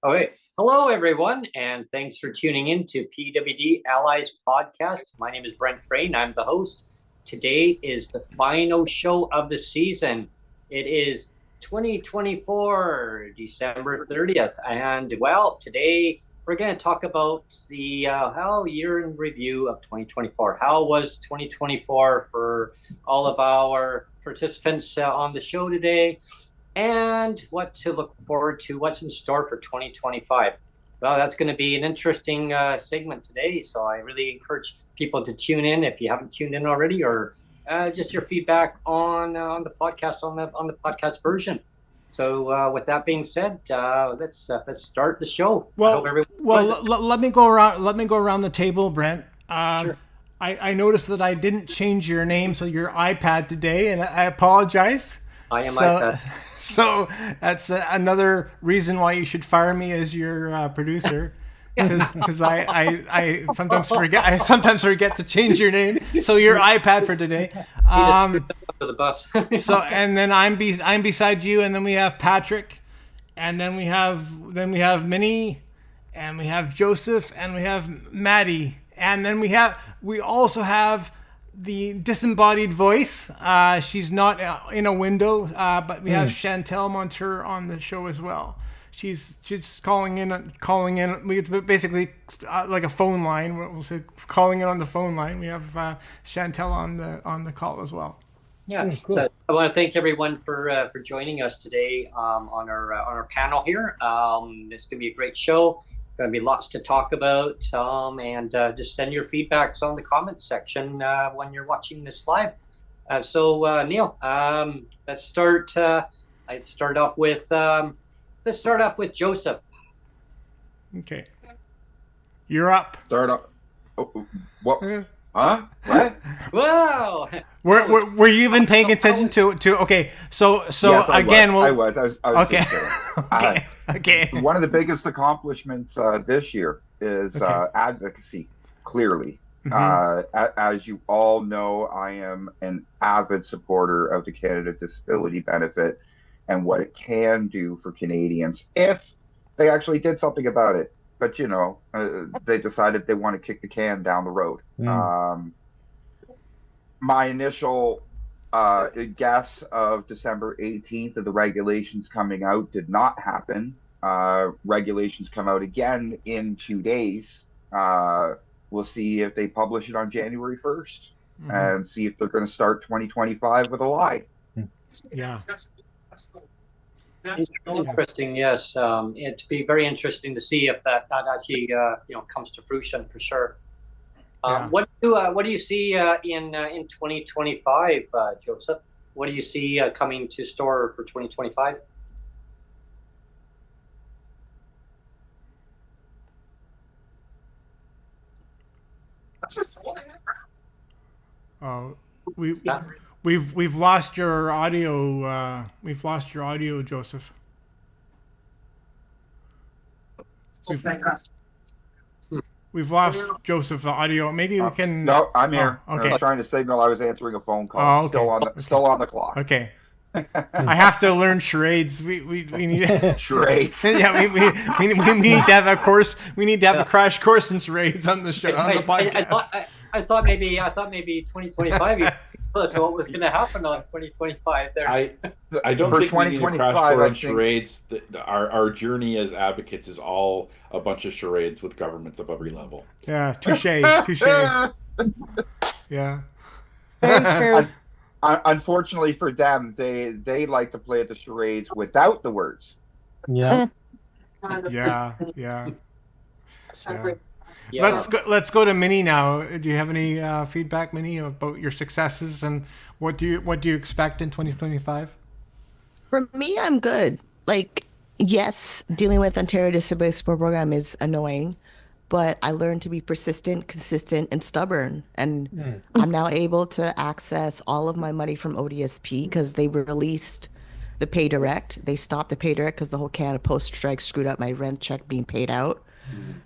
Okay. Hello, everyone, and thanks for tuning in to PWD Allies podcast. My name is Brent Frain. I'm the host. Today is the final show of the season. It is 2024, December 30th. And well, today we're going to talk about the how year in review of 2024. How was 2024 for all of our participants on the show today? And what to look forward to, what's in store for 2025. Well, that's going to be an interesting segment today. So I really encourage people to tune in if you haven't tuned in already, or just your feedback on the podcast on the podcast version. So with that being said, let's start the show. Let me go around. Let me go around the table, Brent. Sure. I noticed that I didn't change your name, so your iPad today, and I apologize. I am iPad. So that's another reason why you should fire me as your producer, because I sometimes forget. I sometimes forget to change your name. So your iPad for today. Under the bus. So and then I'm beside you, and then we have Patrick, and then we have Minnie, and we have Joseph, and we have MAiD, and then we also have the disembodied voice. She's not in a window, but we have Chantel Monteur on the show as well. She's calling in. We basically like a phone line. We'll say calling in on the phone line. We have Chantel on the call as well. Yeah. Cool. So I want to thank everyone for joining us today on our panel here. It's gonna be a great show. Going to be lots to talk about, and just send your feedbacks on the comments section when you're watching this live. So Neil, let's start. Let's start off with Joseph. Okay, you're up. Start up. Oh, what? Huh? What? Wow. Were you even paying attention to? Okay, so yes, again, I was okay. Okay. One of the biggest accomplishments this year is advocacy. Clearly, as you all know, I am an avid supporter of the Canada Disability Benefit and what it can do for Canadians if they actually did something about it. But they decided they want to kick the can down the road. My initial guess of December 18th of the regulations coming out did not happen. Regulations come out again in 2 days. We'll see if they publish it on January 1st and see if they're going to start 2025 with a lie. Yeah. Interesting, yes. It'd be very interesting to see if that actually comes to fruition for sure. What do you see in 2025, Joseph? What do you see coming to store for 2025? We've lost your audio. We've lost your audio, Joseph. We've lost Joseph, the audio. Maybe we can. No, I'm here. Okay. I was trying to signal I was answering a phone call. Okay. Still on the clock. Okay. I have to learn charades. We need charades. Yeah, we need to have a course. We need to have a crash course in charades on the show on the podcast. I thought maybe 2025. So what was going to happen on 2025 there? I don't think we need a crash course on charades. Our journey as advocates is all a bunch of charades with governments of every level. Yeah, touche. Yeah. Unfortunately for them, they like to play the charades without the words. Yeah. Let's go to Minnie now. Do you have any feedback, Minnie, about your successes and what do you expect in 2025? For me, I'm good. Yes, dealing with Ontario Disability Support Program is annoying, but I learned to be persistent, consistent, and stubborn. And I'm now able to access all of my money from ODSP because they released the Pay Direct. They stopped the Pay Direct because the whole Canada Post strike screwed up my rent check being paid out.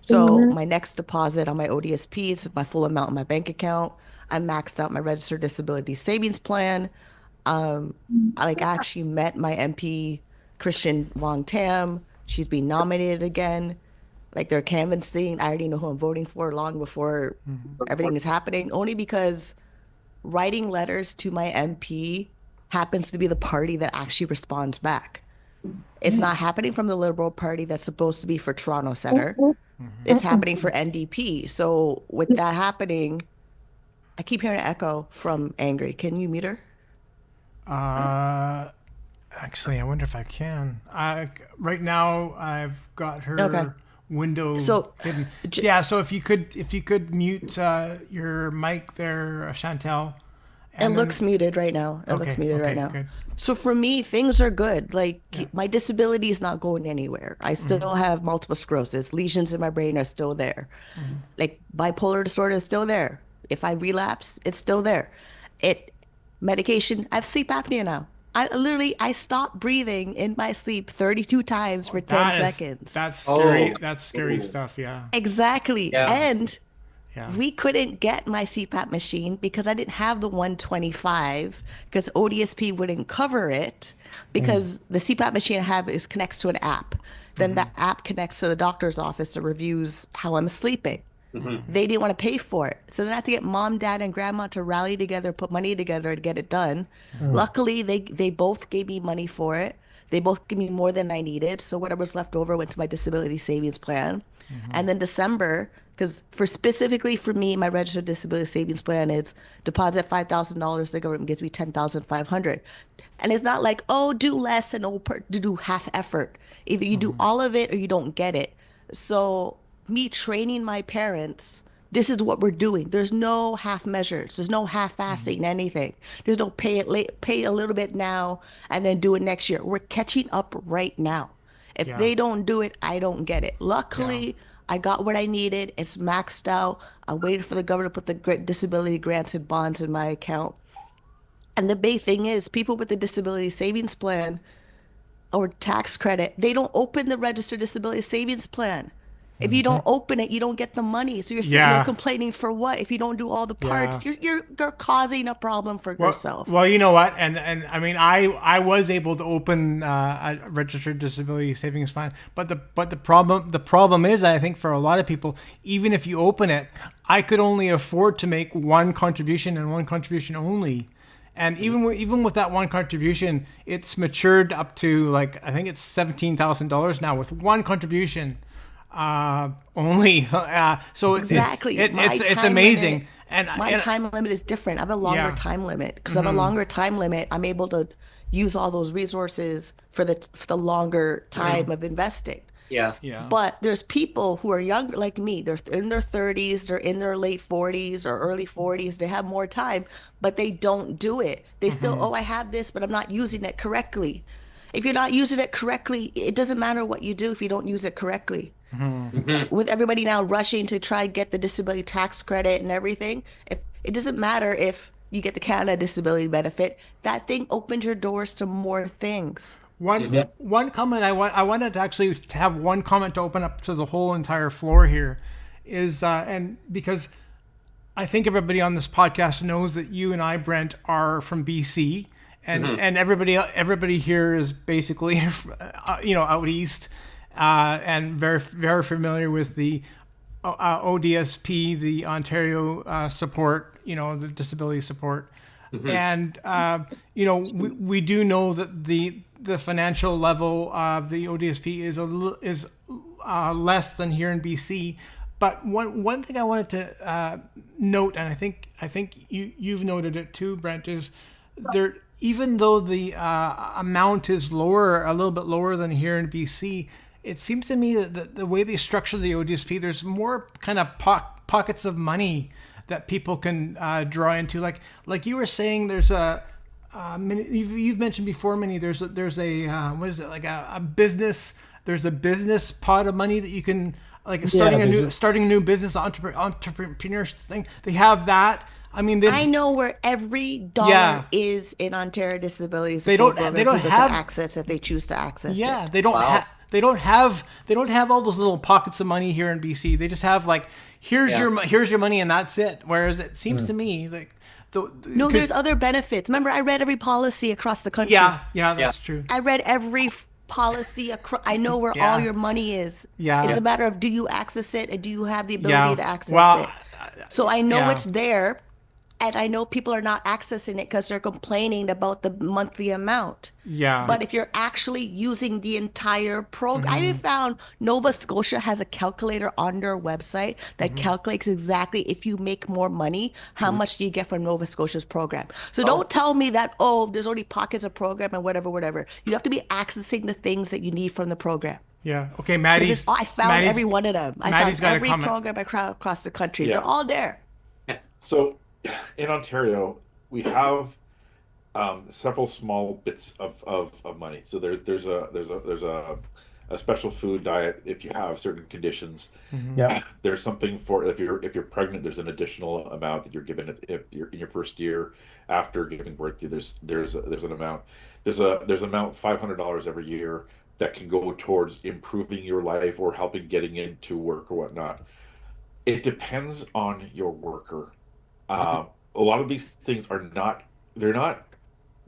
So my next deposit on my ODSP is my full amount in my bank account. I maxed out my registered disability savings plan. I actually met my MP, Christian Wong Tam, She's being nominated again. Like they're canvassing. I already know who I'm voting for long before everything is happening, only because writing letters to my MP happens to be the party that actually responds back. It's not happening from the Liberal Party that's supposed to be for Toronto Centre. It's happening for NDP. So with that happening, I keep hearing an echo from Angry. Can you mute her? Actually, I wonder if I can. Right now, I've got her window hidden. Yeah, so if you could mute your mic there, Chantel. It looks muted right now. It looks muted right now. Good. So for me, things are good. Like my disability is not going anywhere. I still have multiple sclerosis. Lesions in my brain are still there. Like bipolar disorder is still there. If I relapse, it's still there. Medication, I have sleep apnea now. I stop breathing in my sleep 32 times for 10 seconds. That's scary. That's scary stuff. Yeah. Exactly. Yeah. And we couldn't get my CPAP machine because I didn't have the 125 because ODSP wouldn't cover it because the CPAP machine I have connects to an app. Then the app connects to the doctor's office that reviews how I'm sleeping. They didn't want to pay for it. So then I had to get mom, dad, and grandma to rally together, put money together to get it done. Luckily, they both gave me money for it. They both gave me more than I needed. So whatever's left over went to my disability savings plan. And then December, because specifically for me, my registered disability savings plan is deposit $5,000, the government gives me $10,500. And it's not like, do less and do half effort. Either you do all of it or you don't get it. So me training my parents, this is what we're doing. There's no half measures. There's no half-assing anything. There's no pay a little bit now and then do it next year. We're catching up right now. If they don't do it, I don't get it. Luckily, I got what I needed. It's maxed out. I waited for the government to put the disability grants and bonds in my account. And the big thing is people with the disability savings plan or tax credit, they don't open the registered disability savings plan. If you don't open it, you don't get the money. So you're sitting there complaining for what? If you don't do all the parts, you're causing a problem for yourself. Well, you know what? And I mean, I was able to open a registered disability savings plan, but the problem is, I think for a lot of people, even if you open it, I could only afford to make one contribution and one contribution only. And even with that one contribution, it's matured up to I think it's $17,000 now with one contribution. Only so exactly it's amazing limit, and my time limit is different. I have a longer time limit because I have a longer time limit. I'm able to use all those resources for the longer time of investing. But there's people who are younger like me. They're in their 30s, they're in their late 40s or early 40s. They have more time, but they don't do it. They still I have this, but I'm not using it correctly. If you're not using it correctly, it doesn't matter what you do if you don't use it correctly. With everybody now rushing to try get the disability tax credit and everything, if it doesn't matter if you get the Canada disability benefit, that thing opens your doors to more things. One comment I wanted to actually have one comment to open up to the whole entire floor here is and because I think everybody on this podcast knows that you and I, Brent, are from BC, and everybody here is basically out east. And very, very familiar with the ODSP, the Ontario support, the disability support. And, we do know that the financial level of the ODSP is less than here in BC. But one thing I wanted to note, and I think you've noted it too, Brent, is there, even though the amount is a little bit lower than here in BC, it seems to me that the way they structure the ODSP, there's more kind of pockets of money that people can draw into. Like you were saying, there's you've mentioned before, Minnie. There's a what is it, like a business? There's a business pot of money that you can starting a new business entrepreneur thing. They have that. I mean, I know where every dollar is in Ontario Disability Support. They don't have access if they choose to access. Yeah, they don't. They don't have all those little pockets of money here in BC. They just have here's your money and that's it. Whereas it seems to me there's other benefits. Remember, I read every policy across the country. Yeah, that's true. I read every policy. I know where all your money is. Yeah. It's a matter of, do you access it and do you have the ability to access it? So I know it's there, and I know people are not accessing it because they're complaining about the monthly amount. Yeah. But if you're actually using the entire program, I even found Nova Scotia has a calculator on their website that calculates exactly, if you make more money, how much do you get from Nova Scotia's program. So don't tell me that, there's only pockets of program and whatever. You have to be accessing the things that you need from the program. Yeah. Okay, Maddie. I found every one of them. I found every program across the country. Yeah. They're all there. So in Ontario, we have several small bits of money. So there's a special food diet if you have certain conditions. Yeah. There's something for if you're pregnant. There's an additional amount that you're given if you're in your first year after giving birth. There's an amount. There's an amount $500 every year that can go towards improving your life or helping getting into work or whatnot. It depends on your worker. A lot of these things they're not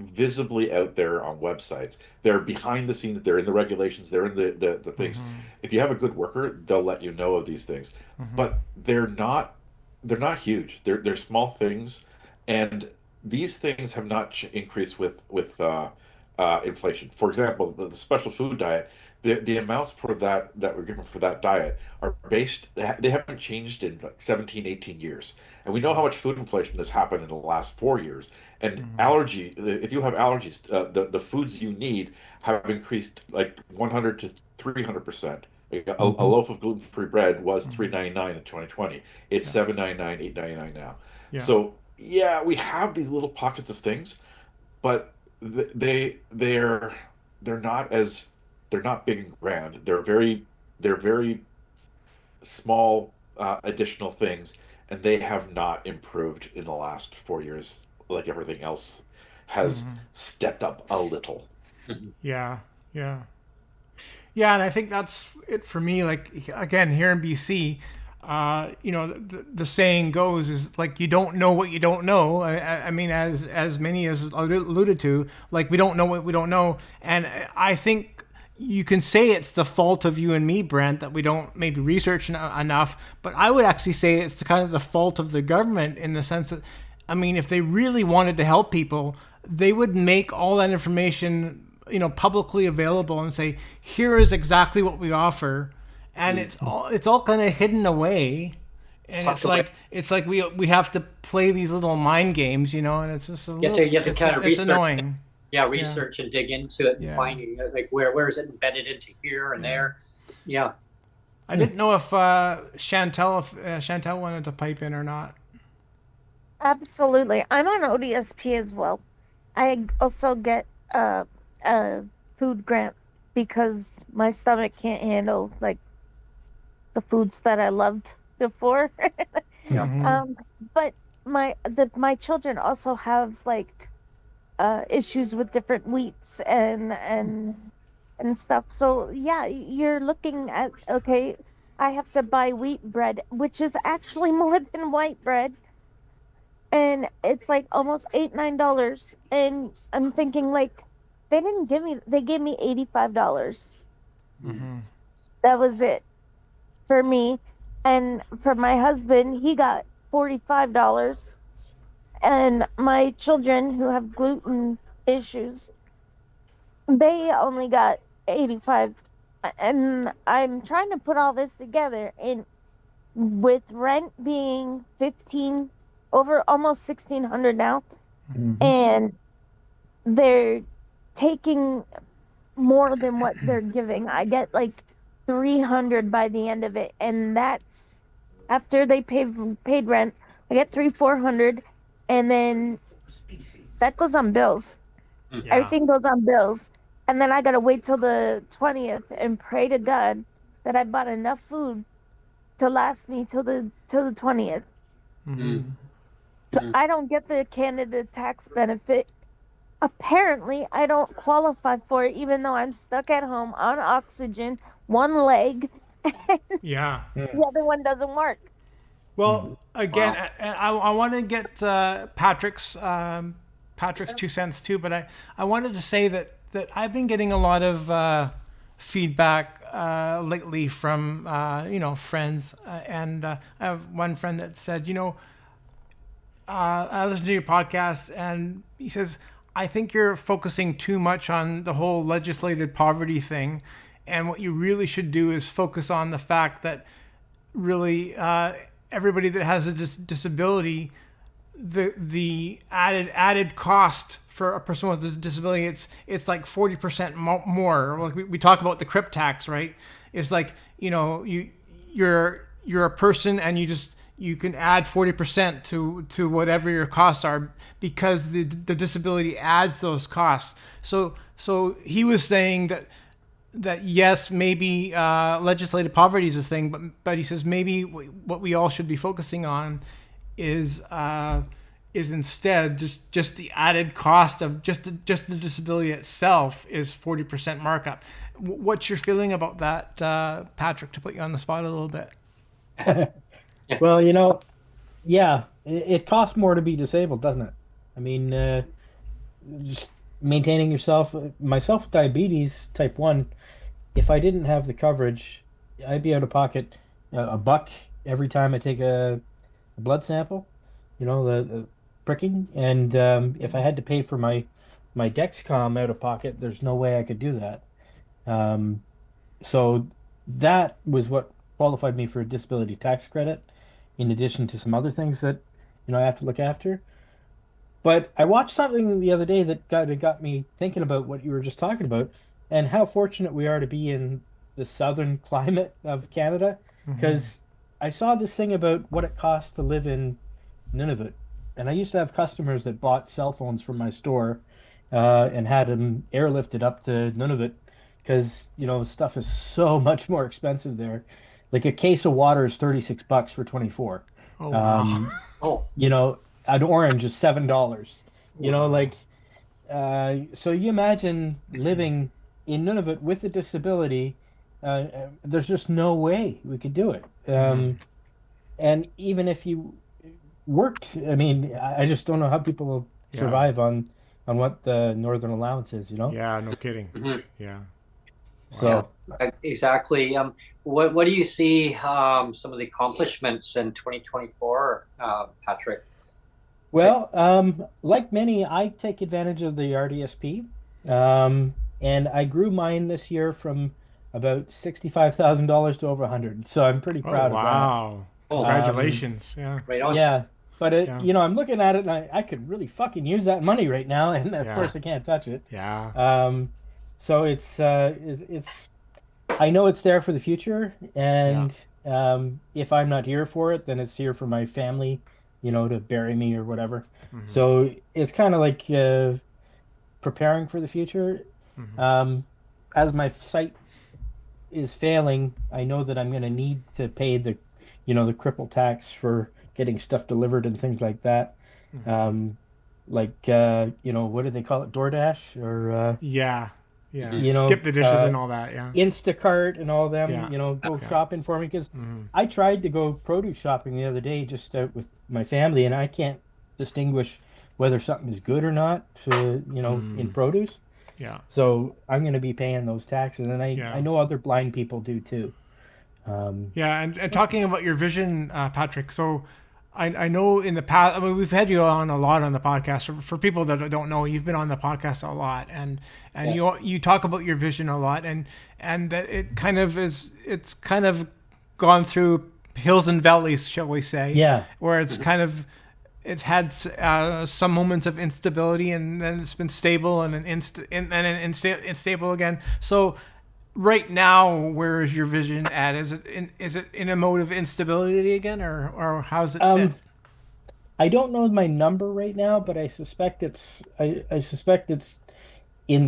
visibly out there on websites. They're behind the scenes. They're in the regulations. They're in the things. If you have a good worker, they'll let you know of these things. But they're not huge. They're small things, and these things have not increased with inflation. For example, the special food diet, the amounts for that we're given for that diet are based, they haven't changed in like 17, 18 years. And we know how much food inflation has happened in the last 4 years. And if you have allergies, the foods you need have increased like 100 to 300%. A loaf of gluten-free bread was $3.99 in 2020. It's $7.99, $8.99 now. Yeah. So yeah, we have these little pockets of things, but they're not big and grand. They're very small additional things, and they have not improved in the last 4 years. Like everything else has stepped up a little. Yeah. And I think that's it for me. Like, again, here in BC, the saying goes is like, you don't know what you don't know. I mean, as many has alluded to, like, we don't know what we don't know. And I think you can say it's the fault of you and me, Brent, that we don't maybe research enough. But I would actually say it's kind of the fault of the government, in the sense that, I mean, if they really wanted to help people, they would make all that information, publicly available and say, here is exactly what we offer. And it's all kind of hidden away. And it's like we have to play these little mind games, and it's just you have to kind of research. It's annoying. Yeah, research and dig into it and finding like where is it embedded into here and there. Yeah. I didn't know if Chantel wanted to pipe in or not. Absolutely. I'm on ODSP as well. I also get a food grant because my stomach can't handle like the foods that I loved before. But my children also have like issues with different wheats and stuff. So yeah, you're looking at, okay, I have to buy wheat bread, which is actually more than white bread. And it's like almost $8-9, and I'm thinking like they gave me $85. That was it for me, and for my husband, he got $45, and my children who have gluten issues, they only got $85. And I'm trying to put all this together, and with rent being over almost $1,600 now, and they're taking more than what they're giving. I get like $300 by the end of it, and that's after they paid rent. I get $400, and then that goes on bills. Everything goes on bills, and then I gotta wait till the 20th and pray to God that I bought enough food to last me till the 20th. So I don't get the Canada tax benefit. Apparently, I don't qualify for it, even though I'm stuck at home on oxygen, one leg, and the other one doesn't work. Well, again, I want to get Patrick's 2 cents too, but I wanted to say that that I've been getting a lot of feedback lately from friends, and I have one friend that said, I listened to your podcast, and he says, I think you're focusing too much on the whole legislated poverty thing, and what you really should do is focus on the fact that really everybody that has a disability, the added cost for a person with a disability, it's like 40% more. Like we talk about the Crip Tax, right? It's like, you're a person, and you can add 40% to whatever your costs are, because the disability adds those costs. So he was saying that yes, maybe legislated poverty is a thing, but he says maybe what we all should be focusing on is instead just the added cost of just the disability itself is 40% markup. What's your feeling about that, Patrick? To put you on the spot a little bit. Well, yeah, it costs more to be disabled, doesn't it? I mean, just maintaining myself with diabetes type 1, if I didn't have the coverage, I'd be out of pocket $1 every time I take a blood sample, the pricking. And if I had to pay for my Dexcom out of pocket, there's no way I could do that. So that was what qualified me for a disability tax credit, in addition to some other things that I have to look after. But I watched something the other day that got me thinking about what you were just talking about, and how fortunate we are to be in the southern climate of Canada, because I saw this thing about what it costs to live in Nunavut. And I used to have customers that bought cell phones from my store and had them airlifted up to Nunavut, because stuff is so much more expensive there. Like a case of water is $36 for 24. Oh, wow. An orange is $7. So you imagine living in Nunavut with a disability. There's just no way we could do it. And even if you worked, I just don't know how people will survive on what the Northern Allowance is, Yeah, no kidding. Yeah. So exactly. What do you see some of the accomplishments in 2024, Patrick? Well, like many, I take advantage of the RDSP, and I grew mine this year from about $65,000 to over 100. So I'm pretty proud of that. Wow! Congratulations! Yeah. Right on. Yeah, but I'm looking at it, and I could really fucking use that money right now, and of course I can't touch it. Yeah. So it's I know it's there for the future, and if I'm not here for it, then it's here for my family, to bury me or whatever. So it's kind of like preparing for the future. As my site is failing, I know that I'm going to need to pay the cripple tax for getting stuff delivered and things like that. What do they call it? DoorDash or Yeah. Skip the dishes and all that. Yeah. Instacart and all them. Yeah. Go shopping for me, because I tried to go produce shopping the other day just out with my family, and I can't distinguish whether something is good or not. In produce. Yeah. So I'm going to be paying those taxes, and I know other blind people do too. And talking about your vision, Patrick. So I know in the past, we've had you on a lot on the podcast. For people that don't know, you've been on the podcast a lot, and yes. you talk about your vision a lot, and that it's kind of gone through hills and valleys, shall we say? Yeah. Where it's it's had some moments of instability, and then it's been stable, and then unstable again. So right now, where is your vision at? Is it in a mode of instability again, or how's it sit? I don't know my number right now, but I suspect it's in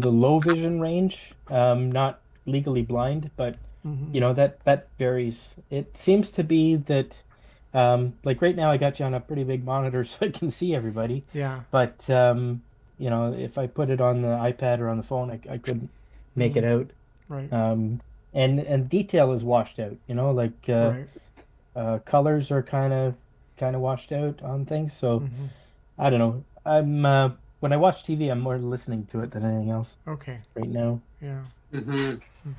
the low vision range. Not legally blind, but that varies. It seems to be that like right now I got you on a pretty big monitor so I can see everybody. Yeah. But if I put it on the iPad or on the phone, I couldn't make it out. Right. And detail is washed out, colors are kind of washed out on things. So I don't know. when I watch TV, I'm more listening to it than anything else Okay. right now. Yeah. Mm-hmm.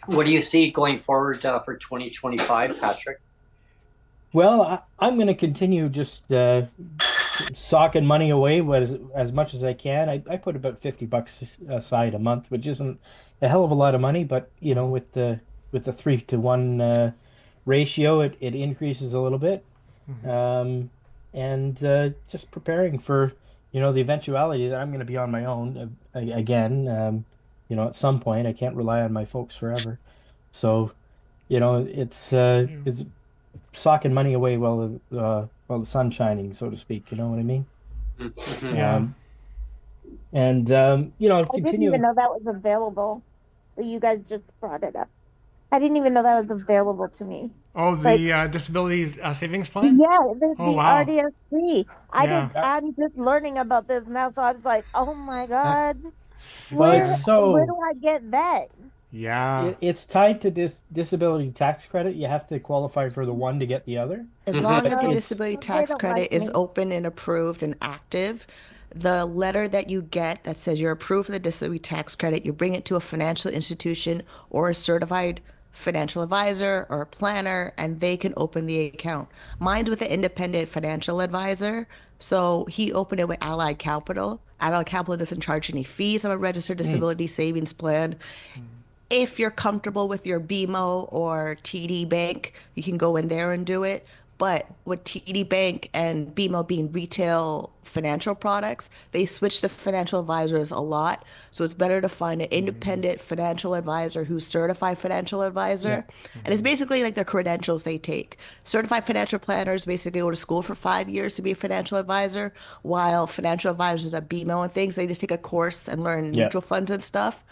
What do you see going forward for 2025, Patrick? Well, I'm going to continue just socking money away as much as I can. I put about $50 aside a month, which isn't a hell of a lot of money, but you know, with the 3-to-1 ratio, it increases a little bit. And just preparing for, you know, the eventuality that I'm going to be on my own again. You know, at some point, I can't rely on my folks forever. So, you know, it's socking money away while the sun's shining, so to speak. You know what I mean? Mm-hmm. Yeah. And you know, I didn't even know that was available. So you guys just brought it up. I didn't even know that was available to me. Oh, the disability savings plan? Yeah, the wow. RDSP. I'm just learning about this now, so I was like, oh my God. Well, where do I get that? Yeah. It's tied to disability tax credit. You have to qualify for the one to get the other. As long as the disability tax credit is open and approved and active, the letter that you get that says you're approved for the disability tax credit, you bring it to a financial institution or a certified financial advisor or a planner, and they can open the account. Mine's with an independent financial advisor. So he opened it with Allied Capital. Allied Capital doesn't charge any fees on a registered disability savings plan. If you're comfortable with your BMO or TD Bank, you can go in there and do it. But with TD Bank and BMO being retail financial products, they switch to financial advisors a lot. So it's better to find an independent financial advisor who's certified financial advisor. Yeah. And it's basically like the credentials they take. Certified financial planners basically go to school for 5 years to be a financial advisor, while financial advisors at BMO and things, they just take a course and learn mutual funds and stuff.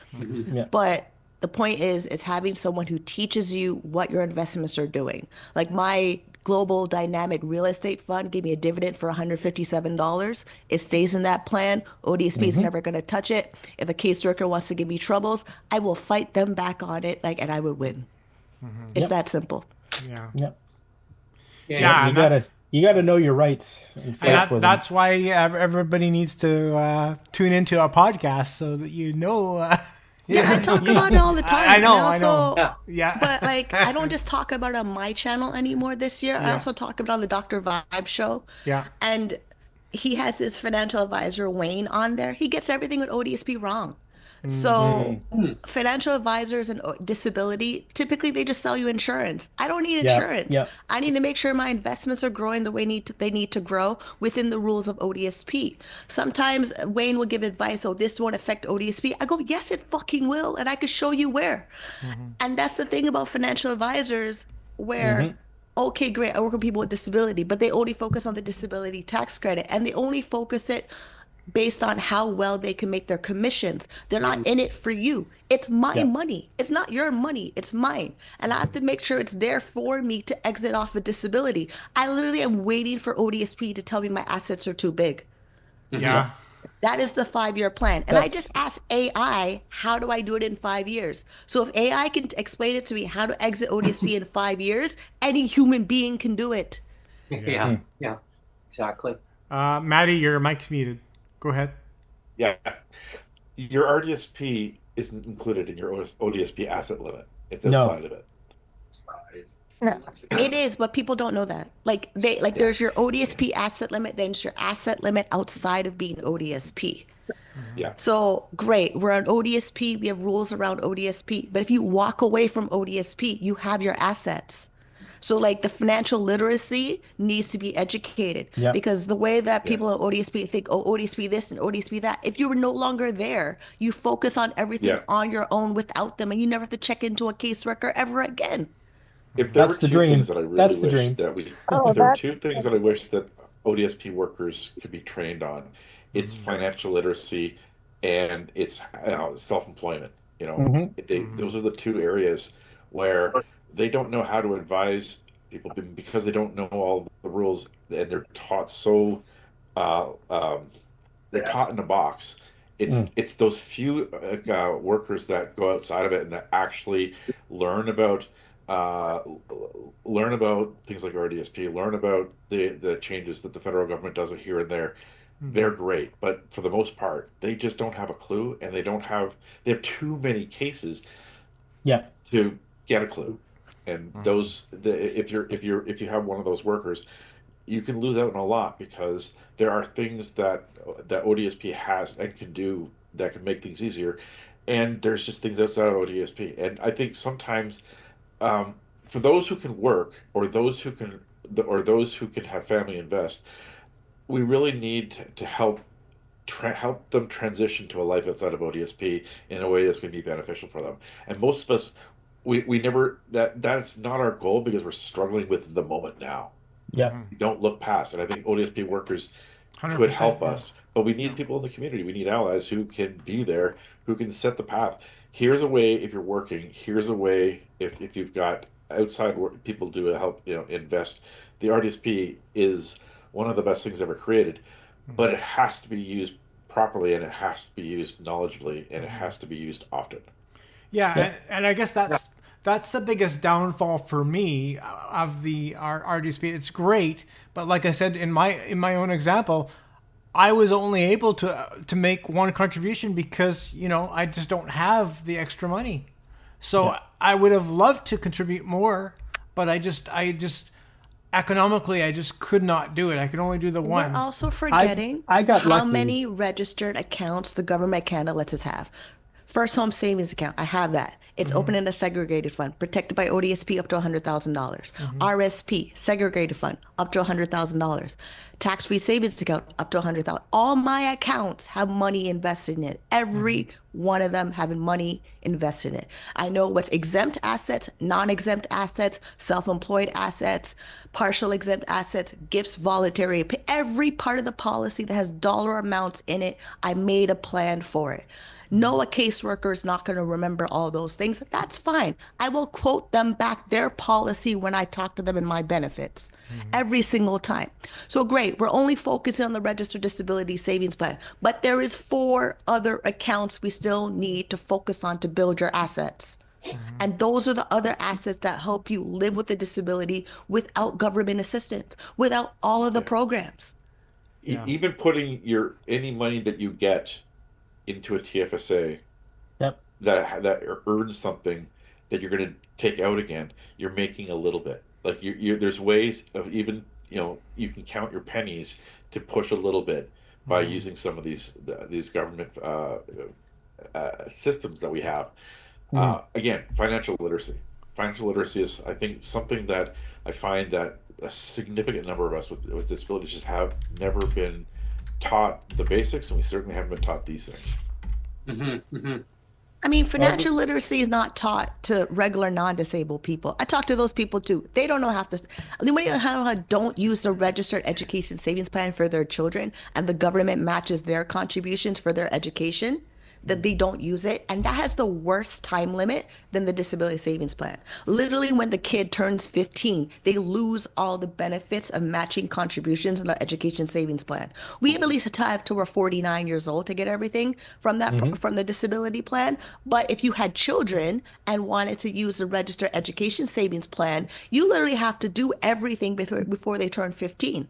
But the point is having someone who teaches you what your investments are doing. Like my global dynamic real estate fund gave me a dividend for $157. It stays in that plan. ODSP is never going to touch it. If a caseworker wants to give me troubles, I will fight them back on it, and I would win. It's that simple. Yeah. You gotta know your rights. And that's why everybody needs to tune into our podcast so that you know. I talk about it all the time. I know. Yeah. But like, I don't just talk about it on my channel anymore this year. I also talk about it on the Dr. Vibe show. Yeah. And he has his financial advisor, Wayne, on there. He gets everything with ODSP wrong. So financial advisors and disability, typically they just sell you insurance. I don't need insurance. I need to make sure my investments are growing the way they need to grow within the rules of ODSP. Sometimes Wayne will give advice, oh, this won't affect ODSP. I go, yes, it fucking will. And I could show you where. And that's the thing about financial advisors where, okay, great, I work with people with disability, but they only focus on the disability tax credit, and they only focus it based on how well they can make their commissions. They're not in it for you. It's my money. It's not your money. It's mine. And I have to make sure it's there for me to exit off a disability. I literally am waiting for ODSP to tell me my assets are too big. Yeah. That is the 5-year plan. And I just asked AI, how do I do it in 5 years? So if AI can explain it to me how to exit ODSP in 5 years, any human being can do it. Yeah, exactly. Maddie, your mic's muted. Go ahead. Yeah. Your RDSP isn't included in your ODSP asset limit. It's outside of it. No, it is, but people don't know that. Like there's your ODSP asset limit, then there's your asset limit outside of being ODSP. Yeah. So great, we're on ODSP, we have rules around ODSP, but if you walk away from ODSP, you have your assets. So like the financial literacy needs to be educated because the way that people on ODSP think, oh, ODSP this and ODSP that, if you were no longer there, you focus on everything on your own without them, and you never have to check into a caseworker ever again. If there were two things that I really wish that we, if there were two things that I wish that ODSP workers could be trained on, it's financial literacy and it's self-employment. You know, those are the two areas where they don't know how to advise people because they don't know all the rules, and they're taught they're taught in a box. It's those few workers that go outside of it and that actually learn about things like RDSP, learn about the changes that the federal government does here and there. they're great, but for the most part, they just don't have a clue, and they have too many cases Yeah. to get a clue. And if you have one of those workers, you can lose out on a lot, because there are things that ODSP has and can do that can make things easier, and there's just things outside of ODSP. And I think sometimes, for those who can work, or those who can have family invest, we really need to help them transition to a life outside of ODSP in a way that's going to be beneficial for them. And most of us, we never, that's not our goal, because we're struggling with the moment now. Yeah. We don't look past. And I think ODSP workers 100%, could help yeah. us, but we need people in the community. We need allies who can be there, who can set the path. Here's a way if you're working. Here's a way if you've got outside work, people to help invest. The RDSP is one of the best things ever created, but it has to be used properly, and it has to be used knowledgeably, and it has to be used often. Yeah, and I guess that's the biggest downfall for me of our RDSP. It's great, but like I said in my own example, I was only able to make one contribution because I just don't have the extra money. So I would have loved to contribute more, but I just economically I just could not do it. I could only do the one. We're also forgetting I got how lucky. many registered accounts the government of Canada lets us have. First home savings account, I have that. It's open in a segregated fund, protected by ODSP up to $100,000. RSP, segregated fund, up to $100,000. Tax-free savings account, up to $100,000. All my accounts have money invested in it. Every one of them having money invested in it. I know what's exempt assets, non-exempt assets, self-employed assets, partial exempt assets, gifts, voluntary. Every part of the policy that has dollar amounts in it, I made a plan for it. No, a caseworker is not going to remember all those things. That's fine. I will quote them back their policy when I talk to them in my benefits every single time. So great. We're only focusing on the registered disability savings plan, but there is 4 other accounts we still need to focus on to build your assets. And those are the other assets that help you live with a disability without government assistance, without all of the programs. Even putting any money that you get into a TFSA that earns something that you're going to take out again, you're making a little bit. Like there's ways of even you can count your pennies to push a little bit by using some of these government systems that we have. Again, financial literacy. Financial literacy is, I think, something that I find that a significant number of us with disabilities just have never been taught the basics, and we certainly haven't been taught these things. I mean, financial literacy is not taught to regular non-disabled people. I talk to those people too. They don't know half this. Anybody how don't use the registered education savings plan for their children, and the government matches their contributions for their education, that they don't use it, and that has the worst time limit than the disability savings plan. Literally, when the kid turns 15, they lose all the benefits of matching contributions in the education savings plan. We have at least have till we're 49 years old to get everything from that from the disability plan. But if you had children and wanted to use the registered education savings plan, you literally have to do everything before they turn 15.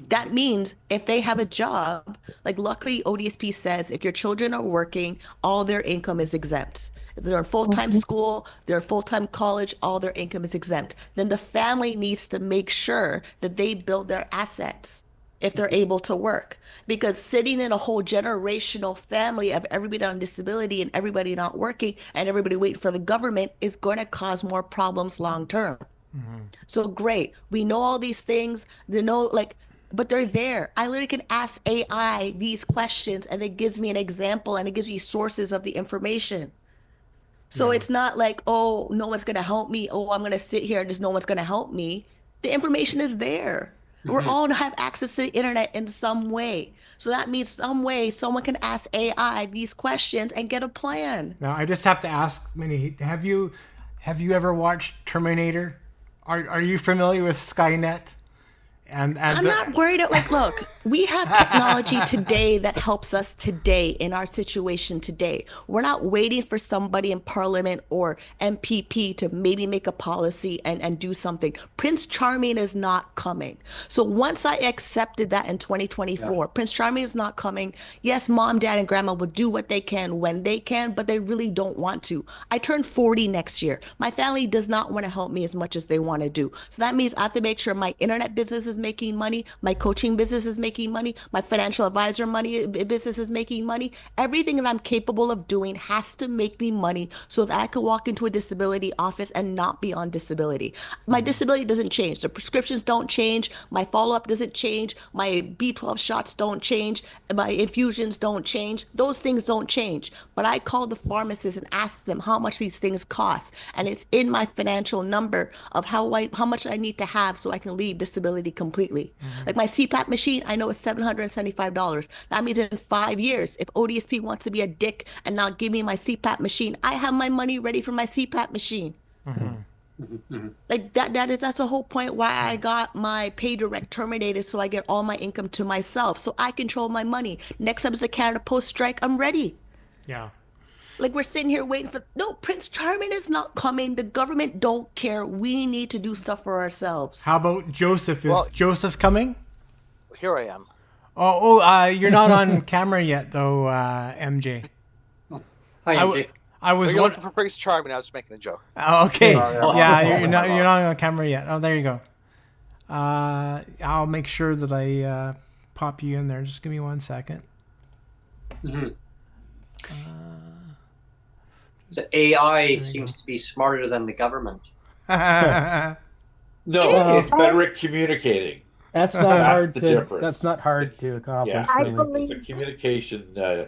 That means if they have a job, like luckily ODSP says, if your children are working, all their income is exempt. If they're in full-time school, they're in full-time college, all their income is exempt. Then the family needs to make sure that they build their assets if they're able to work. Because sitting in a whole generational family of everybody on disability and everybody not working and everybody waiting for the government is going to cause more problems long-term. So great. We know all these things. But they're there. I literally can ask AI these questions and it gives me an example and it gives me sources of the information. So it's not like, oh, no one's going to help me. Oh, I'm going to sit here and just no one's going to help me. The information is there. We're all have access to the internet in some way. So that means some way someone can ask AI these questions and get a plan. Now, I just have to ask, Minnie, have you ever watched Terminator? Are you familiar with Skynet? And I'm not worried. Like, look, we have technology today that helps us today in our situation today. We're not waiting for somebody in Parliament or MPP to maybe make a policy and do something. Prince Charming is not coming. So once I accepted that in 2024, Prince Charming is not coming. Yes, mom, dad, and grandma will do what they can when they can, but they really don't want to. I turn 40 next year. My family does not want to help me as much as they want to do. So that means I have to make sure my internet business is making money, my coaching business is making money, my financial advisor business is making money. Everything that I'm capable of doing has to make me money so that I can walk into a disability office and not be on disability. My disability doesn't change. The prescriptions don't change. My follow-up doesn't change. My B12 shots don't change. My infusions don't change. Those things don't change. But I call the pharmacist and ask them how much these things cost. And it's in my financial number of how much I need to have so I can leave disability completely. Like my CPAP machine, I know it's $775. That means in 5 years, if ODSP wants to be a dick and not give me my CPAP machine, I have my money ready for my CPAP machine. Like that's the whole point why I got my pay direct terminated, so I get all my income to myself, so I control my money. Next time is the Canada Post strike, I'm ready. Yeah. Like we're sitting here waiting for, no, Prince Charming is not coming. The government don't care. We need to do stuff for ourselves. How about Joseph? Is Joseph coming? Here I am. You're not on camera yet, though, MJ. Hi, MJ. I was You're looking for Prince Charming. I was making a joke. Oh, okay. Yeah, you're not on camera yet. Oh, there you go. I'll make sure that I pop you in there. Just give me 1 second. The AI seems to be smarter than the government. No, it's better at communicating. That's not hard the to. difference. That's not hard to accomplish. Yeah, really. it's a communication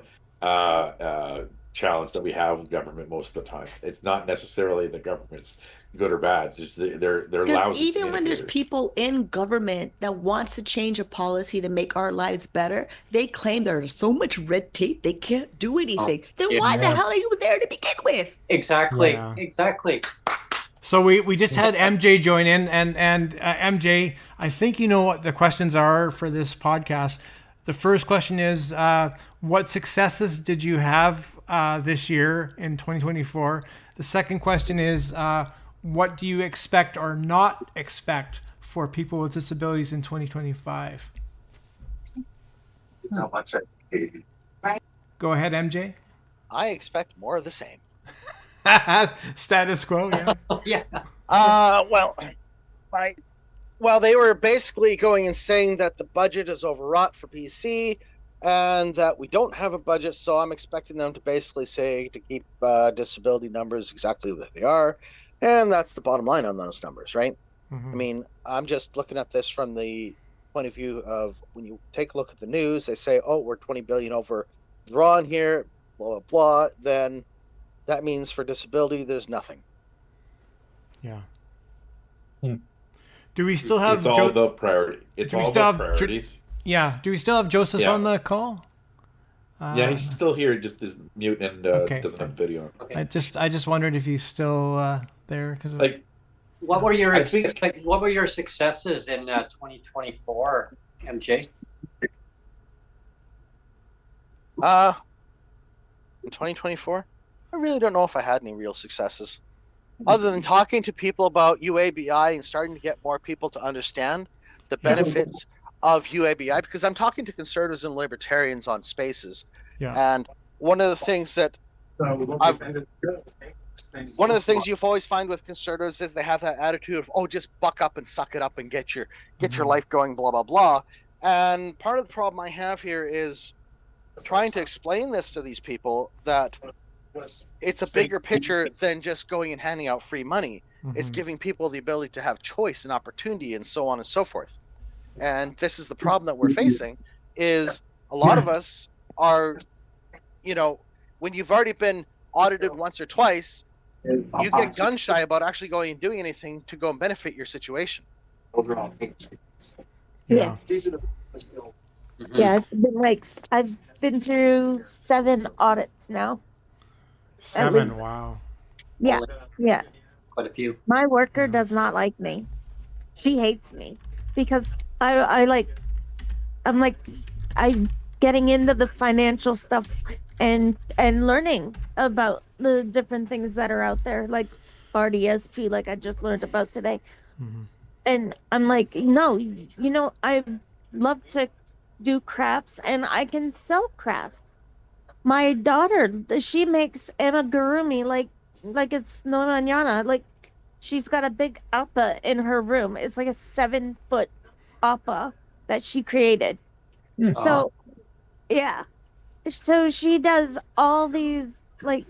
challenge that we have with government most of the time. It's not necessarily the government's good or bad. It's they're Because lousy even when there's communicators. people in government that wants to change a policy to make our lives better, they claim there's so much red tape they can't do anything. Then why the hell are you there to begin with? Exactly. Yeah. Exactly. So we just had MJ join in, and MJ, I think you know what the questions are for this podcast. The first question is, what successes did you have this year in 2024? The second question is, what do you expect or not expect for people with disabilities in 2025? Go ahead, MJ. I expect more of the same. Status quo, yeah. Yeah. Well, they were basically going and saying that the budget is overwrought for PC and that we don't have a budget, so I'm expecting them to basically say to keep disability numbers exactly what they are, and that's the bottom line on those numbers, right? I mean, I'm just looking at this from the point of view of when you take a look at the news, they say, oh, we're 20 billion over drawn here, blah, blah, blah, then that means for disability, there's nothing. Yeah. Do we still have? It's all the priority. It's all the priorities. Yeah. Do we still have Joseph on the call? Yeah, he's still here. Just is mute and doesn't have video. Okay. I just wondered if he's still there because what were your what were your successes in 2024, MJ? In 2024, I really don't know if I had any real successes. Other than talking to people about UABI and starting to get more people to understand the benefits of UABI, because I'm talking to conservatives and libertarians on Spaces, and one of the things you've always find with conservatives is they have that attitude of, oh, just buck up and suck it up and get your life going, blah blah blah. And part of the problem I have here is trying to explain this to these people that it's a bigger picture than just going and handing out free money. It's giving people the ability to have choice and opportunity and so on and so forth. And this is the problem that we're facing, is a lot of us are, when you've already been audited once or twice, you get gun shy about actually going and doing anything to go and benefit your situation. Yeah. Yeah, I've been through 7 audits now. 7, wow. Yeah, Quite a few. my worker does not like me. She hates me because I like, I'm like, I'm getting into the financial stuff and learning about the different things that are out there, like RDSP, like I just learned about today. And I'm like, no, I love to do crafts and I can sell crafts. My daughter, she makes amigurumi like it's no mañana. Like she's got a big appa in her room. It's like a 7-foot appa that she created. So yeah. So she does all these, like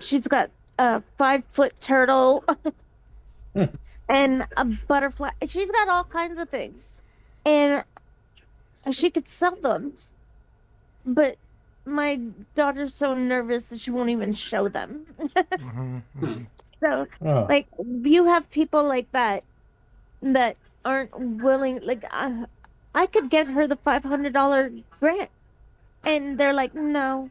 she's got a 5-foot turtle and a butterfly. She's got all kinds of things. And she could sell them. But my daughter's so nervous that she won't even show them. So, like, you have people like that aren't willing. Like, I could get her the $500 grant, and they're like, no,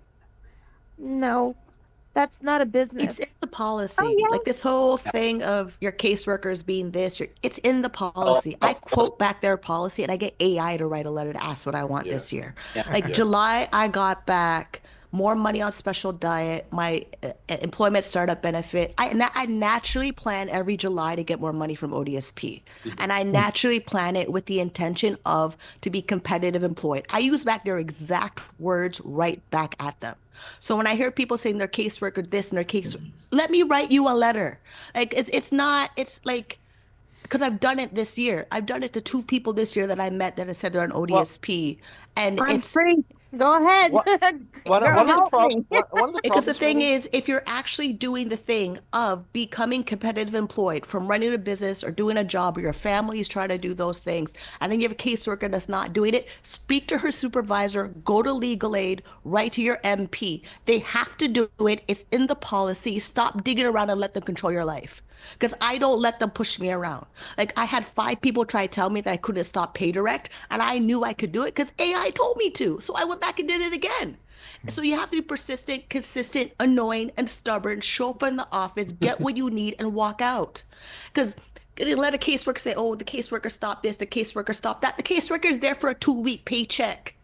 that's not a business. It's in the policy. Like this whole thing of your caseworkers being this, it's in the policy. I quote back their policy and I get AI to write a letter to ask what I want this year. Like July, I got back more money on special diet, my employment startup benefit. I naturally plan every July to get more money from ODSP. And I naturally plan it with the intention of to be competitive employed. I use back their exact words right back at them. So when I hear people saying their caseworker this and their case, let me write you a letter. Like it's like, because I've done it this year. I've done it to 2 people this year that I met that have said they're on ODSP. And it's free. Go ahead. One of the problems. Because the thing is, if you're actually doing the thing of becoming competitive employed, from running a business or doing a job, or your family is trying to do those things, and then you have a caseworker that's not doing it, speak to her supervisor, go to legal aid, write to your MP. They have to do it. It's in the policy. Stop digging around and let them control your life. Because I don't let them push me around. Like I had 5 people try to tell me that I couldn't stop PayDirect, and I knew I could do it because AI told me to. So I went back and did it again. So you have to be persistent, consistent, annoying, and stubborn. Show up in the office, get what you need, and walk out. Because let a caseworker say, oh, the caseworker stopped this, the caseworker stopped that. The caseworker is there for a 2-week paycheck.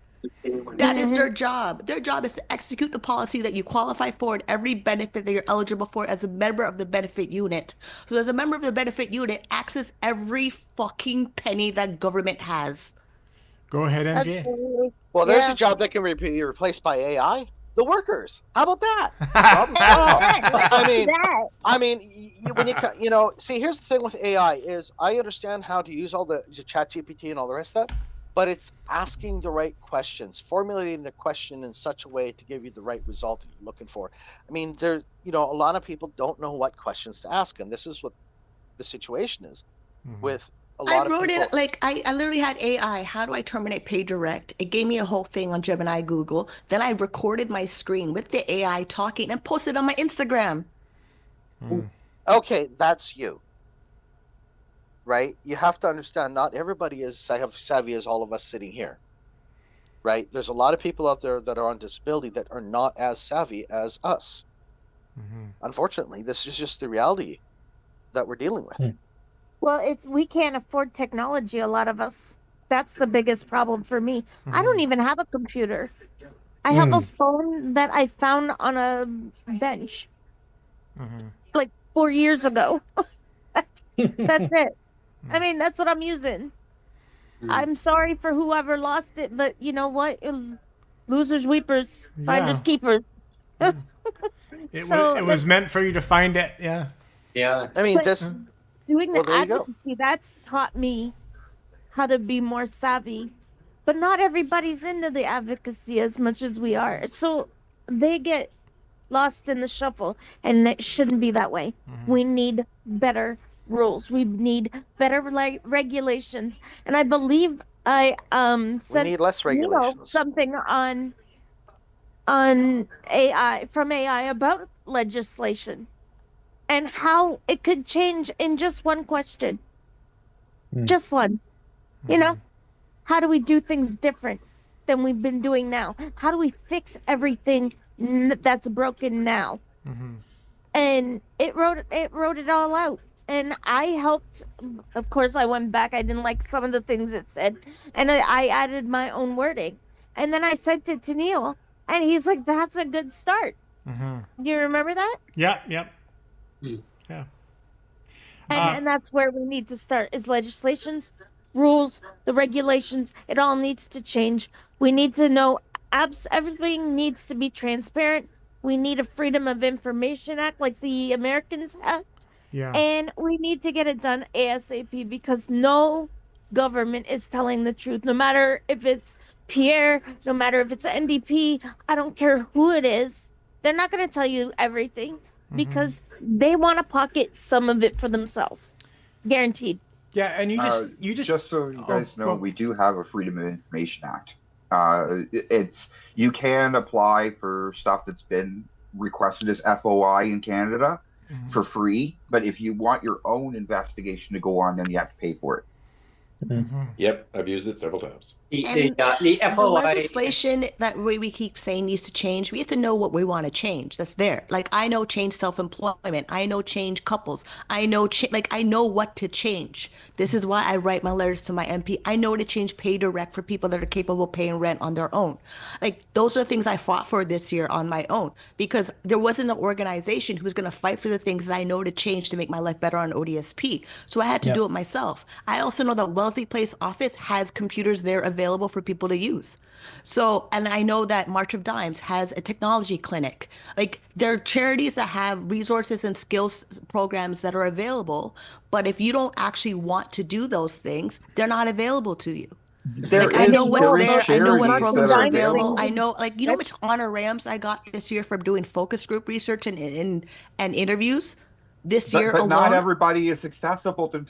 That is their job. Their job is to execute the policy that you qualify for and every benefit that you're eligible for as a member of the benefit unit. So as a member of the benefit unit, access every fucking penny that government has. Go ahead, MJ. Absolutely. Well, there's a job that can be replaced by AI. The workers. How about that? Problem solved. I mean, when see, here's the thing with AI is I understand how to use all the chat GPT and all the rest of that. But it's asking the right questions, formulating the question in such a way to give you the right result that you're looking for. I mean, a lot of people don't know what questions to ask, and this is what the situation is with a lot of people. I wrote it like I literally had AI. How do I terminate PayDirect? It gave me a whole thing on Gemini, Google. Then I recorded my screen with the AI talking and posted on my Instagram. Okay, that's you. Right? You have to understand not everybody is savvy as all of us sitting here. Right? There's a lot of people out there that are on disability that are not as savvy as us. Unfortunately, this is just the reality that we're dealing with. Well, we can't afford technology, a lot of us. That's the biggest problem for me. I don't even have a computer. I have a phone that I found on a bench like 4 years ago. That's it. I mean, that's what I'm using. I'm sorry for whoever lost it, but you know what? Losers, weepers, finders, keepers. It was meant for you to find it. Yeah. I mean, doing the advocacy, that's taught me how to be more savvy. But not everybody's into the advocacy as much as we are. So they get lost in the shuffle, and it shouldn't be that way. We need better rules. We need better regulations. And I believe I said we need less regulations. Something on AI from AI about legislation and how it could change in just one question. Just one. How do we do things different than we've been doing now? How do we fix everything that's broken now? And it wrote it all out. and I helped. Of course, I went back. I didn't like some of the things it said, and I added my own wording. And then I sent it to Neil, and he's like, "That's a good start." Do you remember that? Yeah, yep. Yeah. And that's where we need to start: is legislations, rules, the regulations. It all needs to change. We need to know. Everything needs to be transparent. We need a Freedom of Information Act like the Americans have. Yeah. And we need to get it done ASAP, because no government is telling the truth. No matter if it's Pierre, no matter if it's NDP, I don't care who it is. They're not going to tell you everything because they want to pocket some of it for themselves. Guaranteed. Yeah, and you just so you guys know, we do have a Freedom of Information Act. You can apply for stuff that's been requested as FOI in Canada for free, but if you want your own investigation to go on, then you have to pay for it. Yep, I've used it several times. The FOI legislation that we keep saying needs to change. We have to know what we want to change. That's there. Like, I know change self-employment. I know change couples. I know I know what to change. This is why I write my letters to my MP. I know to change pay direct for people that are capable of paying rent on their own. Like, those are the things I fought for this year on my own, because there wasn't an organization who was going to fight for the things that I know to change to make my life better on ODSP. So I had to do it myself. I also know that Wellesley Place office has computers there available for people to use. So, and I know that March of Dimes has a technology clinic. Like, there are charities that have resources and skills programs that are available, but if you don't actually want to do those things, they're not available to you. I know what's there. I know what programs are available. I know, you know how much honorariums I got this year for doing focus group research and interviews? This year but alone, not everybody is accessible to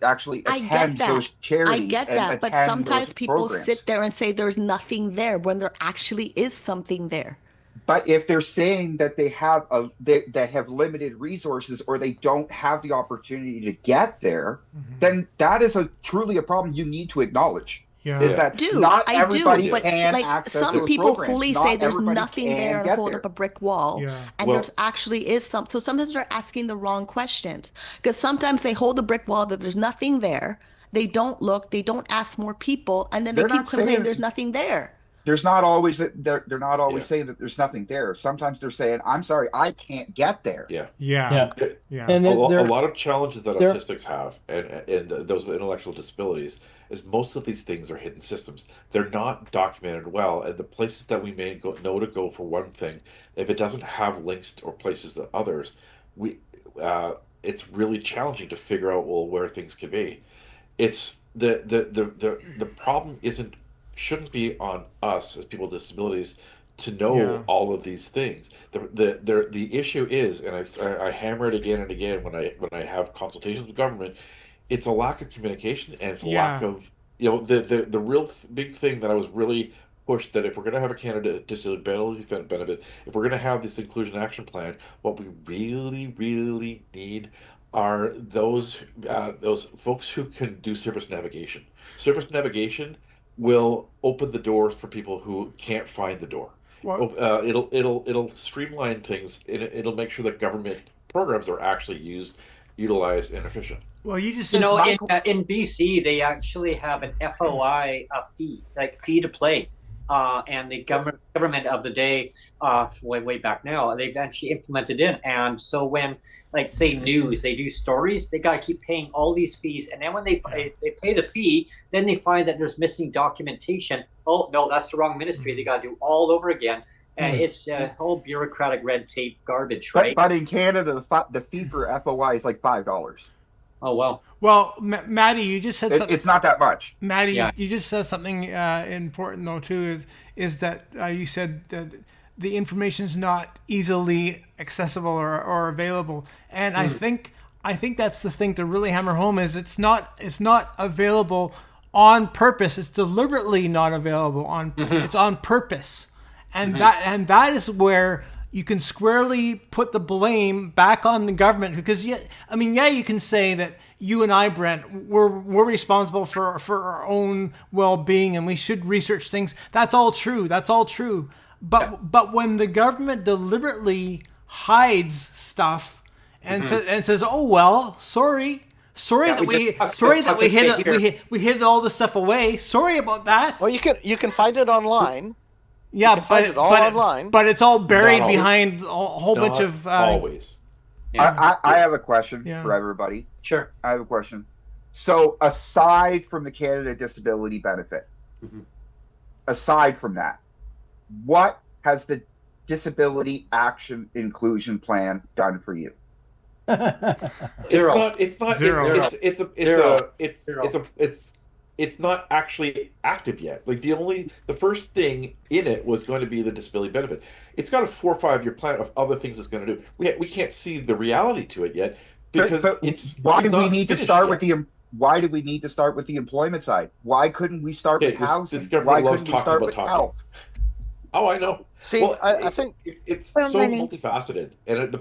actually attend those charities. I get that, but sometimes people sit there and say there's nothing there when there actually is something there. But if they're saying that they have that have limited resources, or they don't have the opportunity to get there, then that is truly a problem you need to acknowledge. Yeah. Not everybody but some people fully say there's nothing there and hold up a brick wall, and there's actually is some. So sometimes they're asking the wrong questions, because sometimes they hold the brick wall that there's nothing there. They don't look, they don't ask more people, and then they keep complaining there's nothing there. There's not always they're not always saying that there's nothing there. Sometimes they're saying, "I'm sorry, I can't get there." And a lot of challenges that autistics have, and those with intellectual disabilities, is most of these things are hidden systems. They're not documented well, and the places that we may know to go for one thing, if it doesn't have links or places to others, it's really challenging to figure out where things could be. It's the problem shouldn't be on us as people with disabilities to know all of these things. The issue is, and I hammer it again and again when I have consultations with government, it's a lack of communication, and it's a lack of, the real big thing that I was really pushed, that if we're going to have a Canada Disability Benefit, if we're going to have this inclusion action plan, what we really, really need are those folks who can do service navigation. Service navigation will open the doors for people who can't find the door. It'll streamline things. It'll make sure that government programs are actually utilized and efficient. Well, you just in BC they actually have an FOI fee, like fee to play, and the government of the day, way back now, they've actually implemented it. And so when, like, say news, they do stories, they gotta keep paying all these fees, and then when they pay the fee, then they find that there's missing documentation. Oh no, that's the wrong ministry. They gotta do all over again. And it's whole bureaucratic red tape garbage, right? But in Canada, the fee for FOI is like $5. Oh, well. Well, Maddie, you just said something. It's not that much. Maddie, you just said something important, though, too, is that you said that the information is not easily accessible or available. And I think that's the thing to really hammer home, is it's not available on purpose. It's deliberately not available it's on purpose. And that is where you can squarely put the blame back on the government, because you can say that you and I, Brent, we're responsible for our own well-being, and we should research things. That's all true. But when the government deliberately hides stuff and says, "Oh well, sorry that we hid all this stuff away. Sorry about that." Well, you can find it online. Yeah, find it all online. But it's all buried behind a whole bunch of always. I have a question for everybody. Sure. I have a question. So aside from the Canada Disability Benefit, aside from that, what has the Disability Action Inclusion Plan done for you? It's not actually active yet. Like the first thing in it was going to be the disability benefit. It's got a 4 or 5 year plan of other things it's going to do. We can't see the reality to it yet because why do we need to start with the employment side? Why couldn't we start with housing? This government loves talking about health. Oh, I know. See, well, I think it's so multifaceted, and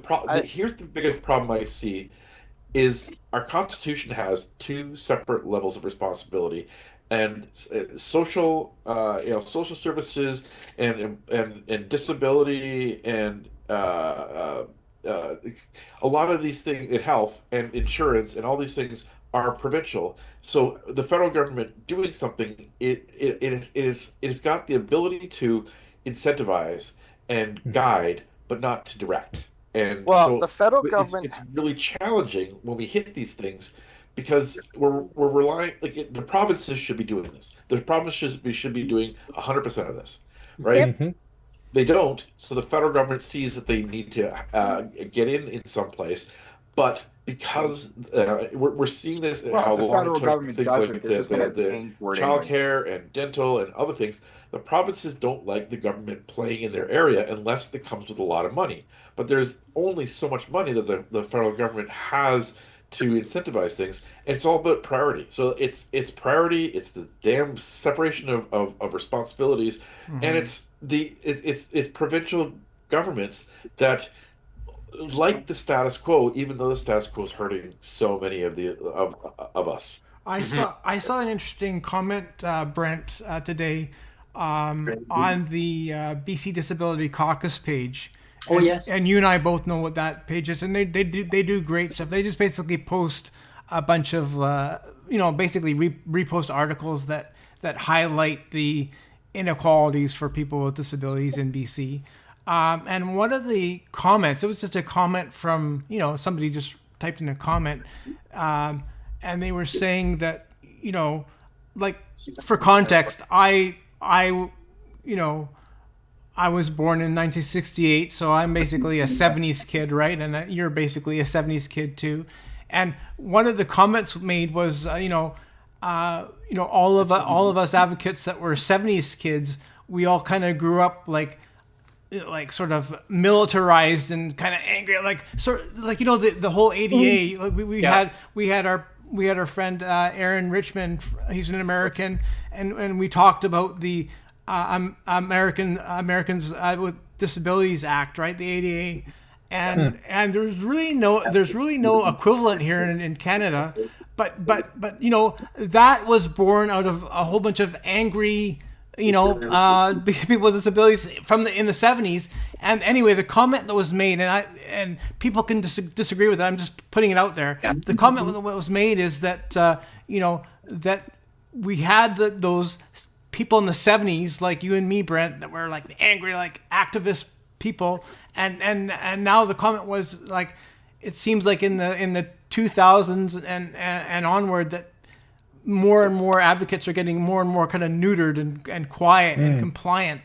here's the biggest problem I see is our Constitution has 2 separate levels of responsibility, and social services and disability and a lot of these things in health and insurance and all these things are provincial. So the federal government doing something, it has got the ability to incentivize and guide, but not to direct. And so the federal government, it's really challenging when we hit these things because we're relying, the provinces should be doing this. The provinces should be doing 100% of this, right? Yep. They don't, so the federal government sees that they need to get in some place, but because we're seeing this, how long it took things like the childcare and dental and other things, the provinces don't like the government playing in their area unless it comes with a lot of money. But there's only so much money that the federal government has to incentivize things, and it's all about priority. So it's priority, it's the damn separation of responsibilities, and it's provincial governments that like the status quo, even though the status quo is hurting so many of us. I saw an interesting comment, Brent, today on the BC Disability Caucus page. Oh, yes. And you and I both know what that page is, and they do great stuff. They just basically post a bunch of basically repost articles that highlight the inequalities for people with disabilities in BC. And one of the comments, it was just a comment from somebody just typed in a comment, and they were saying that for context, I was born in 1968, so I'm basically a 70s kid, right? And you're basically a 70s kid too. And one of the comments made was, all of us advocates that were 70s kids, we all kind of grew up like sort of militarized and kind of angry, the whole ADA. Like we had our friend Aaron Richmond. He's an American, and we talked about the Americans with Disabilities Act, right? The ADA, and there's really no equivalent here in Canada, but that was born out of a whole bunch of angry people with disabilities in the 70s. And anyway, the comment that was made, and people can disagree with it, I'm just putting it out there. Yeah. The comment that was made is that that we had those people in the 70s, like you and me, Brent, that were like angry, like activist people, and now the comment was like, it seems like in the 2000s and onward that more and more advocates are getting more and more kind of neutered and quiet and compliant.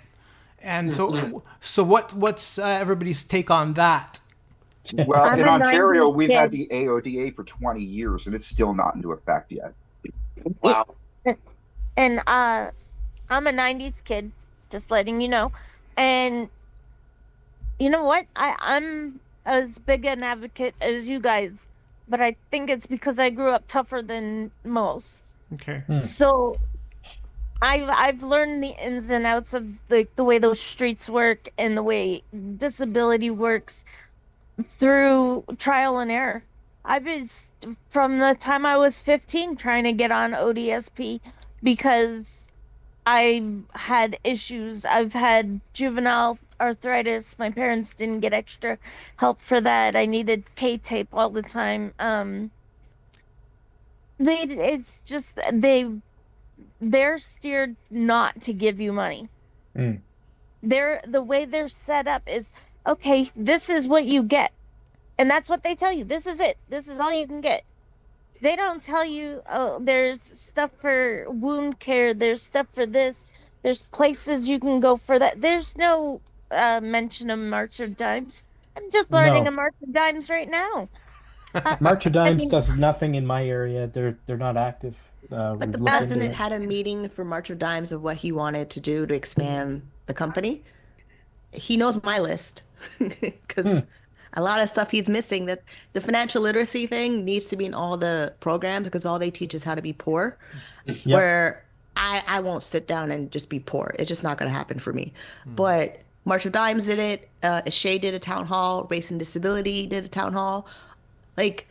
And so what's everybody's take on that? Well, in Ontario, we've had the AODA for 20 years, and it's still not into effect yet. Wow. And I'm a 90s kid, just letting you know. And you know what? I'm as big an advocate as you guys, but I think it's because I grew up tougher than most. Okay. So I've learned the ins and outs of the way those streets work and the way disability works through trial and error. I've been, from the time I was 15, trying to get on ODSP because I had issues. I've had juvenile arthritis. My parents didn't get extra help for that. I needed K-tape all the time. It's just they're steered not to give you money. The way they're set up is, okay, this is what you get. And that's what they tell you. This is it. This is all you can get. They don't tell you, oh, there's stuff for wound care. There's stuff for this. There's places you can go for that. There's no mention of March of Dimes. I'm just learning a March of Dimes right now. March of Dimes does nothing in my area. They're not active. But the president had a meeting for March of Dimes of what he wanted to do to expand the company. He knows my list because a lot of stuff he's missing. That the financial literacy thing needs to be in all the programs because all they teach is how to be poor. Where I won't sit down and just be poor. It's just not going to happen for me. But March of Dimes did it. Shay did a town hall. Race and Disability did a town hall. Like,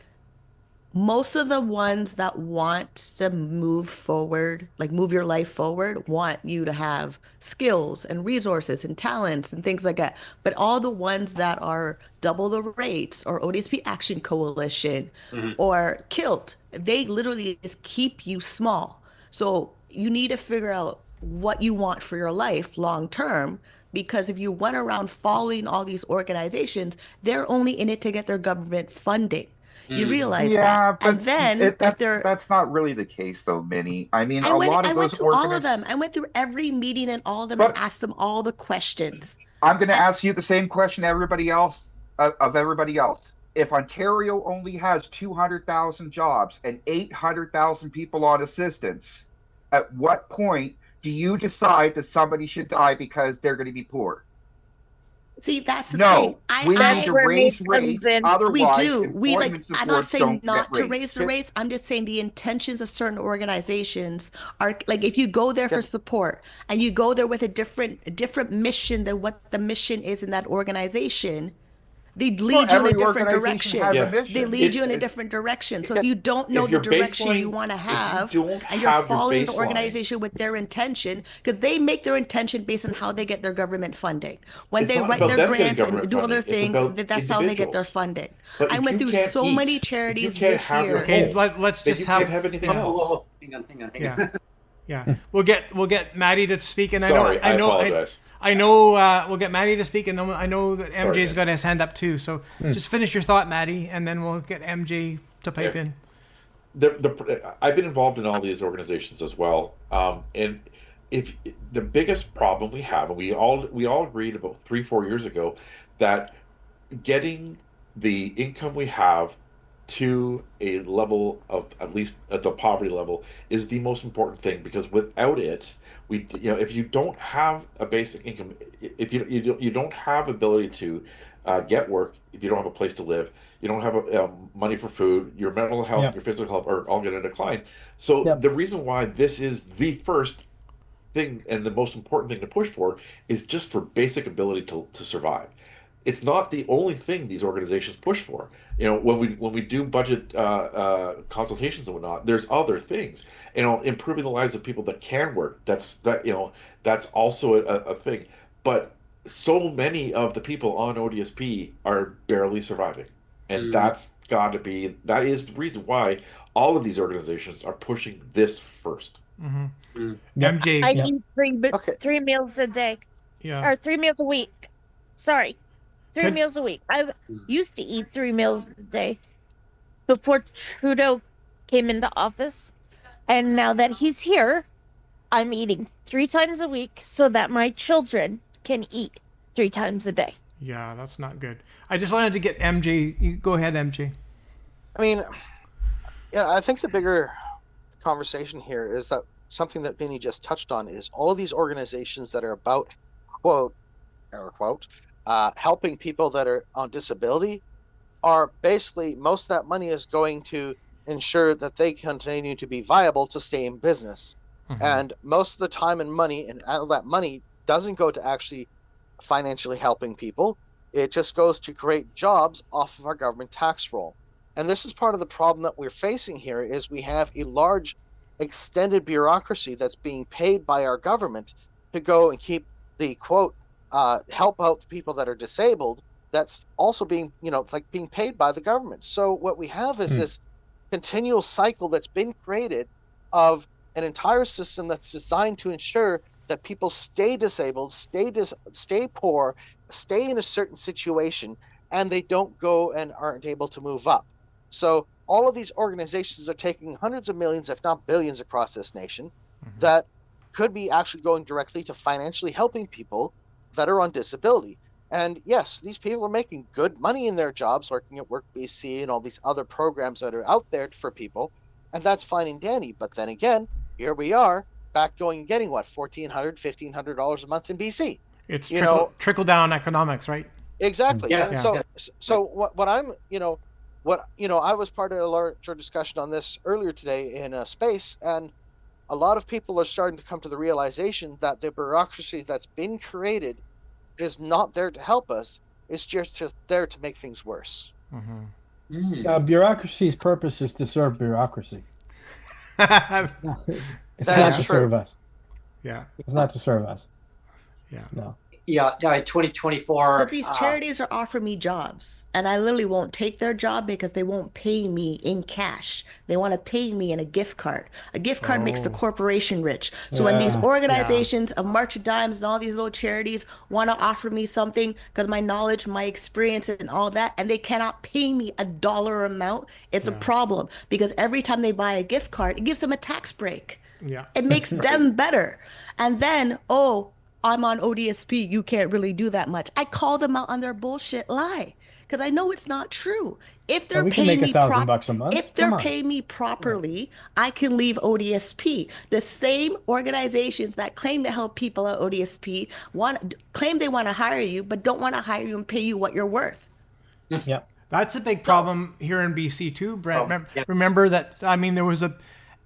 most of the ones that want to move forward, like move your life forward, want you to have skills and resources and talents and things like that. But all the ones that are double the rates or ODSP Action Coalition or KILT, they literally just keep you small. So you need to figure out what you want for your life long term, because if you went around following all these organizations, they're only in it to get their government funding. You realize that. But and then that's not really the case, though, Minnie. I mean, I went to all of them. I went through every meeting and all of them and asked them all the questions. I'm going to ask you the same question everybody else of everybody else. If Ontario only has 200,000 jobs and 800,000 people on assistance, at what point do you decide that somebody should die because they're going to be poor? See, that's the thing. We need to raise rates. Otherwise, we do. I'm not saying not to raise the rates. rates. I'm just saying the intentions of certain organizations are like, if you go there for support and you go there with a different mission than what the mission is in that organization, they lead you in a different direction. They lead you in a different direction. So if you don't know the direction you want to have, and you're following the organization with their intention, because they make their intention based on how they get their government funding. When they write their grants and do other things, that's how they get their funding. I went through so many charities this year. Okay, let's just have anything else. Hang on. Yeah. We'll get Maddie to speak, and Sorry, I apologize. I know we'll get Maddie to speak, and then I know that MJ's got his hand up too. So just finish your thought, Maddie, and then we'll get MJ to pipe in. I've been involved in all these organizations as well, and if the biggest problem we have, and we all agreed about 3-4 years ago, that getting the income we have to a level of at least at the poverty level is the most important thing, because without it, if you don't have a basic income, if you don't have ability to get work, if you don't have a place to live, you don't have money for food, your mental health, your physical health are all going to decline. So the reason why this is the first thing and the most important thing to push for is just for basic ability to survive. It's not the only thing these organizations push for. When we do budget consultations and whatnot, there's other things. Improving the lives of people that can work. That's also a thing. But so many of the people on ODSP are barely surviving, and that is the reason why all of these organizations are pushing this first. MJ, I eat three meals a day, or 3 meals a week. Sorry. 3 meals a week. I used to eat 3 meals a day before Trudeau came into office. And now that he's here, I'm eating 3 times a week so that my children can eat 3 times a day. Yeah, that's not good. I just wanted to get MJ. Go ahead, MJ. I mean, I think the bigger conversation here is that something that Vinny just touched on is all of these organizations that are about, quote, helping people that are on disability are basically, most of that money is going to ensure that they continue to be viable to stay in business. And most of the time and money, and all that money doesn't go to actually financially helping people. It just goes to create jobs off of our government tax roll. And this is part of the problem that we're facing here, is we have a large extended bureaucracy that's being paid by our government to go and keep the, quote, help out the people that are disabled, that's also being, like being paid by the government. So what we have is this continual cycle that's been created of an entire system that's designed to ensure that people stay disabled, stay poor, stay in a certain situation, and they don't go and aren't able to move up. So all of these organizations are taking hundreds of millions, if not billions, across this nation that could be actually going directly to financially helping people that are on disability. And yes, these people are making good money in their jobs, working at Work BC and all these other programs that are out there for people, and that's fine and dandy. But then again, here we are back going and getting what, $1,400, $1,500 a month in BC. It's trickle down economics, right? Exactly. Yeah. And so what I'm, I was part of a larger discussion on this earlier today in a space, and a lot of people are starting to come to the realization that the bureaucracy that's been created is not there to help us. It's just there to make things worse. Bureaucracy's purpose is to serve bureaucracy. It's That not is to true. serve us. Yeah. It's not to serve us. Yeah. No. Yeah, 2024. But these charities are offering me jobs, and I literally won't take their job because they won't pay me in cash. They want to pay me in a gift card. A gift card makes the corporation rich. So when these organizations of March of Dimes and all these little charities want to offer me something because my knowledge, my experience, and all that, and they cannot pay me a dollar amount, it's a problem, because every time they buy a gift card, it gives them a tax break. Yeah. It makes them better. And then, I'm on ODSP, you can't really do that much. I call them out on their bullshit lie because I know it's not true. If they're we can paying make me $1,000 a month. if they're Come on. paying me properly, I can leave ODSP. The same organizations that claim to help people at ODSP claim they want to hire you, but don't want to hire you and pay you what you're worth. Yeah. That's a big problem here in BC too, Brent. yeah. Remember that, there was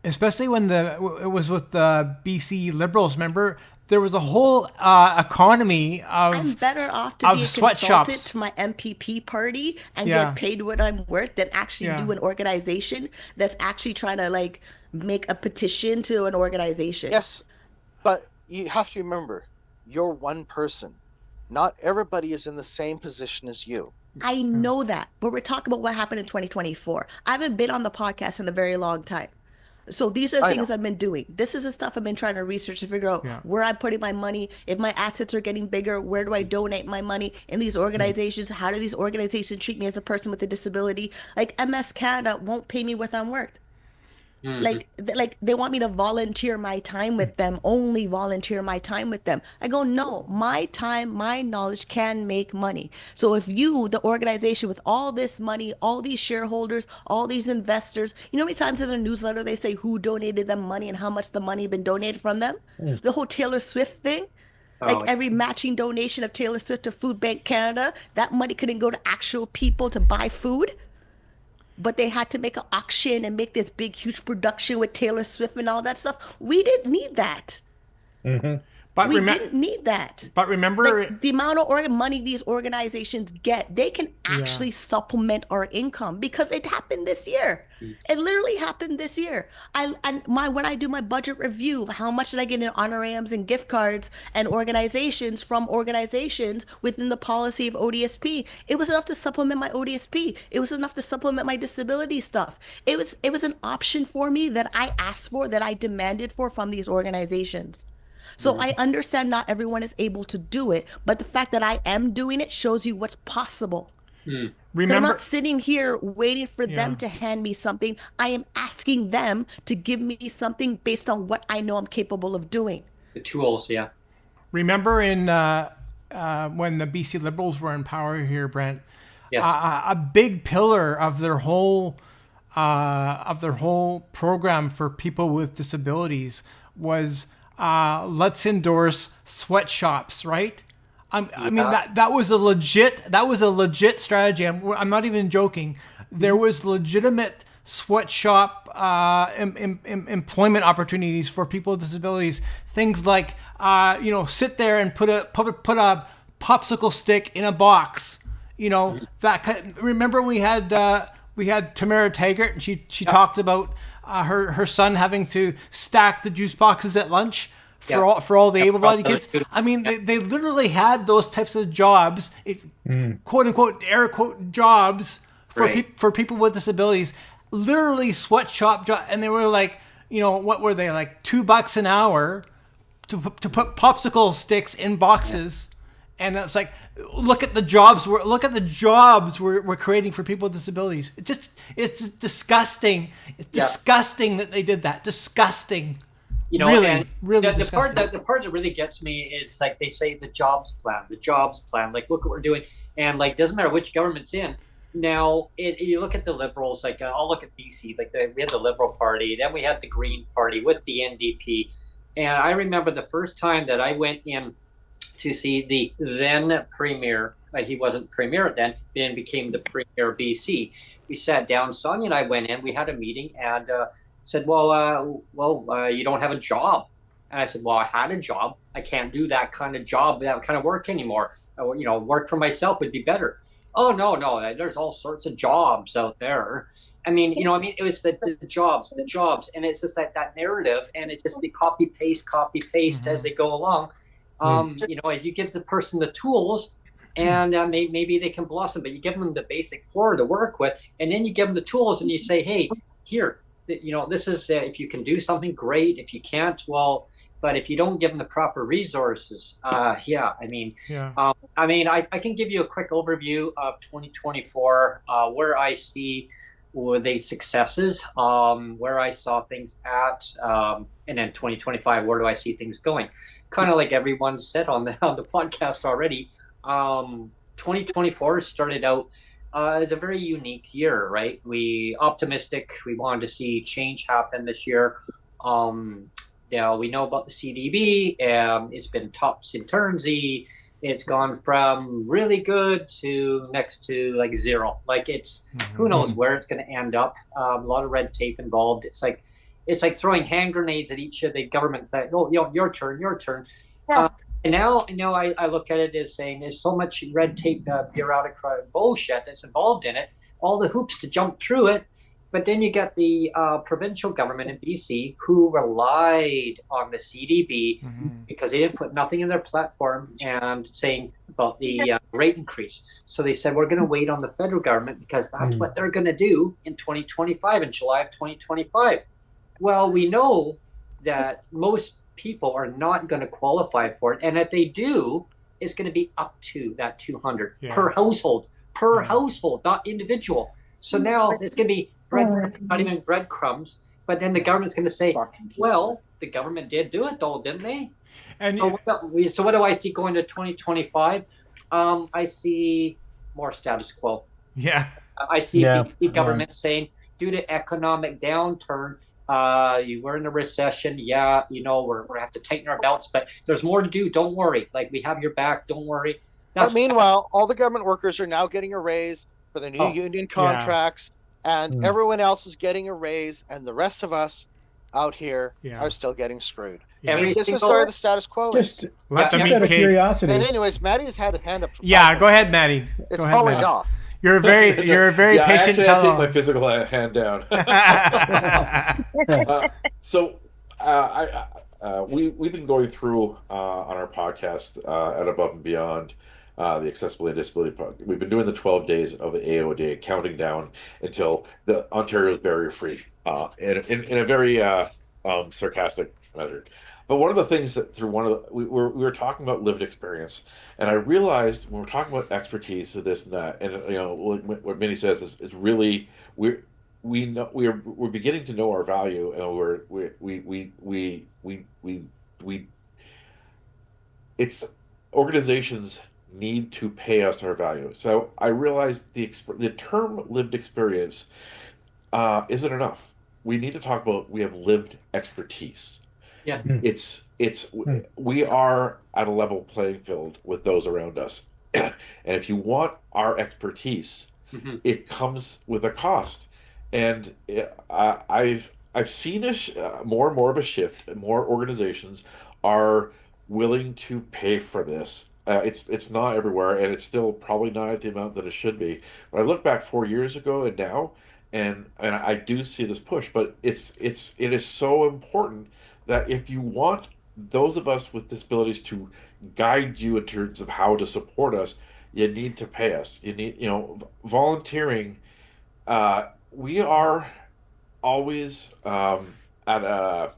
especially when it was with the BC Liberals, remember, there was a whole economy of I'm better off to be a sweatshops. consultant to my MPP party and get paid what I'm worth than actually do an organization that's actually trying to make a petition to an organization. Yes, but you have to remember, you're one person. Not everybody is in the same position as you. I know that, but we're talking about what happened in 2024. I haven't been on the podcast in a very long time. So these are the things I've been doing. This is the stuff I've been trying to research to figure out where I'm putting my money. If my assets are getting bigger, where do I donate my money in these organizations? How do these organizations treat me as a person with a disability? Like MS Canada won't pay me what I'm worth. Like they want me to volunteer my time with them, only volunteer my time with them. I go, no, my time, my knowledge can make money. So if you, the organization with all this money, all these shareholders, all these investors, you know how many times in their newsletter they say who donated them money and how much the money been donated from them? The whole Taylor Swift thing. Like every matching donation of Taylor Swift to Food Bank Canada, that money couldn't go to actual people to buy food. But they had to make an auction and make this big, huge production with Taylor Swift and all that stuff. We didn't need that. But we didn't need that. But remember, the amount of money these organizations get, they can actually supplement our income because it happened this year. It literally happened this year. When I do my budget review, how much did I get in honorariums and gift cards and organizations from organizations within the policy of ODSP? It was enough to supplement my ODSP. It was enough to supplement my disability stuff. It was an option for me that I asked for, that I demanded for from these organizations. So I understand not everyone is able to do it, but the fact that I am doing it shows you what's possible. remember, I'm not sitting here waiting for them to hand me something. I am asking them to give me something based on what I know I'm capable of doing. The tools, remember in when the BC Liberals were in power here, Brent, Yes. a big pillar of their whole program for people with disabilities was let's endorse sweatshops, right? I mean that was a legit strategy. I'm not even joking. There was legitimate sweatshop employment opportunities for people with disabilities. Things like sit there and put a popsicle stick in a box. Remember we had Tamara Taggart, and she talked about her son having to stack the juice boxes at lunch for all the able-bodied probably kids. good. I mean, they literally had those types of jobs, quote unquote air quote jobs for Right. for people with disabilities, literally sweatshop job, and they were like, what were they, like $2 an hour to put popsicle sticks in boxes. And it's like, look at the jobs we're creating for people with disabilities. It's disgusting. It's disgusting that they did that. Disgusting. Really, and really the part disgusting. the part that really gets me is like they say the jobs plan. Like, look what we're doing, and like doesn't matter which government's in. Now, you look at the Liberals. Like, I'll look at BC. Like, we had the Liberal Party, then we had the Green Party with the NDP, and I remember the first time that I went in to see the then premier. He wasn't premier then became the premier BC. We sat down, Sonia and I went in, we had a meeting, and said, well, you don't have a job. And I said, well, I had a job. I can't do that kind of job, that kind of work anymore. Work for myself would be better. Oh, no, there's all sorts of jobs out there. I mean, it was the jobs, and it's just like that narrative, and it's just the copy paste as they go along. As you give the person the tools, and maybe they can blossom, but you give them the basic floor to work with, and then you give them the tools, and you say, hey, here, this is if you can do something, great. If you can't, well, but if you don't give them the proper resources, I can give you a quick overview of 2024, where I see the successes, where I saw things at, and then 2025, where do I see things going? Kind of like everyone said on the podcast already. 2024 started out as a very unique year, right? We optimistic. We wanted to see change happen this year. We know about the CDB. It's been topsy-turvy. It's gone from really good to next to like zero. Like who knows where it's going to end up. A lot of red tape involved. It's like throwing hand grenades at each of the governments. That, your turn. Yeah. And now I look at it as saying there's so much red tape, bureaucratic bullshit that's involved in it, all the hoops to jump through it. But then you get the provincial government in BC who relied on the CDB because they didn't put nothing in their platform and saying about the rate increase. So they said, we're going to wait on the federal government because that's what they're going to do in 2025, in July of 2025. Well, we know that most people are not going to qualify for it. And if they do, it's going to be up to that 200 per household, not individual. So now it's going to be not even breadcrumbs, but then the government's going to say, well, the government did do it though, didn't they? And so what do I see going to 2025? I see more status quo. Yeah. I see BC government saying, due to economic downturn, we're in a recession. Yeah, we're have to tighten our belts, but there's more to do. Don't worry. Like, we have your back. Don't worry. But meanwhile, all the government workers are now getting a raise for the new union contracts, and everyone else is getting a raise, and the rest of us out here are still getting screwed. This is sort of the status quo. Just let them out of eat cake. curiosity. And anyways, Maddie's had a hand up. Go ahead, Maddie. It's falling off. You're a very patient actually, fellow. I take my physical hand down. We've been going through on our podcast at Above and Beyond the Accessibility and Disability Podcast. We've been doing the 12 days of AOD, counting down until the Ontario is barrier free, in a very sarcastic measure. But one of the things that we were talking about lived experience, and I realized when we're talking about expertise of this and that, and what Minnie says is really we're beginning to know our value, and it's organizations need to pay us our value. So I realized the term lived experience isn't enough. We need to talk about we have lived expertise. Yeah, we are at a level playing field with those around us, and if you want our expertise, it comes with a cost. And I've seen more and more of a shift. More organizations are willing to pay for this. It's not everywhere, and it's still probably not at the amount that it should be. But I look back 4 years ago and now, and I do see this push. But it is so important that if you want those of us with disabilities to guide you in terms of how to support us, you need to pay us. You need, volunteering. We are always at a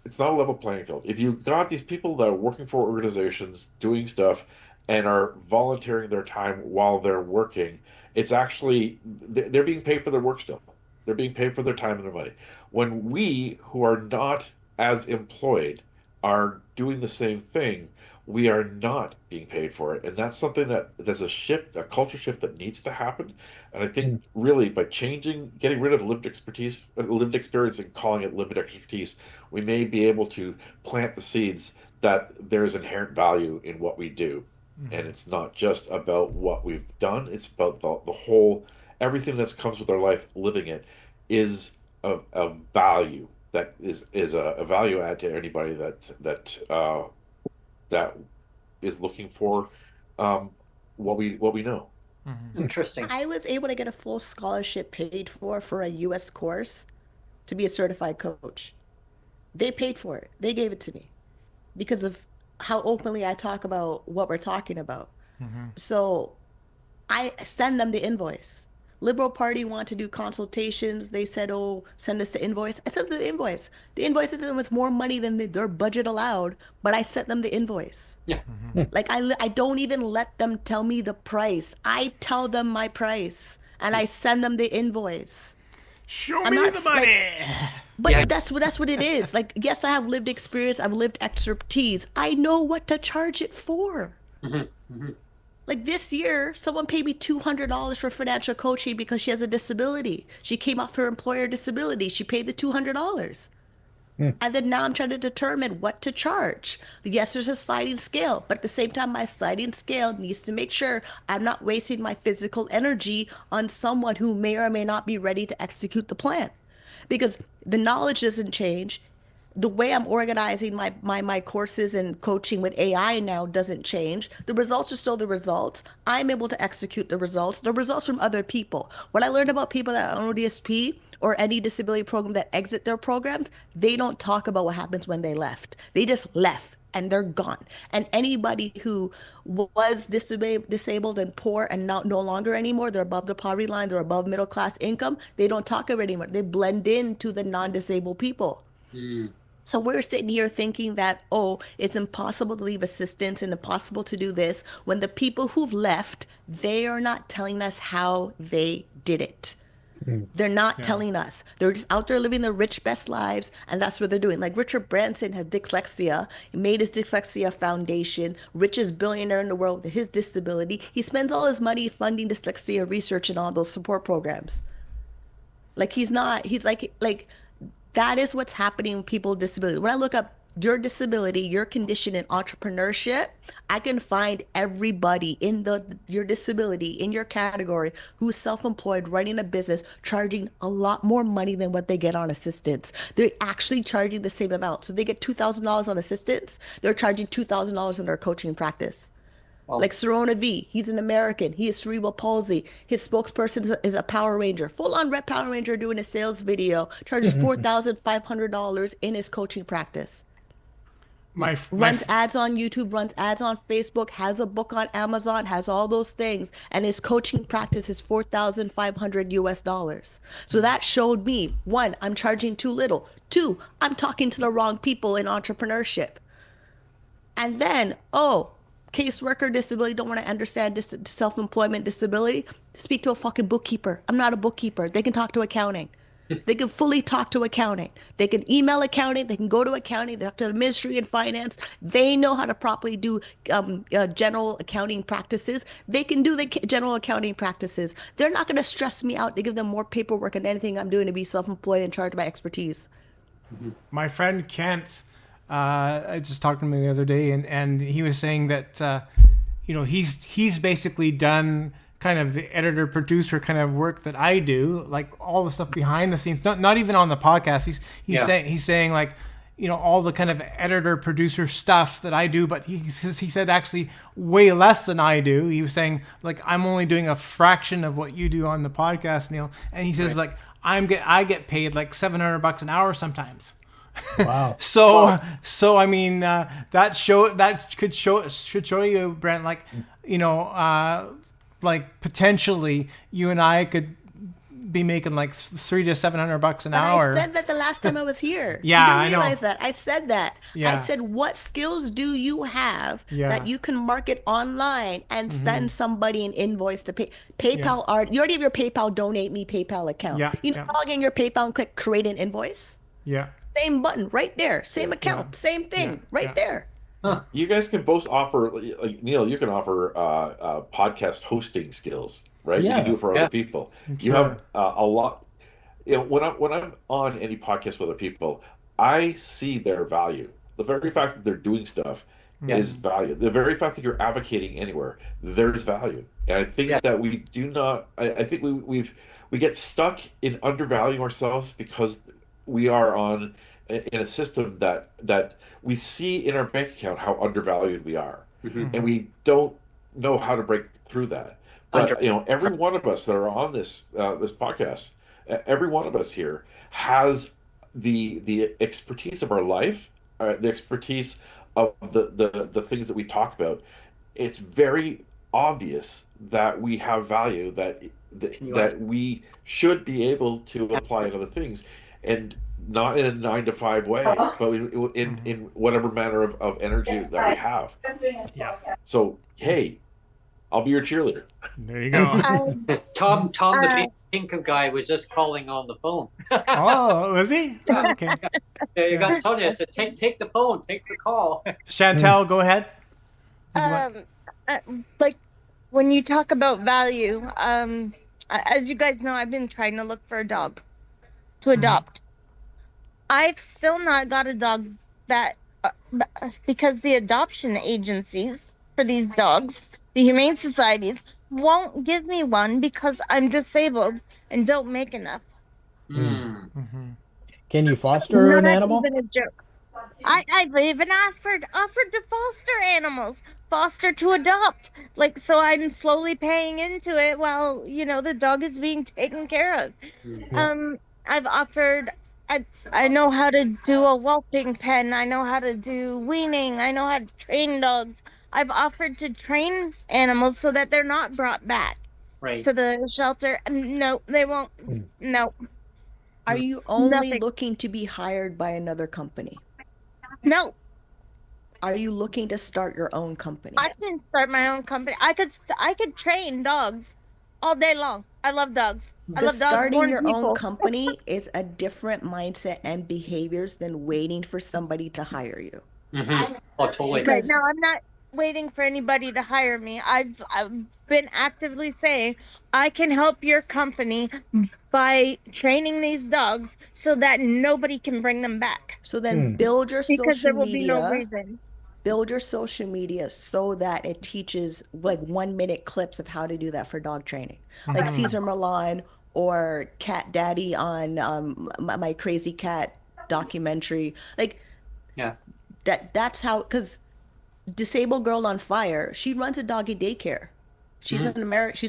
it's not a level playing field. If you've got these people that are working for organizations doing stuff and are volunteering their time while they're working, it's actually they're being paid for their work still. They're being paid for their time and their money. When we who are not as employed are doing the same thing, we are not being paid for it. And that's something that there's a shift, a culture shift that needs to happen. And I think really by getting rid of lived experience and calling it lived expertise, we may be able to plant the seeds that there's inherent value in what we do. And it's not just about what we've done, it's about the whole, everything that comes with our life, living it is a value that is a value add to anybody that is looking for what we know. Interesting. I was able to get a full scholarship paid for a U.S. course to be a certified coach. They paid for it. They gave it to me because of how openly I talk about what we're talking about. So I send them the invoice. Liberal Party want to do consultations. They said, oh, send us the invoice. I sent them the invoice. The invoice was more money than their budget allowed, but I sent them the invoice. Yeah. Like I don't even let them tell me the price. I tell them my price and I send them the invoice. Show me the money. But that's what it is. Like, yes, I have lived experience. I've lived expertise. I know what to charge it for. Like this year, someone paid me $200 for financial coaching because she has a disability. She came off her employer disability. She paid the $200. And then now I'm trying to determine what to charge. Yes, there's a sliding scale, but at the same time, my sliding scale needs to make sure I'm not wasting my physical energy on someone who may or may not be ready to execute the plan. Because the knowledge doesn't change. The way I'm organizing my courses and coaching with AI now doesn't change. The results are still the results. I'm able to execute the results from other people. What I learned about people that are on ODSP or any disability program that exit their programs, they don't talk about what happens when they left. They just left and they're gone. And anybody who was disabled and poor and no longer anymore, they're above the poverty line, they're above middle class income, they don't talk about it anymore. They blend into the non-disabled people. So we're sitting here thinking that, oh, it's impossible to leave assistance and impossible to do this, when the people who've left, they are not telling us how they did it. They're not telling us. They're just out there living their rich, best lives, and that's what they're doing. Like Richard Branson has dyslexia. He made his dyslexia foundation, richest billionaire in the world with his disability. He spends all his money funding dyslexia research and all those support programs. Like he's like that is what's happening with people with disability. When I look up your disability, your condition, and entrepreneurship, I can find everybody in your disability, in your category, who's self-employed, running a business, charging a lot more money than what they get on assistance. They're actually charging the same amount. So if they get $2,000 on assistance, they're charging $2,000 in their coaching practice. Like Serona V, he's an American. He has cerebral palsy. His spokesperson is a Power Ranger, full-on Red Power Ranger doing a sales video, charges $4,500 in his coaching practice. Runs ads on YouTube, runs ads on Facebook, has a book on Amazon, has all those things, and his coaching practice is $4,500 US. So that showed me, one, I'm charging too little. Two, I'm talking to the wrong people in entrepreneurship. And then, caseworker disability, don't want to understand self-employment disability, speak to a fucking bookkeeper. I'm not a bookkeeper. They can talk to accounting. They can fully talk to accounting. They can email accounting. They can go to accounting. They have to the ministry and finance. They know how to properly do general accounting practices. They can do the general accounting practices. They're not going to stress me out to give them more paperwork and anything I'm doing to be self-employed and charged by expertise. My friend Kent, I just talked to him the other day, and he was saying that he's basically done kind of the editor producer kind of work that I do, like all the stuff behind the scenes, not even on the podcast. He's saying like, all the kind of editor producer stuff that I do, but he said actually way less than I do. He was saying like, I'm only doing a fraction of what you do on the podcast, Neil. And he says like, I get paid like $700 an hour sometimes. Wow. So I mean, should show you, Brent, like, like potentially you and I could be making like $300 to $700 an hour. I said that the last time I was here. Yeah, you I didn't know. realize that. I said that. Yeah. I said, what skills do you have Yeah. that you can market online and send somebody an invoice to pay? PayPal you already have your PayPal donate me PayPal account. Yeah, You log in your PayPal and click create an invoice. Yeah. Same button right there. Same account. Same thing right there. You guys can both offer, like Neil, you can offer podcast hosting skills, right? You Yeah. can do it for other people. You have a lot. When I'm on any podcast with other people, I see their value. The very fact that they're doing stuff is value. The very fact that you're advocating anywhere, there's value. And I think that we do not. I think we get stuck in undervaluing ourselves because we are in a system that we see in our bank account how undervalued we are, and we don't know how to break through that. But every one of us that are on this podcast, every one of us here has the expertise of our life, the expertise of the things that we talk about. It's very obvious that we have value, that we should be able to apply in other things, and not in a 9 to 5 way, but in whatever manner of energy that we have. Yeah. So hey, I'll be your cheerleader. There you go. Tom, the pink guy was just calling on the phone. Oh, was he? Oh, okay. Yeah, you got Sonia. So take the phone, take the call. Chantel, go ahead. Like when you talk about value, as you guys know, I've been trying to look for a dog to adopt. I've still not got a dog that because the adoption agencies for these dogs, the humane societies, won't give me one because I'm disabled and don't make enough. Can you foster an animal? Not even a joke. I've even offered to foster animals, foster to adopt. Like, so I'm slowly paying into it while, the dog is being taken care of. I've offered, I know how to do a whelping pen. I know how to do weaning. I know how to train dogs. I've offered to train animals so that they're not brought back to the shelter. No, they won't. No. Are you only looking to be hired by another company? No. Are you looking to start your own company? I can start my own company. I could train dogs all day long. I love dogs. I love dogs. Starting your own company is a different mindset and behaviors than waiting for somebody to hire you. Oh, totally. Right now, I'm not waiting for anybody to hire me. I've been actively saying I can help your company by training these dogs so that nobody can bring them back. So then build your social media. Because there will be no reason. Build your social media so that it teaches like 1-minute clips of how to do that for dog training. Like Cesar Milan or Cat Daddy on my Crazy Cat documentary. Like, that's how, because Disabled Girl on Fire, she runs a doggy daycare. She's an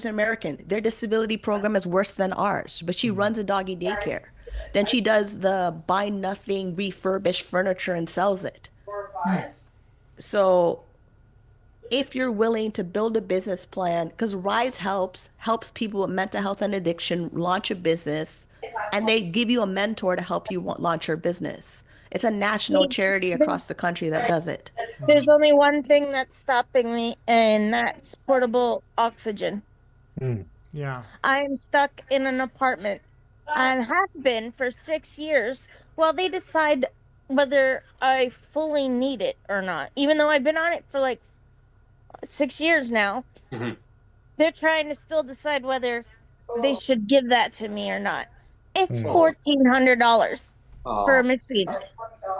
American. Their disability program is worse than ours, but she runs a doggy daycare. Then she does the buy nothing refurbished furniture and sells it. So if you're willing to build a business plan, because RISE helps people with mental health and addiction launch a business, and they give you a mentor to help you launch your business. It's a national charity across the country that does it. There's only one thing that's stopping me, and that's portable oxygen. Yeah. I am stuck in an apartment and have been for 6 years while they decide whether I fully need it or not. Even though I've been on it for like 6 years now, they're trying to still decide whether they should give that to me or not. It's $1,400 for a machine.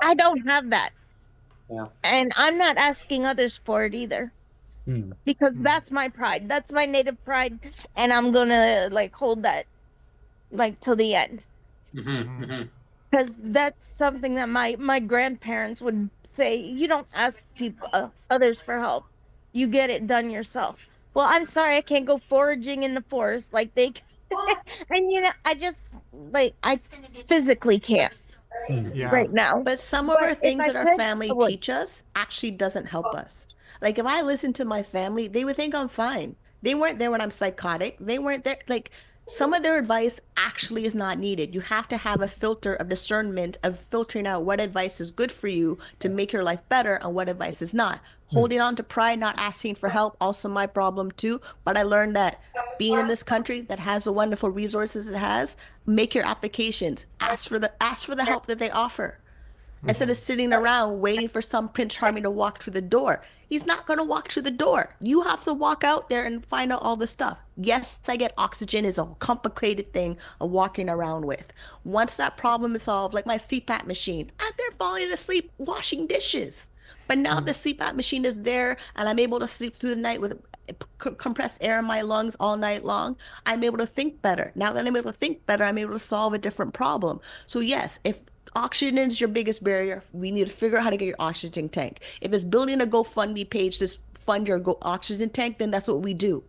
I don't have that. And I'm not asking others for it either. Because that's my pride. That's my native pride. And I'm going to like hold that like till the end. Because that's something that my grandparents would say, you don't ask people others for help. You get it done yourself. Well, I'm sorry, I can't go foraging in the forest like they can. And I just, like, I physically can't. Yeah. right now. But some of But our if things I that our could, family I would. teach us actually doesn't help us. Like if I listen to my family, they would think I'm fine. They weren't there when I'm psychotic. They weren't there. Like some of their advice actually is not needed. You have to have a filter of discernment of filtering out what advice is good for you to make your life better and what advice is not. Holding on to pride, not asking for help, also my problem too. But I learned that being in this country that has the wonderful resources it has, make your applications. Ask for the help that they offer. Instead of sitting around waiting for some Prince Charming to walk through the door. He's not going to walk through the door. You have to walk out there and find out all the stuff. Yes, I get oxygen is a complicated thing of walking around with. Once that problem is solved, like my CPAP machine, I'm there falling asleep washing dishes. But now the CPAP machine is there and I'm able to sleep through the night with compressed air in my lungs all night long. I'm able to think better. Now that I'm able to think better, I'm able to solve a different problem. So yes, if oxygen is your biggest barrier, we need to figure out how to get your oxygen tank. If it's building a GoFundMe page to fund your oxygen tank, then that's what we do.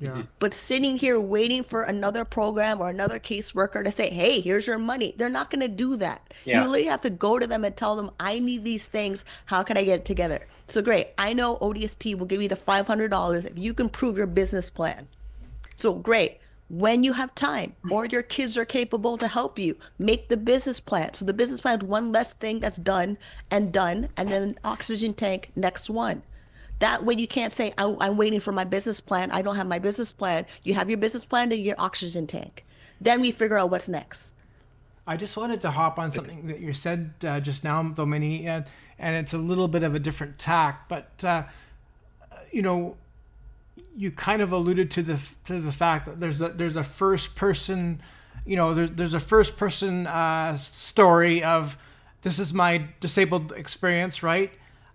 Yeah. But sitting here waiting for another program or another caseworker to say, hey, here's your money, they're not going to do that. Yeah. You literally have to go to them and tell them, I need these things. How can I get it together? So great. I know ODSP will give you the $500 if you can prove your business plan. So great. When you have time or your kids are capable to help you, make the business plan. So the business plan is one less thing that's done, and then an oxygen tank, next one. That way you can't say, I'm waiting for my business plan. I don't have my business plan. You have your business plan and your oxygen tank. Then we figure out what's next. I just wanted to hop on something that you said just now, Domini, and it's a little bit of a different tack, but you know, you kind of alluded to the fact that there's a first person, you know, there's a first person story of this is my disabled experience, right?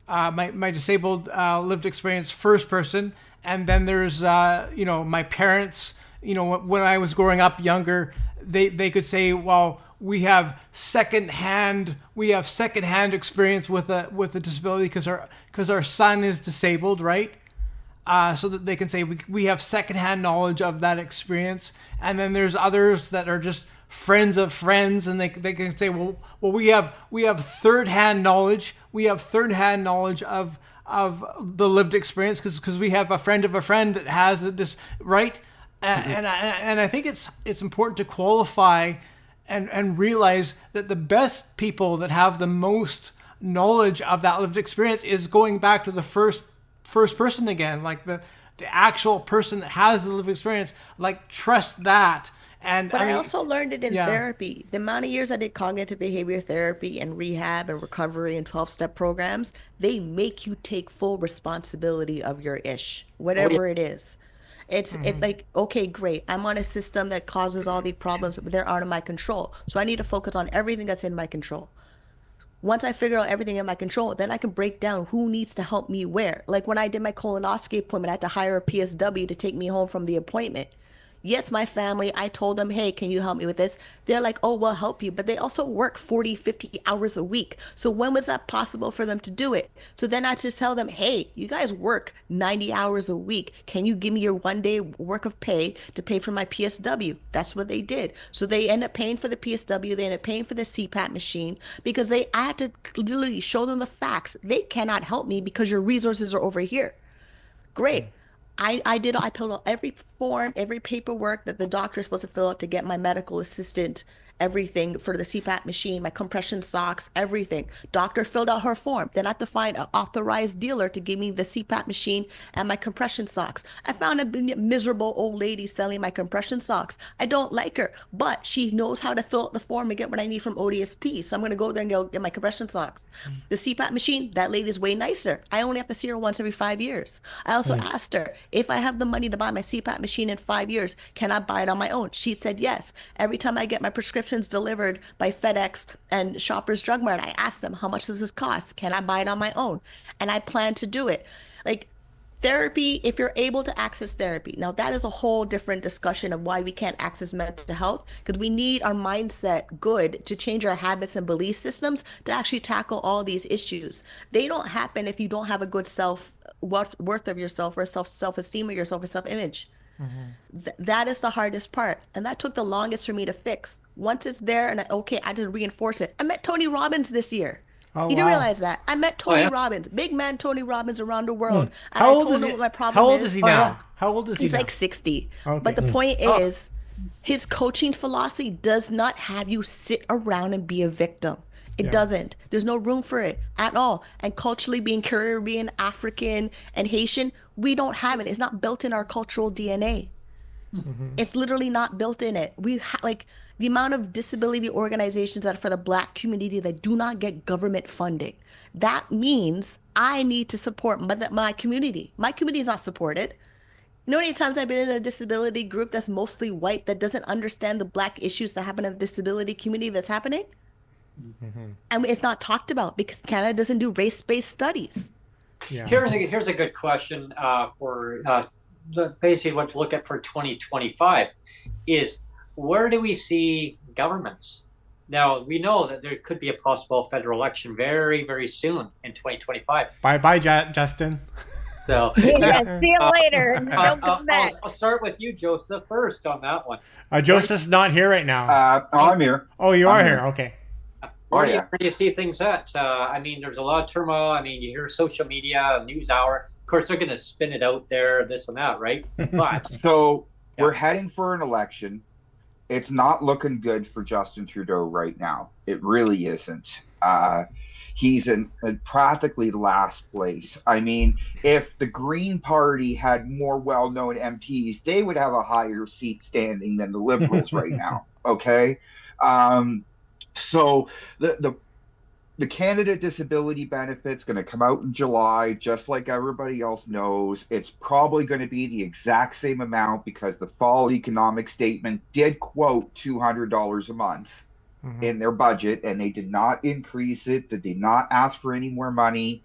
My disabled lived experience, first person, and then there's you know, my parents. You know, when I was growing up younger, they could say, well, we have secondhand experience with a disability because our son is disabled, right? So that they can say we have secondhand knowledge of that experience. And then there's others that are just friends of friends, and they can say, well we have third-hand knowledge. We have third-hand knowledge of the lived experience because we have a friend of a friend that has this, right? And I think it's important to qualify and realize that the best people that have the most knowledge of that lived experience is going back to the first person again, like the actual person that has the lived experience, like trust that. But I also learned it in therapy. The amount of years I did cognitive behavior therapy and rehab and recovery and 12-step programs, they make you take full responsibility of your whatever it is. It's like, okay, great. I'm on a system that causes all these problems, but they're out of my control. So I need to focus on everything that's in my control. Once I figure out everything in my control, then I can break down who needs to help me where. Like when I did my colonoscopy appointment, I had to hire a PSW to take me home from the appointment. Yes, my family, I told them, hey, can you help me with this? They're like, oh, we'll help you. But they also work 40, 50 hours a week. So when was that possible for them to do it? So then I just tell them, hey, you guys work 90 hours a week. Can you give me your 1 day work of pay to pay for my PSW? That's what they did. So they end up paying for the PSW. They end up paying for the CPAP machine because I had to literally show them the facts. They cannot help me because your resources are over here. Great. I filled out every form, every paperwork that the doctor is supposed to fill out to get my medical assistant, everything for the CPAP machine, my compression socks, everything. Doctor filled out her form. Then I have to find an authorized dealer to give me the CPAP machine and my compression socks. I found a miserable old lady selling my compression socks. I don't like her, but she knows how to fill out the form and get what I need from ODSP. So I'm going to go there and go get my compression socks. The CPAP machine, that lady's way nicer. I only have to see her once every 5 years. I also asked her, if I have the money to buy my CPAP machine in 5 years, can I buy it on my own? She said yes. Every time I get my prescriptions delivered by FedEx and Shoppers Drug Mart, I ask them, how much does this cost? Can I buy it on my own? And I plan to do it. Like therapy, if you're able to access therapy. Now that is a whole different discussion of why we can't access mental health, because we need our mindset good to change our habits and belief systems to actually tackle all these issues. They don't happen if you don't have a good worth of yourself or self-esteem of yourself or self-image. That is the hardest part. And that took the longest for me to fix. Once it's there and I had to reinforce it. I met Tony Robbins this year. Oh, You didn't wow. realize that. I met Tony yeah. Robbins, big man Tony Robbins around the world. And How I old told is him he? what my problem How old is. is he Oh, now? yeah. How old is he He's now? like 60. Okay. But the point is, his coaching philosophy does not have you sit around and be a victim. It doesn't. There's no room for it at all. And culturally, being Caribbean, African, and Haitian, we don't have it. It's not built in our cultural DNA. It's literally not built in it. Like the amount of disability organizations that for the Black community that do not get government funding. That means I need to support my community. My community is not supported. You know how many times I've been in a disability group that's mostly white that doesn't understand the Black issues that happen in the disability community that's happening? And it's not talked about because Canada doesn't do race-based studies. Yeah. Here's a good question for basically what to look at for 2025 is where do we see governments? Now, we know that there could be a possible federal election very, very soon in 2025. Bye, Justin. So Yeah, see you later. Don't come back. I'll start with you, Joseph, first on that one. Joseph's not here right now. I'm here. Oh, you are I'm here. here. Okay. Where do you see things at? I mean, there's a lot of turmoil. I mean, you hear social media, news hour. Of course, they're going to spin it out there, this and that, right? But So we're heading for an election. It's not looking good for Justin Trudeau right now. It really isn't. He's in practically last place. I mean, if the Green Party had more well-known MPs, they would have a higher seat standing than the Liberals right now. Okay. So the Canada Disability Benefit's going to come out in July, just like everybody else knows. It's probably going to be the exact same amount because the fall economic statement did quote $200 a month in their budget, and they did not increase it. They did not ask for any more money.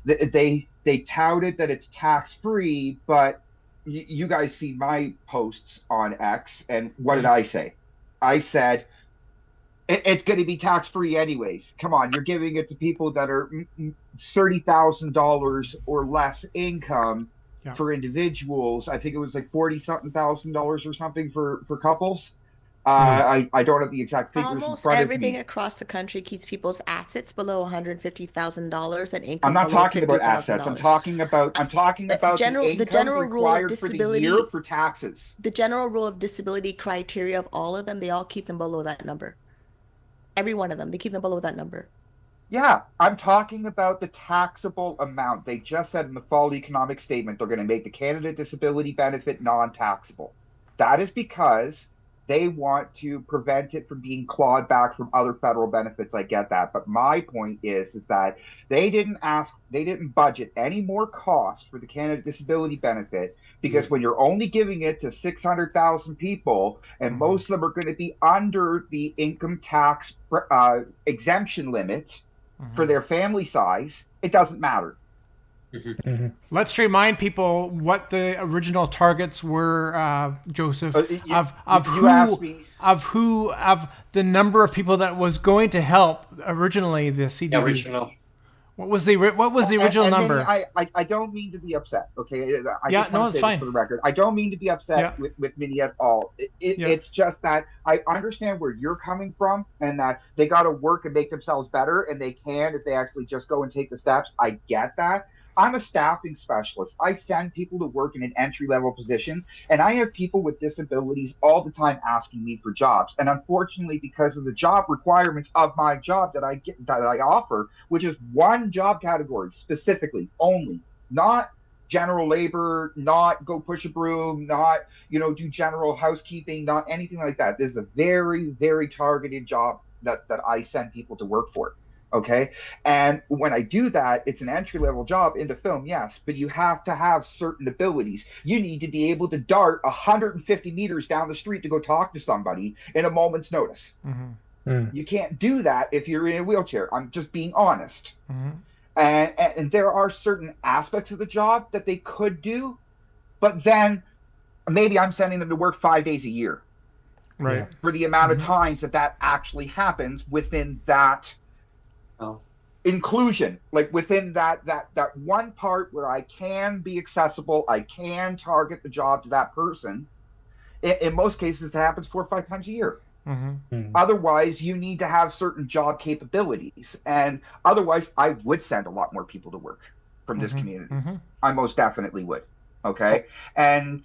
They touted that it's tax-free, but you guys see my posts on X, and what did I say? I said, it's going to be tax-free anyways. Come on, you're giving it to people that are $30,000 or less income for individuals. I think it was like $40-something thousand or something for couples. I don't have the exact figures in Almost front of everything me. across the country keeps people's assets below $150,000 and income. I'm not below talking about assets. I'm talking about the income required for the year for taxes. The general rule of disability criteria of all of them, they all keep them below that number. Every one of them, they keep them below that number. Yeah, I'm talking about the taxable amount. They just said in the fall economic statement they're going to make the Canada Disability Benefit non-taxable. That is because they want to prevent it from being clawed back from other federal benefits. I get that. But my point is that they didn't budget any more cost for the Canada Disability Benefit because when you're only giving it to 600,000 people and most of them are going to be under the income tax exemption limit for their family size, it doesn't matter. Let's remind people what the original targets were, Joseph, of the number of people that was going to help originally the CDB. Original. What was the original number? I don't mean to be upset. Okay. It's fine. For the record, I don't mean to be upset with Minnie at all. It's just that I understand where you're coming from, and that they got to work and make themselves better, and they can if they actually just go and take the steps. I get that. I'm a staffing specialist. I send people to work in an entry-level position, and I have people with disabilities all the time asking me for jobs. And unfortunately, because of the job requirements of my job that I offer, which is one job category specifically only, not general labor, not go push a broom, not do general housekeeping, not anything like that. This is a very, very targeted job that I send people to work for. Okay. And when I do that, it's an entry-level job into film, yes, but you have to have certain abilities. You need to be able to dart 150 meters down the street to go talk to somebody in a moment's notice. You can't do that if you're in a wheelchair. I'm just being honest. And there are certain aspects of the job that they could do, but then maybe I'm sending them to work 5 days a year. Right. For the amount of times that actually happens within that inclusion, like within that one part where I can be accessible, I can target the job to that person. In most cases, it happens 4 or 5 times a year. Otherwise, you need to have certain job capabilities, and otherwise, I would send a lot more people to work from this community. I most definitely would. Okay, and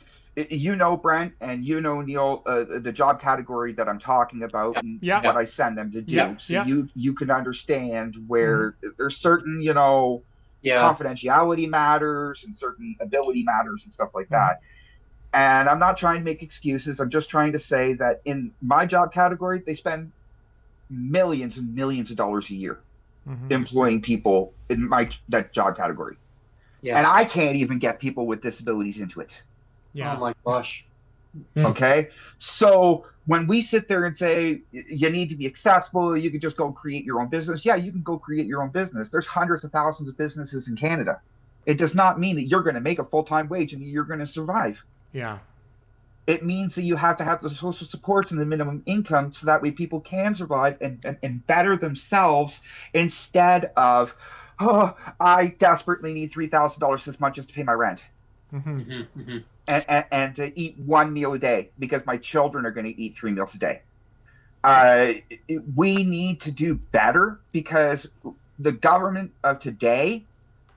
you know, Brent, and you know, Neil, the job category that I'm talking about, and what I send them to do. So you can understand where there's certain, you know, confidentiality matters and certain ability matters and stuff like that. And I'm not trying to make excuses. I'm just trying to say that in my job category, they spend millions and millions of dollars a year employing people in that job category. Yes. And I can't even get people with disabilities into it. Oh my gosh. Okay. So when we sit there and say you need to be accessible, you can just go create your own business. Yeah, you can go create your own business. There's hundreds of thousands of businesses in Canada. It does not mean that you're going to make a full-time wage and you're going to survive. Yeah. It means that you have to have the social supports and the minimum income so that way people can survive and better themselves instead of, oh, I desperately need $3,000 this month just to pay my rent. And to eat one meal a day because my children are going to eat 3 meals a day. We need to do better because the government of today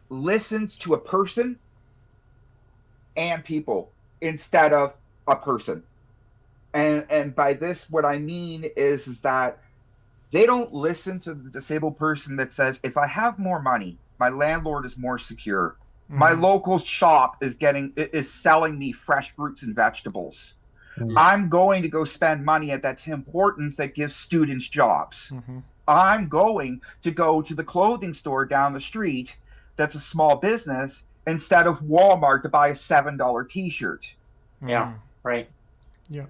listens to a person and people instead of a person. And by this, what I mean is that they don't listen to the disabled person that says, if I have more money, my landlord is more secure. My local shop is selling me fresh fruits and vegetables. I'm going to go spend money at that Tim Hortons that gives students jobs. I'm going to go to the clothing store down the street that's a small business instead of Walmart to buy a $7 t-shirt. Yeah, right. Yeah.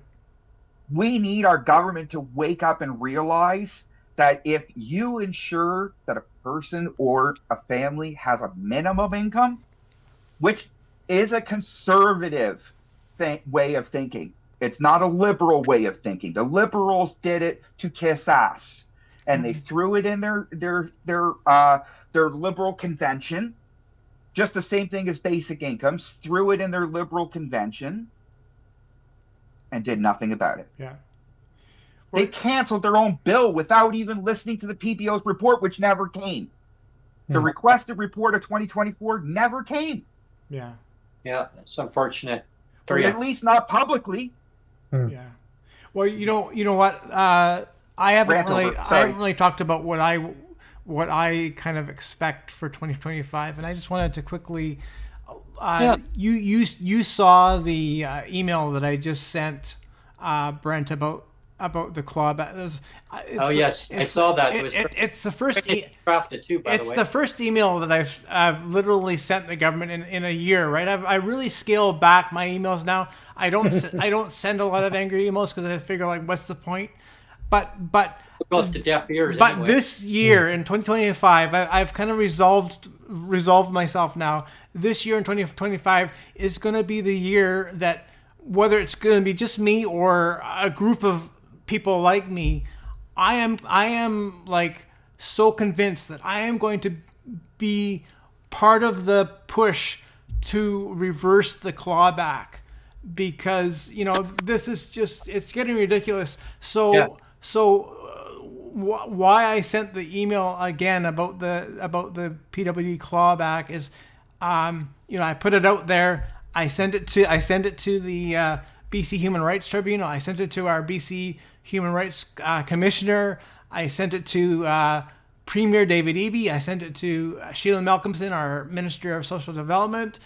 We need our government to wake up and realize that if you ensure that a person or a family has a minimum income, which is a conservative way of thinking. It's not a liberal way of thinking. The liberals did it to kiss ass, and they threw it in their liberal convention. Just the same thing as basic incomes. Threw it in their liberal convention, and did nothing about it. Yeah. They canceled their own bill without even listening to the PBO's report, which never came. The requested report of 2024 never came. Yeah. Yeah, it's unfortunate. Or at least not publicly. Yeah. Well, you know what? I haven't really talked about what I kind of expect for 2025, and I just wanted to quickly. You saw the email that I just sent Brent about the clawback. Yes, I saw that. It's the first. Drafted too, by the way. It's the first email that I've literally sent the government in a year. Right, I really scaled back my emails now. I don't send a lot of angry emails because I figure like, what's the point? But it goes to deaf ears. But anyway. This year in 2025, I've kind of resolved myself now. This year in 2025 is going to be the year that whether it's going to be just me or a group of people like me, I am like so convinced that I am going to be part of the push to reverse the clawback, because this is just, it's getting ridiculous. So why I sent the email again about the PWD clawback is I put it out there. I sent it to the BC Human Rights Tribunal. I sent it to our BC Human Rights Commissioner. I sent it to Premier David Eby. I sent it to Sheila Malcolmson, our Minister of Social Development.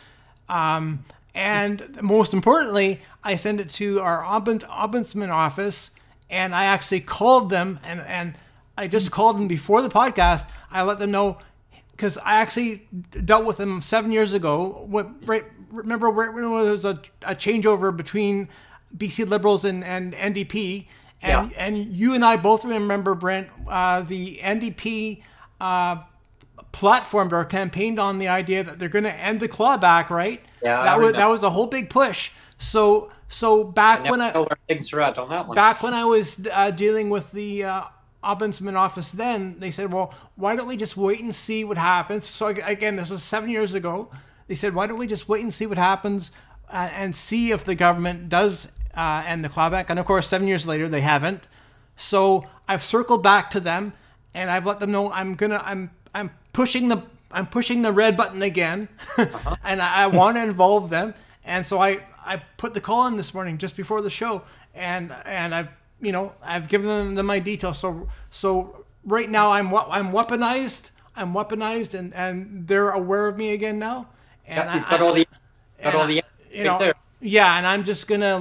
And most importantly, I sent it to our Ombudsman office, and I actually called them, and I just called them before the podcast. I let them know, because I actually dealt with them 7 years ago. Remember when there was a changeover between BC Liberals and NDP, and you and I both remember, Brent, the NDP platformed or campaigned on the idea that they're going to end the clawback, right? Yeah, that was a whole big push. So back when I was dealing with the ombudsman office then, they said, well, why don't we just wait and see what happens? So again, this was 7 years ago. They said, why don't we just wait and see what happens and see if the government does end the clawback? And of course, 7 years later, they haven't. So I've circled back to them and I've let them know I'm pushing the red button again, and I want to involve them. And so I put the call in this morning just before the show, and I've given them my details. So right now I'm weaponized, and they're aware of me again now. And you've got all the there. Yeah, and I'm just gonna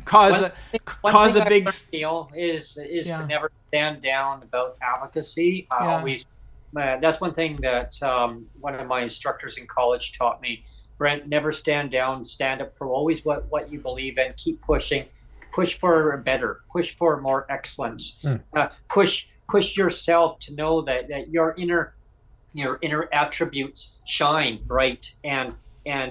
cause a big deal is to never stand down about advocacy. Always. That's one thing that one of my instructors in college taught me. Brent, never stand down, stand up for always what you believe in. Keep pushing, push for better, push for more excellence. Push yourself to know that your inner attributes shine bright, and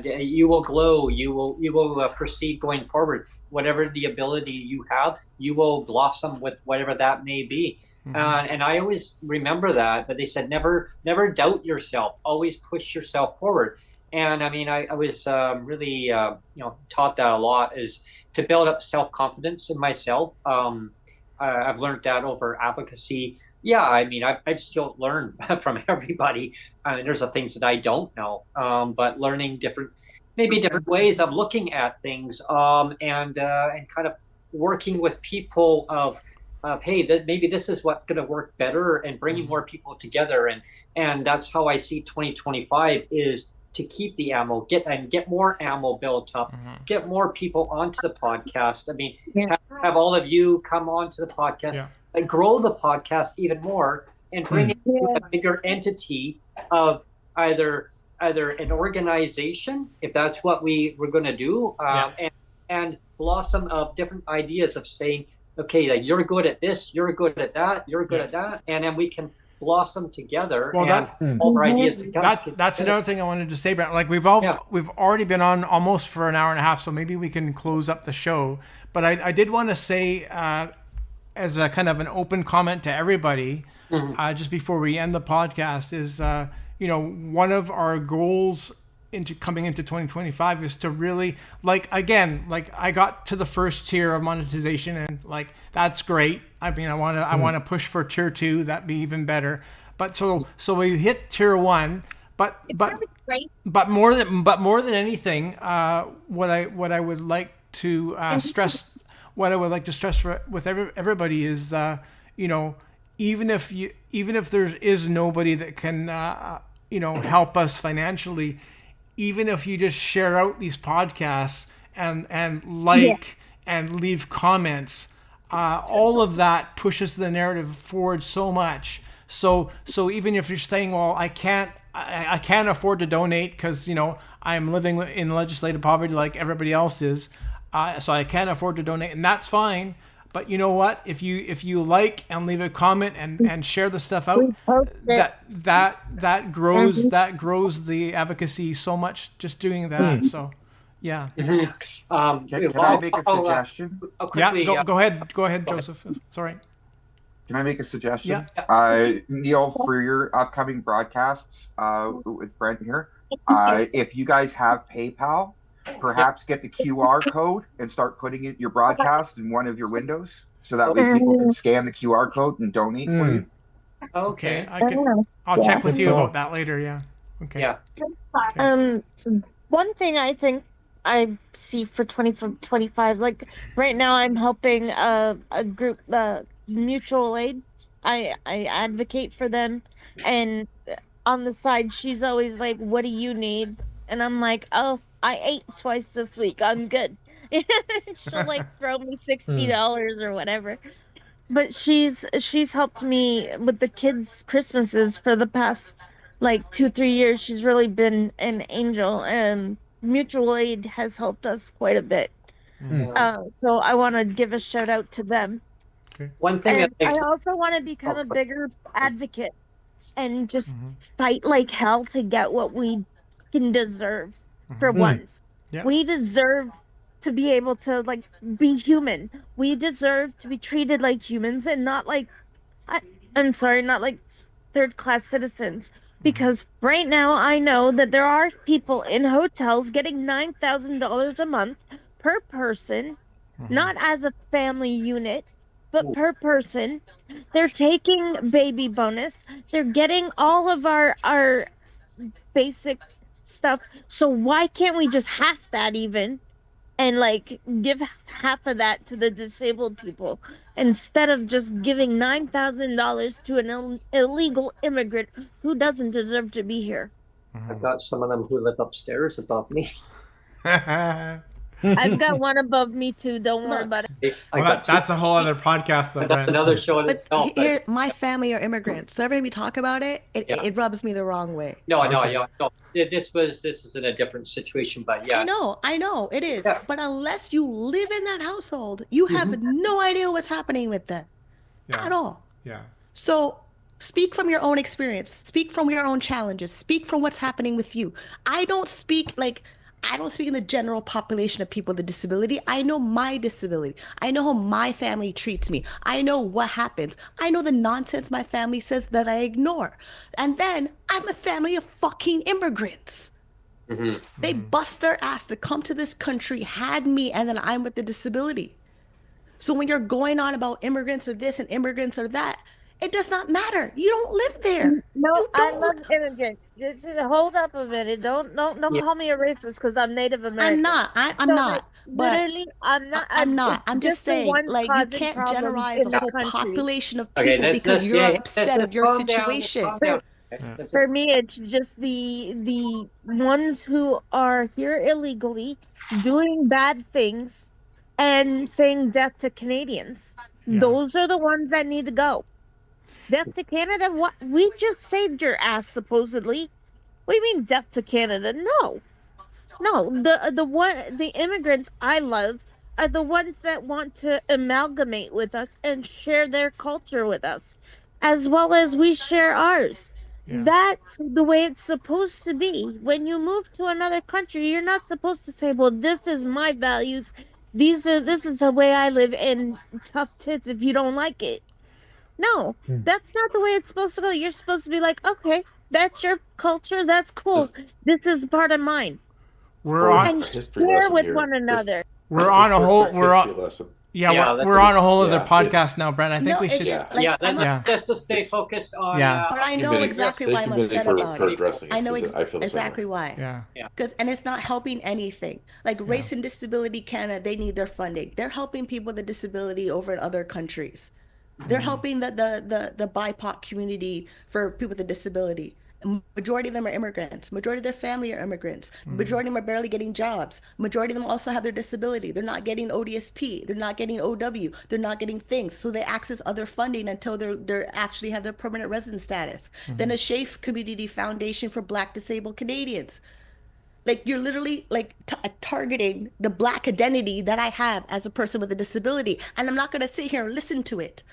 you will glow. You will proceed going forward. Whatever the ability you have, you will blossom with whatever that may be. And I always remember that. But they said never doubt yourself. Always push yourself forward. And I mean, I was really taught that a lot, is to build up self-confidence in myself. I've learned that over advocacy. Yeah, I mean, I've still learned from everybody. I mean, there's the things that I don't know, but learning different ways of looking at things, and kind of working with people of hey, maybe this is what's going to work better, and bringing more people together, and that's how I see 2025 is to keep the ammo, get more ammo built up, get more people onto the podcast. I mean, have all of you come onto the podcast, and grow the podcast even more, and bring it to a bigger entity of either an organization, if that's what we're going to do, and blossom of different ideas of saying, okay, like, you're good at this, you're good at that, you're good at that, and then we can blossom together, and all our ideas together. That's another thing I wanted to say, Brent. Like we've already been on almost for an hour and a half, so maybe we can close up the show. But I did want to say, as a kind of an open comment to everybody, just before we end the podcast, is one of our goals coming into 2025 is to really, I got to the first tier of monetization, and that's great. I mean, I want to push for tier 2. That'd be even better. But so we hit tier 1, but more than anything, what I would like to stress with everybody is, even if there is nobody that can help us financially, even if you just share out these podcasts and and leave comments, all of that pushes the narrative forward so much. So even if you're saying, well, I can't afford to donate because I'm living in legislated poverty like everybody else is, so I can't afford to donate, and that's fine. But you know what? If you like and leave a comment and share the stuff out, that grows the advocacy so much, just doing that. So, yeah. Can I make a suggestion? Go ahead, Joseph. Sorry. Can I make a suggestion? Yeah. Neil, for your upcoming broadcasts with Brent here, if you guys have PayPal, perhaps get the QR code and start putting it your broadcast in one of your windows, so that way people can scan the QR code and donate for you. Okay, I'll check with you about that later. Yeah. Okay. Yeah. One thing I think I see for 2025, like right now, I'm helping a group, mutual aid. I advocate for them, and on the side, she's always like, "What do you need?" And I'm like, "Oh, I ate twice this week. I'm good." She'll throw me $60 or whatever. But she's helped me with the kids' Christmases for the past 2-3 years. She's really been an angel, and mutual aid has helped us quite a bit. So I want to give a shout out to them. Okay. One thing I also want to become a bigger advocate and just fight like hell to get what we can deserve for once. Yeah. We deserve to be able to like be human. We deserve to be treated like humans and not like I'm sorry, not like third class citizens. Because right now I know that there are people in hotels getting $9,000 a month per person, not as a family unit, but per person. They're taking baby bonus. They're getting all of our basic stuff. So why can't we just half that even and like give half of that to the disabled people instead of just giving $9,000 to an illegal immigrant who doesn't deserve to be here? I've got some of them who live upstairs above me. I've got one above me too. Don't worry about it. That's a whole other podcast, though, Brent. Another show in But itself. here, my family are immigrants, so every time we talk about it, it rubs me the wrong way. No. This is in a different situation, but yeah. I know, it is. Yeah. But unless you live in that household, you have no idea what's happening with them at all. Yeah. So speak from your own experience. Speak from your own challenges. Speak from what's happening with you. I don't speak in the general population of people with a disability. I know my disability. I know how my family treats me. I know what happens. I know the nonsense my family says that I ignore. And then I'm a family of fucking immigrants. They bust their ass to come to this country, had me, and then I'm with the disability. So when you're going on about immigrants or this and immigrants or that, it does not matter. You don't live there. No, I love immigrants. Just hold up a minute. Don't call me a racist because I'm Native American. I'm not. I'm not. But literally, I'm not. I'm not. I'm just saying, like, you can't generalize a whole population of people because you're upset of your situation. For me, it's just the ones who are here illegally, doing bad things, and saying death to Canadians. Yeah. Those are the ones that need to go. Death to Canada? What? We just saved your ass, supposedly. What do you mean, death to Canada? No. The immigrants I love are the ones that want to amalgamate with us and share their culture with us, as well as we share ours. Yeah. That's the way it's supposed to be. When you move to another country, you're not supposed to say, "Well, this is my values. This is the way I live," and tough tits if you don't like it. No, that's not the way it's supposed to go. You're supposed to be like, okay, that's your culture. That's cool. This is part of mine. We're on. And share with one another. We're on a whole. We're on a whole other podcast now, Brent. I think we should. Let's just stay focused on. But I know exactly why I'm upset about it. I know exactly why. Yeah. And it's not helping anything. Like Race and Disability Canada, they need their funding. They're helping people with a disability over in other countries. They're helping the BIPOC community for people with a disability. Majority of them are immigrants. Majority of their family are immigrants. Majority of them are barely getting jobs. Majority of them also have their disability. They're not getting ODSP. They're not getting OW. They're not getting things. So they access other funding until they're actually have their permanent resident status. Then a SHAFE Community Foundation for Black Disabled Canadians. Like, you're literally like targeting the Black identity that I have as a person with a disability. And I'm not going to sit here and listen to it.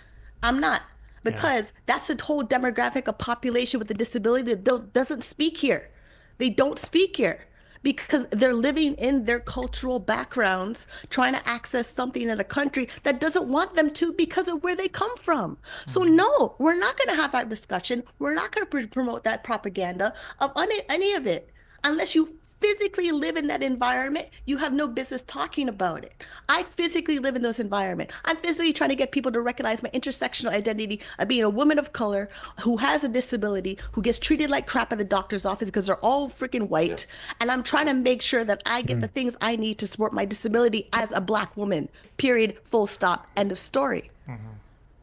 I'm not. Because that's a whole demographic of population with a disability that doesn't speak here. They don't speak here because they're living in their cultural backgrounds, trying to access something in a country that doesn't want them to because of where they come from. So no, we're not going to have that discussion. We're not going to promote that propaganda of any of it. Unless you physically live in that environment, you have no business talking about it. I physically live in those environments. I'm physically trying to get people to recognize my intersectional identity of being a woman of color who has a disability, who gets treated like crap at the doctor's office because they're all freaking white. And I'm trying to make sure that I get the things I need to support my disability as a Black woman, period, full stop, end of story.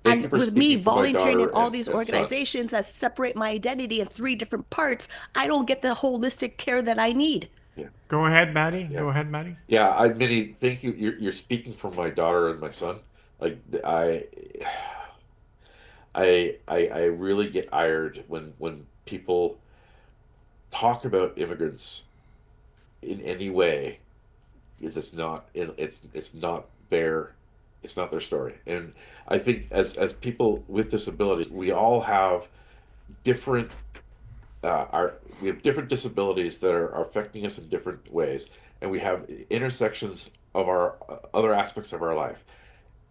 And with me volunteering in all these organizations that separate my identity in 3 different parts, I don't get the holistic care that I need. Go ahead, Maddie. Go ahead, Maddie. Yeah, Minnie, thank you. You're speaking for my daughter and my son. Like I really get ired when people talk about immigrants in any way, because it's not their story. And I think as people with disabilities, we all have different we have different disabilities that are affecting us in different ways, and we have intersections our other aspects of our life.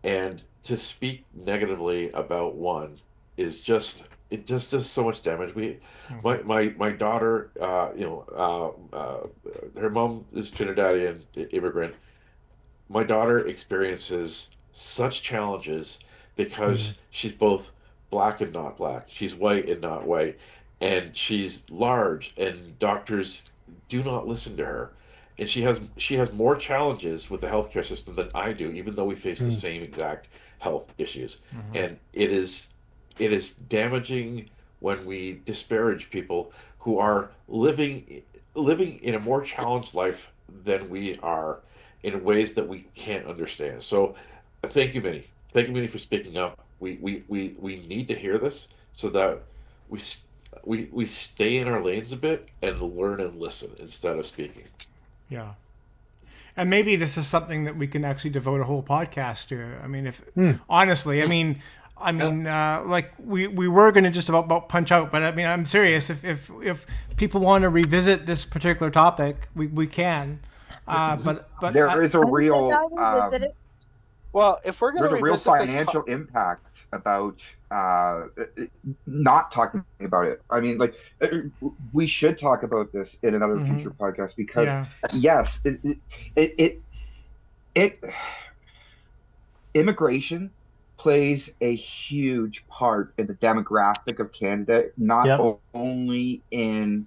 And to speak negatively about one is just it just does so much damage. My daughter, her mom is Trinidadian immigrant. My daughter experiences such challenges because she's both black and not black. She's white and not white, and she's large, and doctors do not listen to her. And she has more challenges with the healthcare system than I do, even though we face the same exact health issues. And it is damaging when we disparage people who are living in a more challenged life than we are in ways that we can't understand. So thank you, Minnie. Thank you, Minnie, for speaking up. We need to hear this so that we stay in our lanes a bit and learn and listen instead of speaking. Yeah. And maybe this is something that we can actually devote a whole podcast to. I mean, if honestly, like we were going to just about punch out, but I mean, I'm serious. If people want to revisit this particular topic, we can. But there is a real well, if we're going to there's a real financial impact about not talking about it. I mean, like we should talk about this in another future podcast because yes, it immigration plays a huge part in the demographic of Canada, not only in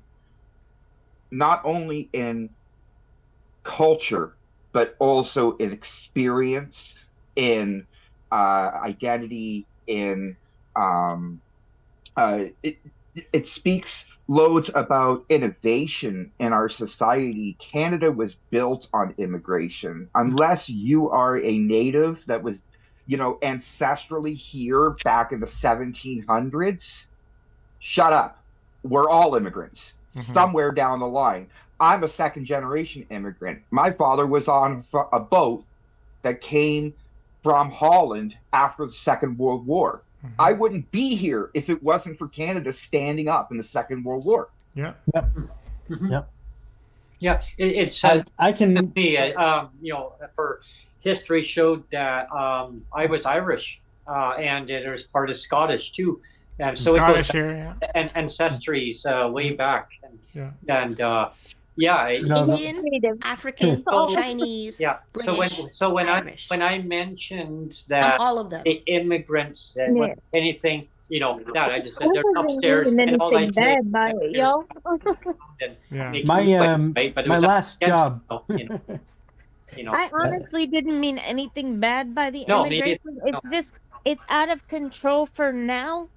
culture, but also in experience, in identity, in it speaks loads about innovation in our society. Canada was built on immigration. Unless you are a native that was, ancestrally here back in the 1700s, shut up. We're all immigrants somewhere down the line. I'm a second generation immigrant. My father was on a boat that came from Holland after the Second World War. I wouldn't be here if it wasn't for Canada standing up in the Second World War. Yeah. Yeah, it says I can to me, for history showed that I was Irish, and it was part of Scottish too, and so Scottish it goes here, and ancestries way back, and Indian, African, Chinese. Yeah. British, So when Irish. I mentioned that all of them, the immigrants that was anything, that I just said they're Wasn't upstairs even and all I anything say. bad by it, yo. My last job. I honestly didn't mean anything bad by the No, immigration. It's just it's out of control for now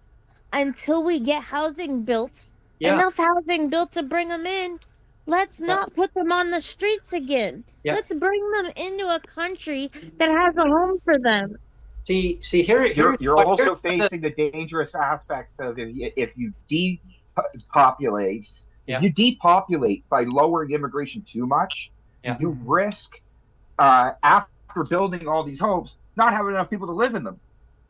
until we get housing built. Yeah. Enough housing built to bring them in. Let's not put them on the streets again. Yeah. Let's bring them into a country that has a home for them. See here You're also facing the dangerous aspect of if you depopulate, if you depopulate by lowering immigration too much, you risk after building all these homes not having enough people to live in them.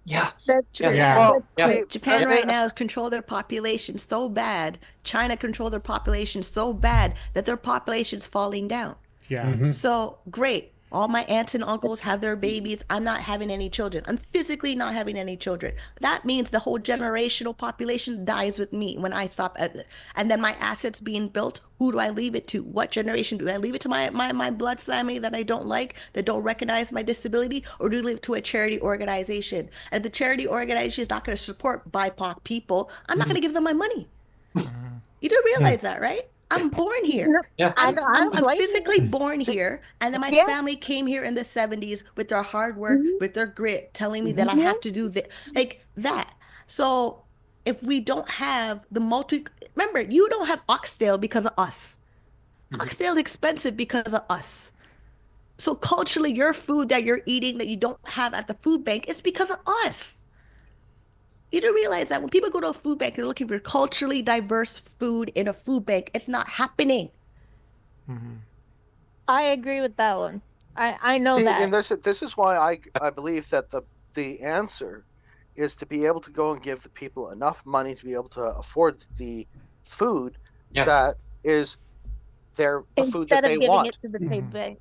Yeah. That's true. Well, see, Japan right now has controlled their population so bad. China controlled their population so bad that their population is falling down. Yeah. So great. All my aunts and uncles have their babies. I'm not having any children. I'm physically not having any children. That means the whole generational population dies with me when I stop at it. And then my assets being built, who do I leave it to? What generation? Do I leave it to my blood family that I don't like, that don't recognize my disability? Or do I leave it to a charity organization? And if the charity organization is not going to support BIPOC people, I'm not going to give them my money. You do realize that, right? I'm born here. Yeah. I'm physically born here, and then my family came here in the 70s with their hard work, with their grit, telling me that I have to do like that. So if we don't have the remember, you don't have oxtail because of us. Oxtail is expensive because of us. So culturally, your food that you're eating that you don't have at the food bank is because of us. You do realize that when people go to a food bank, they're looking for culturally diverse food in a food bank. It's not happening. I agree with that one. I know that. And this is why I believe that the answer is to be able to go and give the people enough money to be able to afford the food that is the food that they want. Instead of giving it to the food bank.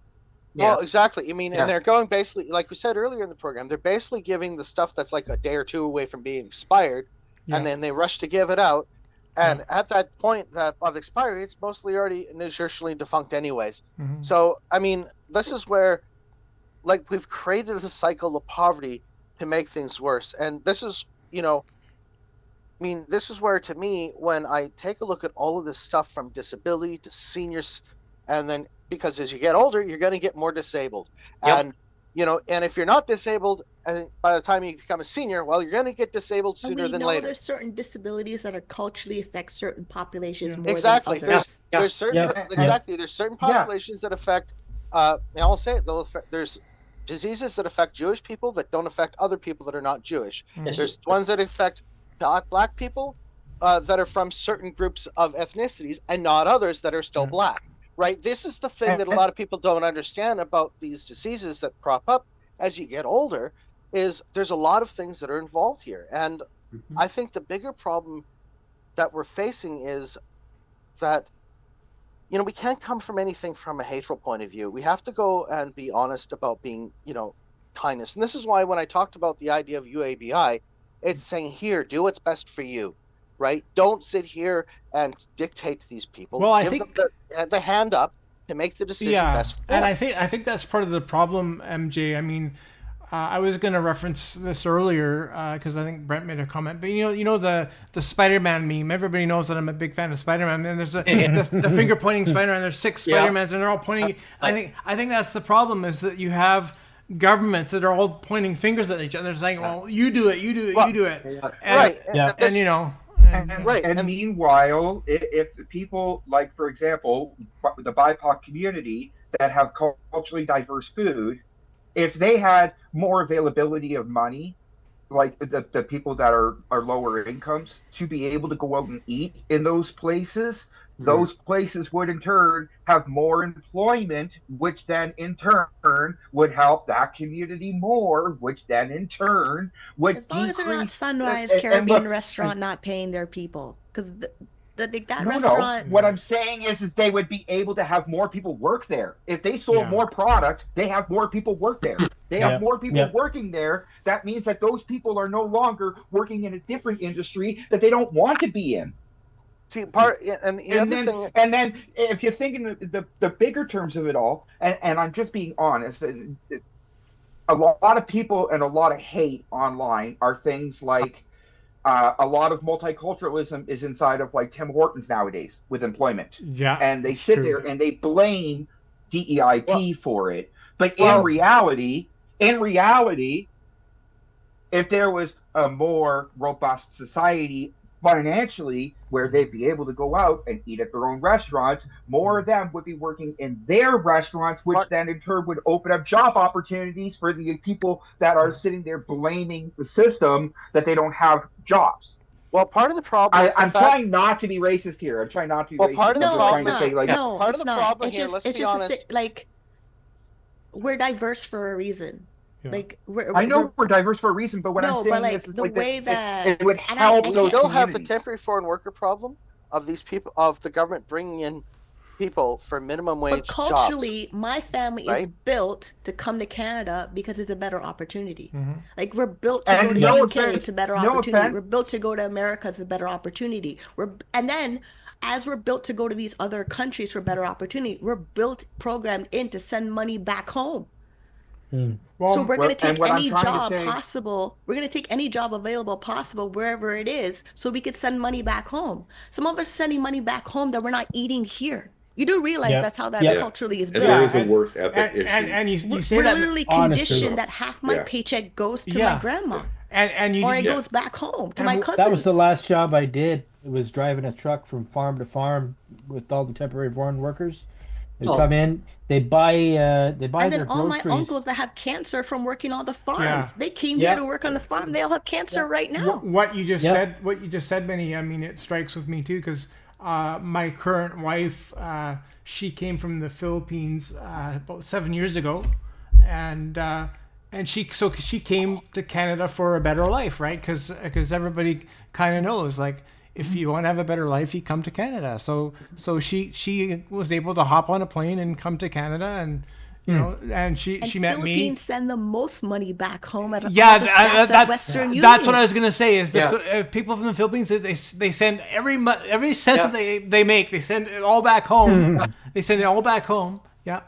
Well, exactly. I mean, Yeah. and they're going basically, like we said earlier in the program, they're basically giving the stuff that's like a day or two away from being expired, and then they rush to give it out. And at that point that of expiry, it's mostly already nutritionally defunct anyways. So, I mean, this is where, like, we've created the cycle of poverty to make things worse. And this is, you know, I mean, this is where, to me, when I take a look at all of this stuff from disability to seniors, and then because as you get older, you're going to get more disabled. Yep. And, you know, and if you're not disabled, and by the time you become a senior, well, you're going to get disabled sooner than later. There's certain disabilities that are culturally affect certain populations more Exactly. than others. There's certain There's certain populations that affect. I'll say it. There's diseases that affect Jewish people that don't affect other people that are not Jewish. There's ones that affect black people that are from certain groups of ethnicities, and not others that are still black. Right. This is the thing that a lot of people don't understand about these diseases that crop up as you get older. Is there's a lot of things that are involved here, and I think the bigger problem that we're facing is that, you know, we can't come from anything from a hateful point of view. We have to go and be honest about being, you know, kindness. And this is why when I talked about the idea of UABI, it's saying, here, do what's best for you, right? Don't sit here and dictate to these people. Well, I Give think them the hand up to make the decision best for them. And I think that's part of the problem, MJ. I mean, I was going to reference this earlier because I think Brent made a comment. But you know the Spider-Man meme. Everybody knows that I'm a big fan of Spider-Man. And there's the finger pointing Spider-Man. There's 6 Spider-Mans, and they're all pointing. I think that's the problem, is that you have governments that are all pointing fingers at each other. They're saying, "Well, you do it, you do it, you do it." And you know. And meanwhile, if the people, like, for example, the BIPOC community that have culturally diverse food, if they had more availability of money, like the people that are lower incomes, to be able to go out and eat in those places, those places would in turn have more employment, which then in turn would help that community more, which then in turn would as long as they're not decrease- Sunrise and Caribbean look, restaurant not paying their people, because that No, restaurant. what I'm saying is they would be able to have more people work there. If they sold more product, they have more people work there. They have more people working there. That means that those people are no longer working in a different industry that they don't want to be in. See, and then if you think in the bigger terms of it all, and I'm just being honest, a lot of people and a lot of hate online are things like a lot of multiculturalism is inside of, like, Tim Hortons nowadays with employment. Yeah. And they sit there and they blame DEIP for it. But in reality, if there was a more robust society financially, where they'd be able to go out and eat at their own restaurants, more of them would be working in their restaurants, which then in turn would open up job opportunities for the people that are sitting there blaming the system that they don't have jobs. Well, part of the problem is I'm trying not to be racist here. I'm trying not to be racist. Part of the problem to say, like, part of the problem here, let's be honest. Like, we're diverse for a reason. Like, I know we're diverse for a reason, but what I'm saying is the way that it would help we those still have the communities. temporary foreign worker problem of these people, of the government bringing in people for minimum wage But culturally, jobs. my family is built to come to Canada because it's a better opportunity. Like, we're built to go to UK, it's a better opportunity. We're built to go to America, it's a better opportunity. And then, as we're built to go to these other countries for better opportunity, we're programmed in to send money back home. Well, so we're going to take any job say- possible. We're going to take any job available possible wherever it is, so we could send money back home. Some of us are sending money back home that we're not eating here. You do realize that's how that culturally is built. And there is a work ethic issue. And you say we're that literally conditioned that half my paycheck goes to my grandma, or it goes back home to my cousins. That was the last job I did. It was driving a truck from farm to farm with all the temporary foreign workers. They come in, they buy and their then all groceries. my uncles that have cancer from working on the farms, they came here to work on the farm. They all have cancer right now. What you just said, Benny. I mean, it strikes with me too, because my current wife, she came from the Philippines about 7 years ago, and she came to Canada for a better life, right? Because everybody kind of knows, like, if you want to have a better life, you come to Canada. So she was able to hop on a plane and come to Canada, You know, and she met Philippines me. send the most money back home at Yeah, all the stats at Western Union. that's what I was gonna say. Is the people from the Philippines, they send every cent that they make, they send it all back home. They send it all back home. Yeah.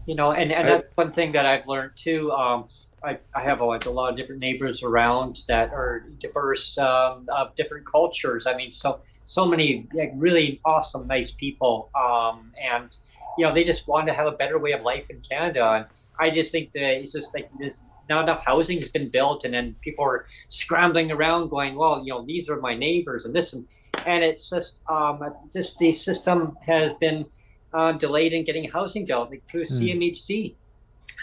You know, and that's one thing that I've learned too. I have like a lot of different neighbors around that are diverse, of different cultures. I mean, so many like really awesome, nice people, and you know, they just want to have a better way of life in Canada. And I just think that it's just like there's not enough housing has been built, and then people are scrambling around, going, well, you know, these are my neighbors, and this, and it's just the system has been delayed in getting housing built, like through CMHC.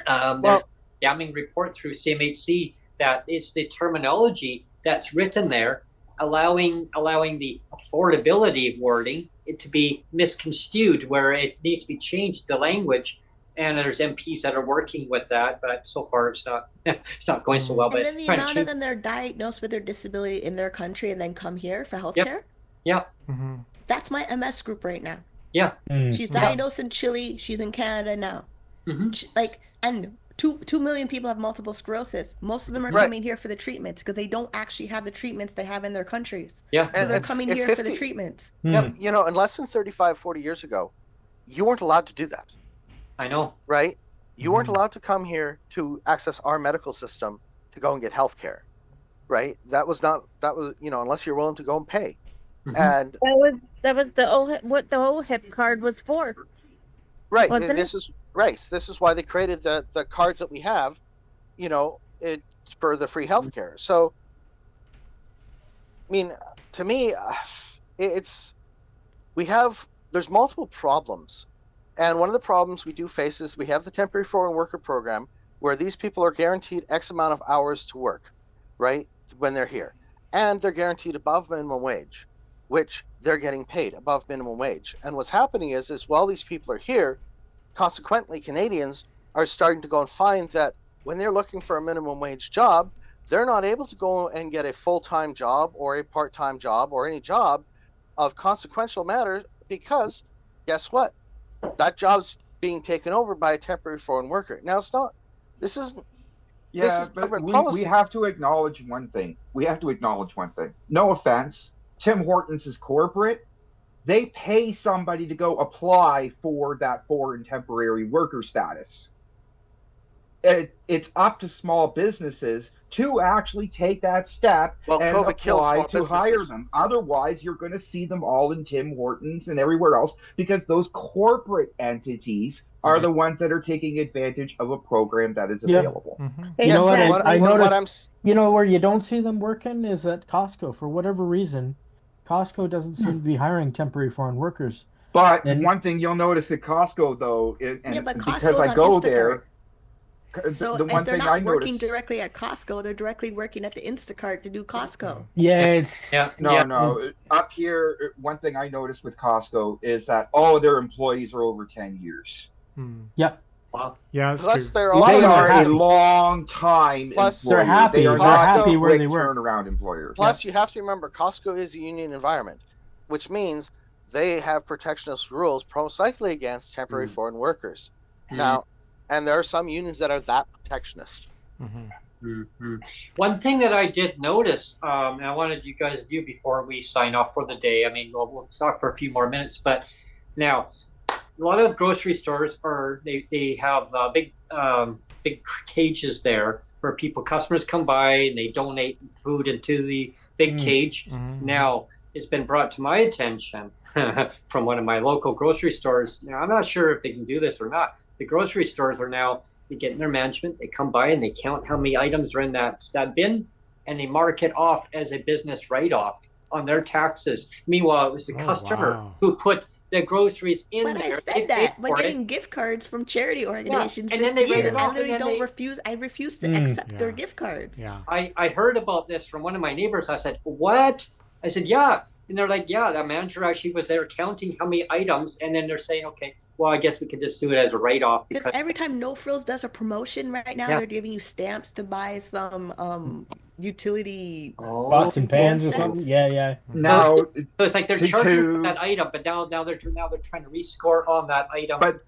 There's a damning report through CMHC that is the terminology that's written there, allowing the affordability wording it to be misconstrued, where it needs to be changed, the language. And there's MPs that are working with that, but so far it's not going so well. And but then the amount of them that are diagnosed with their disability in their country and then come here for healthcare. Yep. That's my MS group right now. Yeah. She's diagnosed in Chile. She's in Canada now. And 2 million people have multiple sclerosis. Most of them are coming here for the treatments because they don't actually have the treatments they have in their countries. Yeah. So they're coming here for the treatments. Yeah. You know, and less than 35, 40 years ago, you weren't allowed to do that. I know. Right? You weren't allowed to come here to access our medical system to go and get health care. Right? That was, you know, unless you're willing to go and pay. And that was what the OHIP card was for. Right. This is why they created the cards that we have, you know, for the free healthcare. So, I mean, to me, there's multiple problems. And one of the problems we do face is we have the temporary foreign worker program where these people are guaranteed X amount of hours to work, right, when they're here. And they're guaranteed above minimum wage, which they're getting paid above minimum wage. And what's happening is while these people are here, consequently, Canadians are starting to go and find that when they're looking for a minimum wage job, they're not able to go and get a full-time job or a part-time job or any job of consequential matter because guess what? That job's being taken over by a temporary foreign worker. Now, it's not. This is government policy. We have to acknowledge one thing. No offense. Tim Hortons is corporate. They pay somebody to go apply for that foreign temporary worker status. It's up to small businesses to actually take that step and apply to hire them. Otherwise, you're going to see them all in Tim Hortons and everywhere else because those corporate entities are the ones that are taking advantage of a program that is available. You know what I noticed? You know where you don't see them working is at Costco. For whatever reason, Costco doesn't seem to be hiring temporary foreign workers. But one thing you'll notice at Costco, though, because I go there. So if they're not working directly at Costco, they're directly working at the Instacart to do Costco. No. Up here, one thing I noticed with Costco is that their employees are over 10 years. Yep. Wow. Yeah. Plus, they are a long time. Plus, they're happy. They're happy where they work. Turnaround employers. Plus, you have to remember, Costco is a union environment, which means they have protectionist rules procyclically against temporary foreign workers. Now. And there are some unions that are that protectionist. One thing that I did notice, and I wanted you guys to view before we sign off for the day. I mean, we'll talk for a few more minutes, but now a lot of grocery stores they have big cages there where customers come by and they donate food into the big cage. Now it's been brought to my attention from one of my local grocery stores. Now I'm not sure if they can do this or not. The grocery stores are now, they get in their management, they come by and they count how many items are in that bin, and they mark it off as a business write-off on their taxes. Meanwhile, it was the customer who put the groceries in there. I said that by getting gift cards from charity organizations and this then they year, and then I refuse to accept their gift cards. Yeah. I heard about this from one of my neighbors. I said, what? I said, yeah. And they're like, yeah, the manager actually was there counting how many items, and then they're saying, okay, well, I guess we could just do it as a write-off. Because every time No Frills does a promotion right now, they're giving you stamps to buy some utility pots and pans or something. Yeah. Now, so it's like they're charging for that item, but now they're trying to rescore on that item. But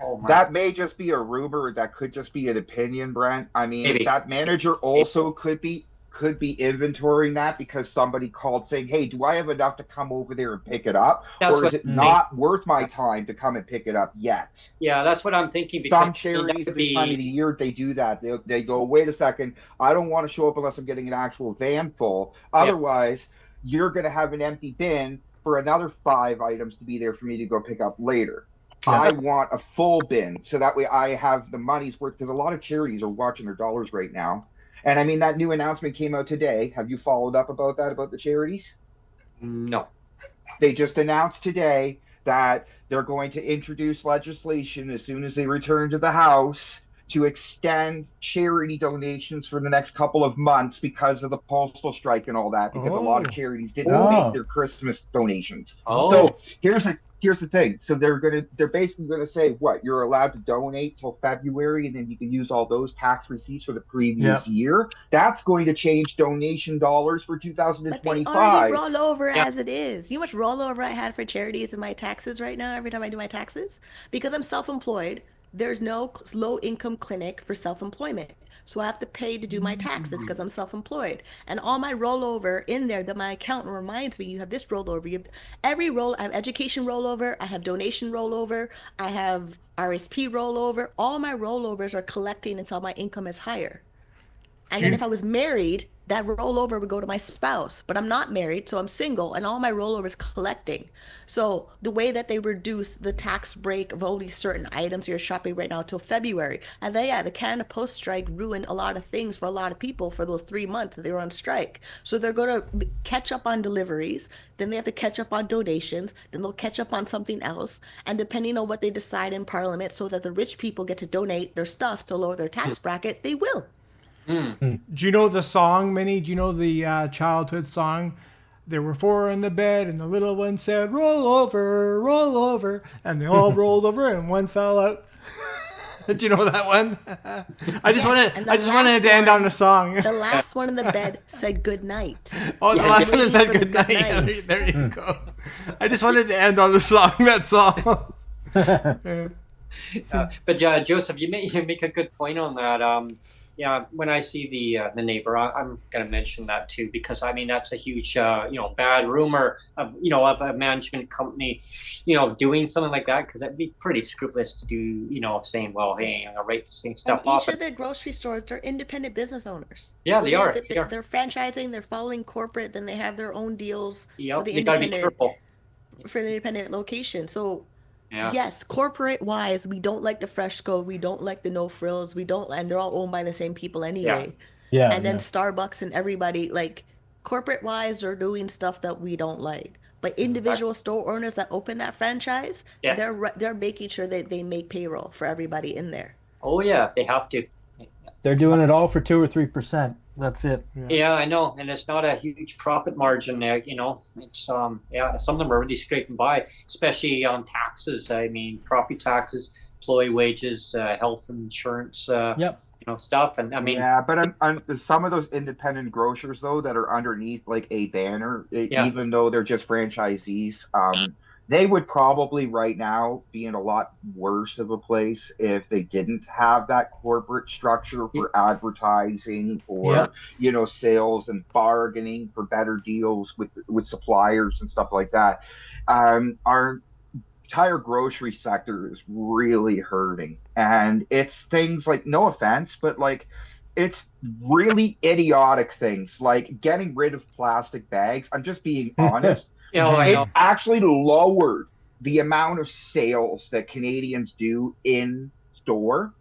Oh my. That may just be a rumor. That could just be an opinion, Brent. I mean, Maybe. that manager also could be inventorying that because somebody called saying, "Hey, do I have enough to come over there and pick it up, That's or is what it I'm not worth my time to come and pick it up yet?" Yeah, that's what I'm thinking. Because Some charities at this time of the year, they do that. They go, "Wait a second, I don't want to show up unless I'm getting an actual van full. Otherwise, you're going to have an empty bin for another 5 items to be there for me to go pick up later. I want a full bin so that way I have the money's worth," because a lot of charities are watching their dollars right now. And I mean, that new announcement came out today. Have you followed up about that, about the charities? No. They just announced today that they're going to introduce legislation as soon as they return to the House to extend charity donations for the next couple of months because of the postal strike and all that, because a lot of charities didn't make their Christmas donations. So here's the thing. So they're basically gonna say, what, you're allowed to donate till February, and then you can use all those tax receipts for the previous year. That's going to change donation dollars for 2025. But they already roll over as it is. You know how much rollover I had for charities in my taxes right now every time I do my taxes? Because I'm self-employed, there's no low-income clinic for self-employment. So I have to pay to do my taxes because I'm self-employed. And all my rollover in there that my accountant reminds me, you have this rollover. You have I have education rollover, I have donation rollover, I have RSP rollover. All my rollovers are collecting until my income is higher. And then if I was married, that rollover would go to my spouse. But I'm not married, so I'm single, and all my rollover is collecting. So the way that they reduce the tax break of only certain items you're shopping right now till February, and then the Canada Post strike ruined a lot of things for a lot of people for those 3 months that they were on strike. So they're going to catch up on deliveries, then they have to catch up on donations, then they'll catch up on something else, and depending on what they decide in Parliament, so that the rich people get to donate their stuff to lower their tax bracket, they will. Do you know the song, Minnie? Do you know the childhood song? There were 4 in the bed, and the little one said, roll over, and they all rolled over, and one fell out. Do you know that one? I just wanted to end on the song. The last one in the bed said good night. Oh, the last one said good night. There you go. I just wanted to end on the song. That's all. But Joseph, you make a good point on that. Yeah, when I see the neighbor, I'm going to mention that too, because I mean that's a huge bad rumor of a management company doing something like that, because that'd be pretty scrupulous to do, saying, well, hey, I'll write the same stuff off. Each of the grocery stores, they're independent business owners. Yeah, so they are. They're franchising, they're following corporate, then they have their own deals for the they gotta be careful. For the independent location. So yeah. Yes, corporate wise, we don't like the Freshco, we don't like the No Frills, and they're all owned by the same people anyway. Yeah. And then Starbucks and everybody, like corporate wise, they're doing stuff that we don't like. But individual store owners that open that franchise, they're making sure that they make payroll for everybody in there. Oh yeah, they have to. They're doing it all for 2 or 3%. That's it. Yeah, I know, and it's not a huge profit margin there. It's some of them are really scraping by, especially on taxes. I mean, property taxes, employee wages, health insurance, stuff. And I mean, but some of those independent grocers though that are underneath like a banner, even though they're just franchisees, they would probably right now be in a lot worse of a place if they didn't have that corporate structure for advertising or sales and bargaining for better deals with suppliers and stuff like that. Our entire grocery sector is really hurting, and it's things like, no offense, but like it's really idiotic things like getting rid of plastic bags. I'm just being honest. It's actually lowered the amount of sales that Canadians do in store,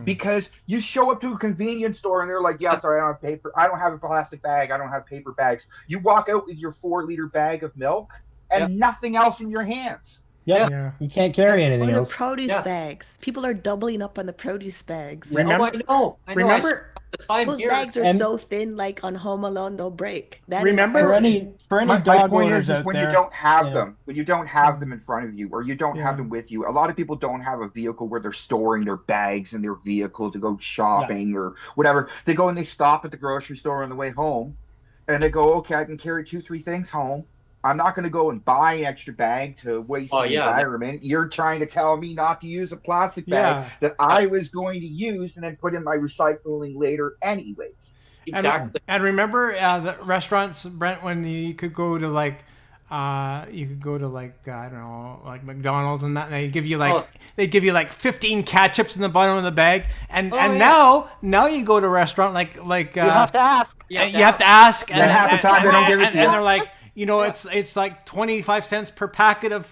because you show up to a convenience store and they're like, yeah, sorry, I don't have paper. I don't have a plastic bag. I don't have paper bags. You walk out with your 4-liter bag of milk and nothing else in your hands. Yeah. You can't carry anything else. Or the produce bags. People are doubling up on the produce bags. I know. Remember? Those bags are so thin, like on Home Alone, they'll break. For any my dog point owners is out when there, you don't have them, when you don't have them in front of you, or you don't have them with you. A lot of people don't have a vehicle where they're storing their bags in their vehicle to go shopping or whatever. They go and they stop at the grocery store on the way home, and they go, okay, I can carry 2-3 things home. I'm not going to go and buy an extra bag to waste the yeah. environment. You're trying to tell me not to use a plastic bag that I was going to use and then put in my recycling later anyways. Exactly. And remember the restaurants, Brent, when you could go to like, I don't know, like McDonald's and that, and they give you like 15 ketchups in the bottom of the bag, and now you go to a restaurant like you have to ask. You have to ask, and half the time they don't give it to you. And they're like, it's like 25 cents per packet of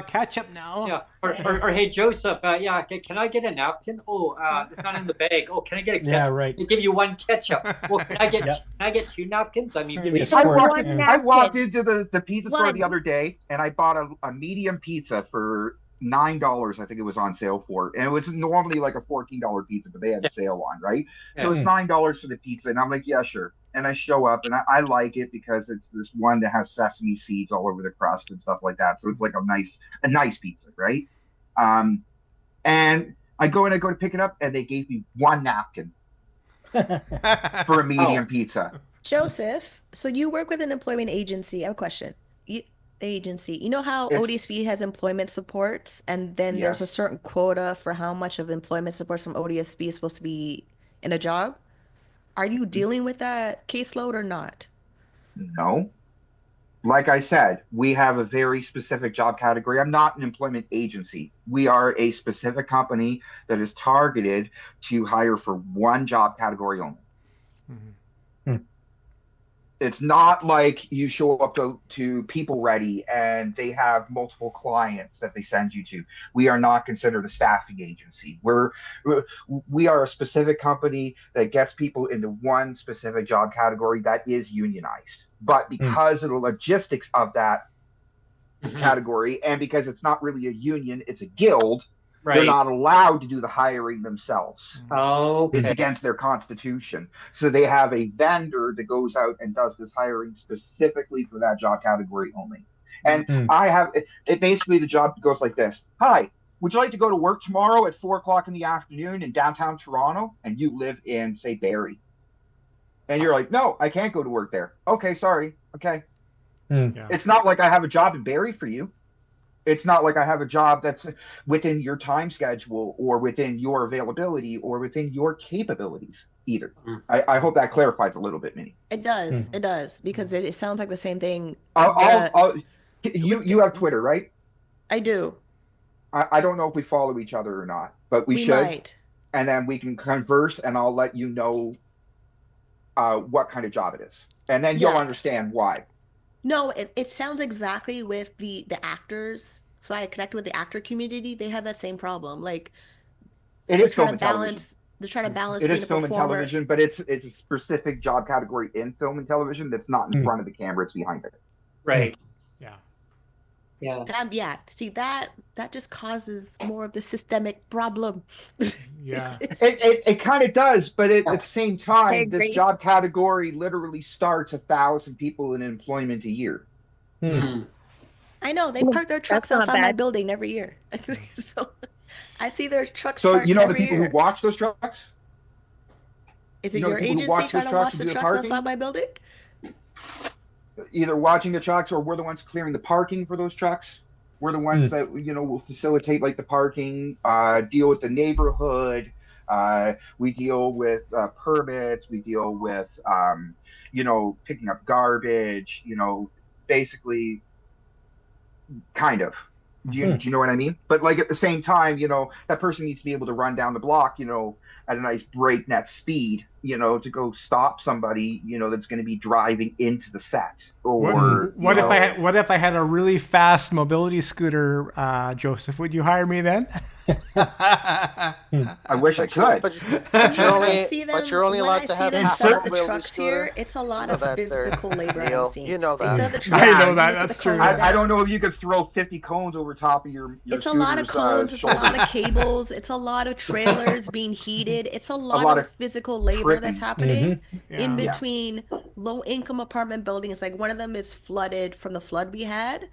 ketchup now. Yeah. Or hey, Joseph, can I get a napkin? Oh, it's not in the bag. Oh, can I get a ketchup? Yeah, right. They give you one ketchup. Well, can I get 2 napkins? I mean, give me I walked into the pizza store the other day and I bought a medium pizza for $9. I think it was on sale for, and it was normally like a $14 pizza, but they had a sale on, right? So it's $9 for the pizza, and I'm like, yeah, sure. And I show up, and I like it because it's this one that has sesame seeds all over the crust and stuff like that. So it's like a nice pizza, right? And I go to pick it up, and they gave me 1 napkin for a medium pizza. Joseph, so you work with an employment agency. I have a question. You know how ODSP has employment supports, and then there's a certain quota for how much of employment supports from ODSP is supposed to be in a job? Are you dealing with that caseload or not? No. Like I said, we have a very specific job category. I'm not an employment agency. We are a specific company that is targeted to hire for one job category only. It's not like you show up to People Ready and they have multiple clients that they send you to. We are not considered a staffing agency. We are a specific company that gets people into one specific job category that is unionized. But because of the logistics of that category, and because it's not really a union, it's a guild, they're not allowed to do the hiring themselves. It's against their constitution. So they have a vendor that goes out and does this hiring specifically for that job category only. And I have it basically, the job goes like this. Hi, would you like to go to work tomorrow at 4:00 in the afternoon in downtown Toronto? And you live in, say, Barrie. And you're like, no, I can't go to work there. Okay, sorry. Okay. It's not like I have a job in Barrie for you. It's not like I have a job that's within your time schedule or within your availability or within your capabilities either. I hope that clarifies a little bit, Minnie. It does. It does, because it sounds like the same thing. You have Twitter, right? I do. I don't know if we follow each other or not, but we should. Might. And then we can converse, and I'll let you know what kind of job it is. And then you'll understand why. No, it sounds exactly with the actors. So I connect with the actor community. They have that same problem. Like, they're trying to balance it is film and television, but it's a specific job category in film and television that's not in front of the camera, it's behind it. Right. See, that just causes more of the systemic problem. It kind of does, but at the same time, this job category literally starts 1,000 people in employment a year. I know, they park their trucks outside my building every year. So I see their trucks. So parked you know the every people year. who watch those trucks? Is it your agency trying to watch the trucks outside my building? Either watching the trucks, or we're the ones clearing the parking for those trucks. We're the ones that will facilitate like the parking, deal with the neighborhood. We deal with permits. We deal with picking up garbage. Basically, kind of. Do you know what I mean? But like at the same time, that person needs to be able to run down the block, at a nice breakneck speed, to go stop somebody, that's going to be driving into the set. Or what if I had a really fast mobility scooter, Joseph? Would you hire me then? I wish I could. But you're only allowed to have half the trucks here. It's a lot of physical labor. You know that. I know that. That's true. I don't know if you could throw 50 cones over top of your It's a lot of cones. It's a lot of cables. It's a lot of trailers being heated. It's a lot of physical labor that's happening in between low-income apartment buildings. Like, one of them is flooded from the flood we had.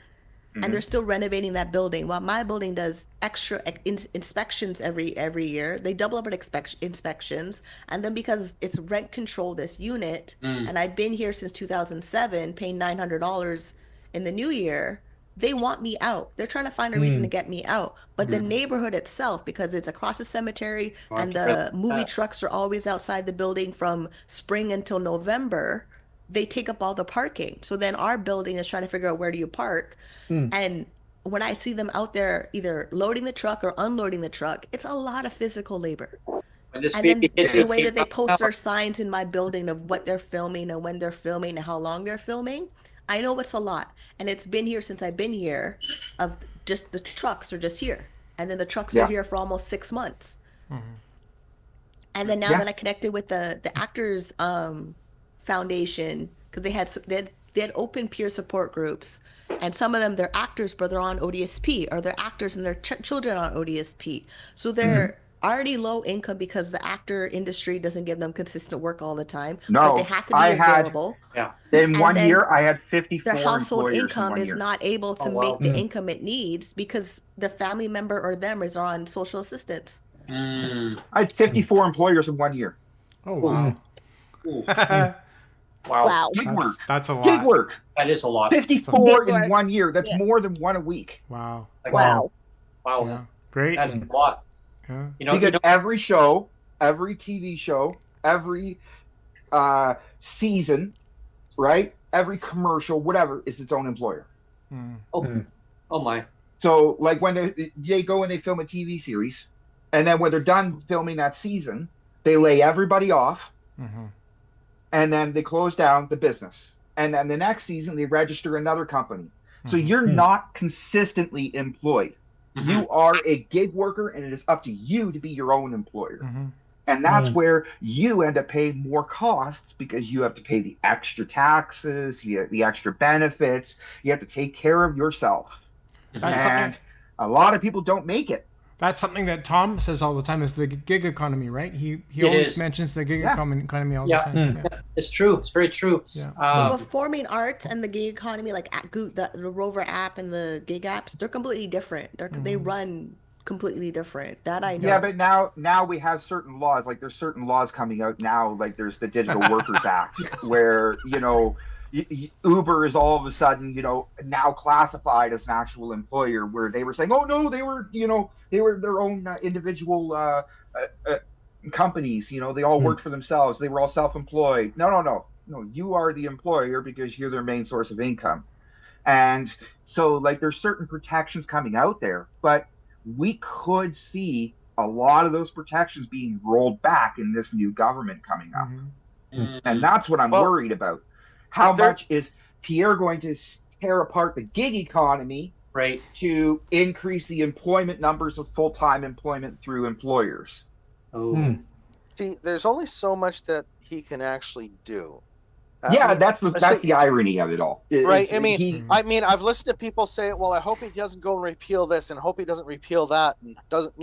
And they're still renovating that building, while my building does extra inspections every year. They double up at inspections, and then because it's rent control, this unit, and I've been here since 2007, paying $900 in the new year, they want me out. They're trying to find a reason to get me out. But the neighborhood itself, because it's across the cemetery and the movie trucks are always outside the building from spring until November, they take up all the parking. So then our building is trying to figure out where do you park. And when I see them out there either loading the truck or unloading the truck, it's a lot of physical labor. And then the way that they post their signs in my building of what they're filming and when they're filming and how long they're filming, I know it's a lot. And it's been here since I've been here, of just the trucks are just here. And then the trucks are here for almost 6 months. And then now that I connected with the Actors Foundation, because they had open peer support groups. And some of them, they're actors, but they're on ODSP, or they're actors and their children on ODSP. So they're already low income because the actor industry doesn't give them consistent work all the time. No, but they have to be available. In one year, I had 54 their household employers income in 1 is year. not able to make the income it needs because the family member or them is on social assistance. I had 54 employers in 1 year. Oh, wow. Wow. Gig work. That's a lot. Gig work. That is a lot. 54 Gig work. in 1 year. That's more than one a week. Wow. Wow. Wow. Yeah. Great. That's a lot. Yeah. Because every show, every TV show, every season, right? Every commercial, whatever, is its own employer. Oh my. So, like when they go and they film a TV series, and then when they're done filming that season, they lay everybody off, and then they close down the business. And then the next season, they register another company. So you're not consistently employed. You are a gig worker, and it is up to you to be your own employer. And that's where you end up paying more costs because you have to pay the extra taxes, the extra benefits. You have to take care of yourself. And a lot of people don't make it. That's something that Tom says all the time is the gig economy, right? He always mentions the gig economy all the time. It's true. It's very true. The performing arts and the gig economy, like the Rover app and the gig apps, they're completely different. They run completely different. That I know. Yeah, but now we have certain laws. Like there's certain laws coming out now. Like there's the Digital Workers Act, where Uber is all of a sudden now classified as an actual employer, where they were saying, oh no, they were their own individual companies. They all worked for themselves. They were all self-employed. No. You are the employer because you're their main source of income. And so like there's certain protections coming out there, but we could see a lot of those protections being rolled back in this new government coming up. And that's what I'm worried about. How much is Pierre going to tear apart the gig economy to increase the employment numbers of full-time employment through employers? See, there's only so much that he can actually do. That's the irony of it all. Right. I mean, I've listened to people say, well, I hope he doesn't go and repeal this and hope he doesn't repeal that and doesn't,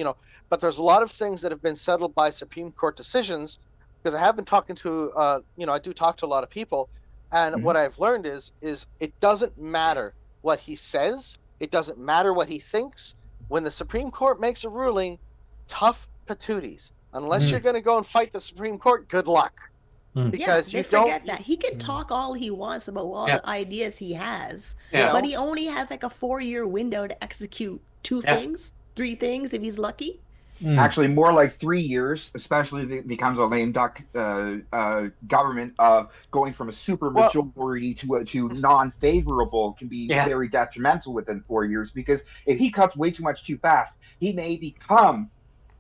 but there's a lot of things that have been settled by Supreme Court decisions, because I have been talking to, I do talk to a lot of people. And what I've learned is it doesn't matter what he says. It doesn't matter what he thinks. When the Supreme Court makes a ruling, tough patooties. Unless you're going to go and fight the Supreme Court, good luck. Because they forget that he can talk all he wants about all the ideas he has, but he only has like a 4-year window to execute 2 things, 3 things if he's lucky. Actually, more like 3 years, especially if it becomes a lame duck government. Going from a super majority to non-favorable can be very detrimental within 4 years, because if he cuts way too much too fast, he may become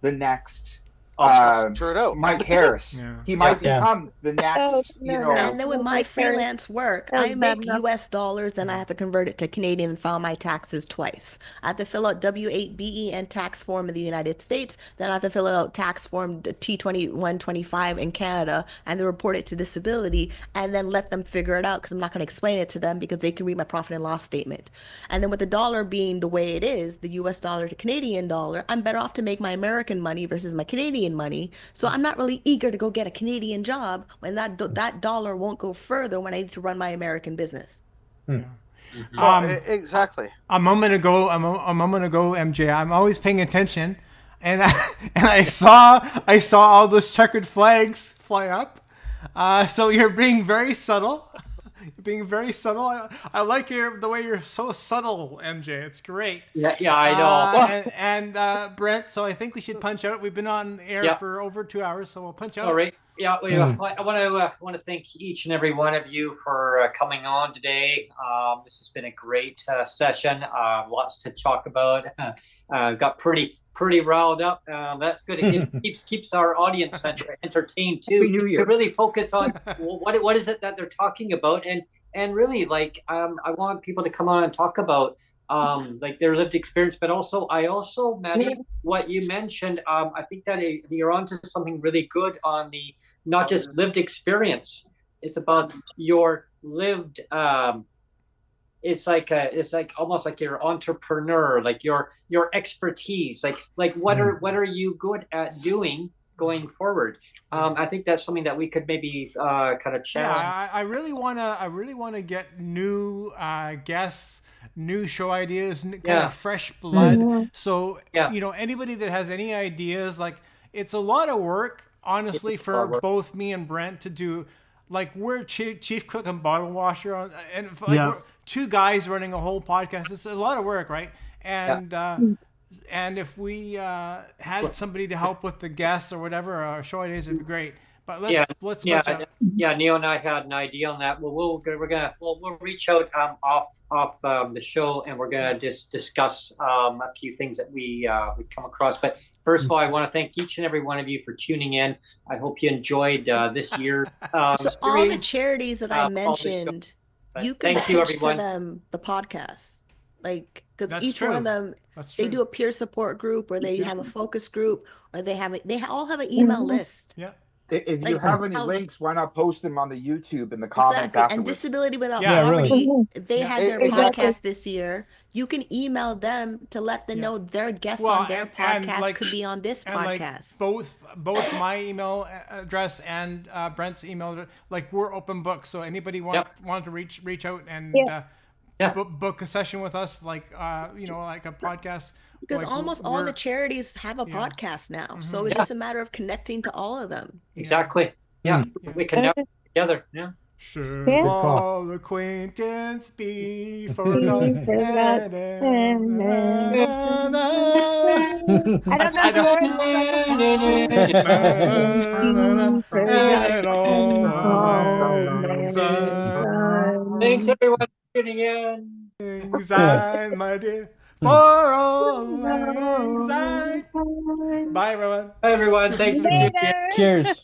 the next Mike Harris. He might become the next, And then with my freelance work, I make US dollars and I have to convert it to Canadian and file my taxes twice. I have to fill out W-8-BEN tax form in the United States, then I have to fill out tax form T2125 in Canada, and then report it to disability, and then let them figure it out, because I'm not going to explain it to them because they can read my profit and loss statement. And then with the dollar being the way it is, the US dollar to Canadian dollar, I'm better off to make my American money versus my Canadian money. So I'm not really eager to go get a Canadian job when that dollar won't go further when I need to run my American business. Exactly. A moment ago, MJ, I'm always paying attention, and I saw all those checkered flags fly up. So you're being very subtle. being very subtle. I like the way you're so subtle, MJ. It's great. Yeah, I know. And Brent, so I think we should punch out. We've been on air for over 2 hours, so we'll punch out. All right. Yeah, I want to thank each and every one of you for coming on today. This has been a great session. Lots to talk about. Got pretty riled up. That's good. It keeps our audience entertained too. To really focus on what is it that they're talking about, and really I want people to come on and talk about like their lived experience, but also Maddie, what you mentioned, I think that you're onto something really good on the not just lived experience. It's about your lived it's like almost like your entrepreneur, like your expertise, like what are you good at doing going forward. I think that's something that we could maybe kind of challenge. Yeah, I really wanna get new guests, new show ideas, kind of fresh blood. So anybody that has any ideas, like it's a lot of work, honestly, for both me and Brent to do. Like we're chief cook and bottle washer and we're two guys running a whole podcast. It's a lot of work, right? And and if we had somebody to help with the guests or whatever, our show ideas would be great. But let's Neil and I had an idea on that. Well, we'll reach out off the show, and we're gonna just discuss a few things that we come across. But first of all, I want to thank each and every one of you for tuning in. I hope you enjoyed this year. So all the charities that I mentioned, you can pitch to them the podcast, like because each one of them they do a peer support group, or they have a focus group, or they all have an email list. Yeah. If you have any links, why not post them on the YouTube in the comments afterwards? And Disability Without Poverty, they had their podcast this year. You can email them to let them know their guests on their podcast could be on this podcast. Both my email address and Brent's email address, like we're open books. So anybody want to reach out and book a session with us, like like a podcast. Because almost all the charities have a podcast now, so it's just a matter of connecting to all of them. Exactly. Yeah, we can together. Yeah. Should all acquaintance be forgotten? I don't know. Thanks everyone for tuning in. Anxiety, my dear. For all anxiety. Bye everyone. Bye everyone. Thanks for tuning in. Cheers.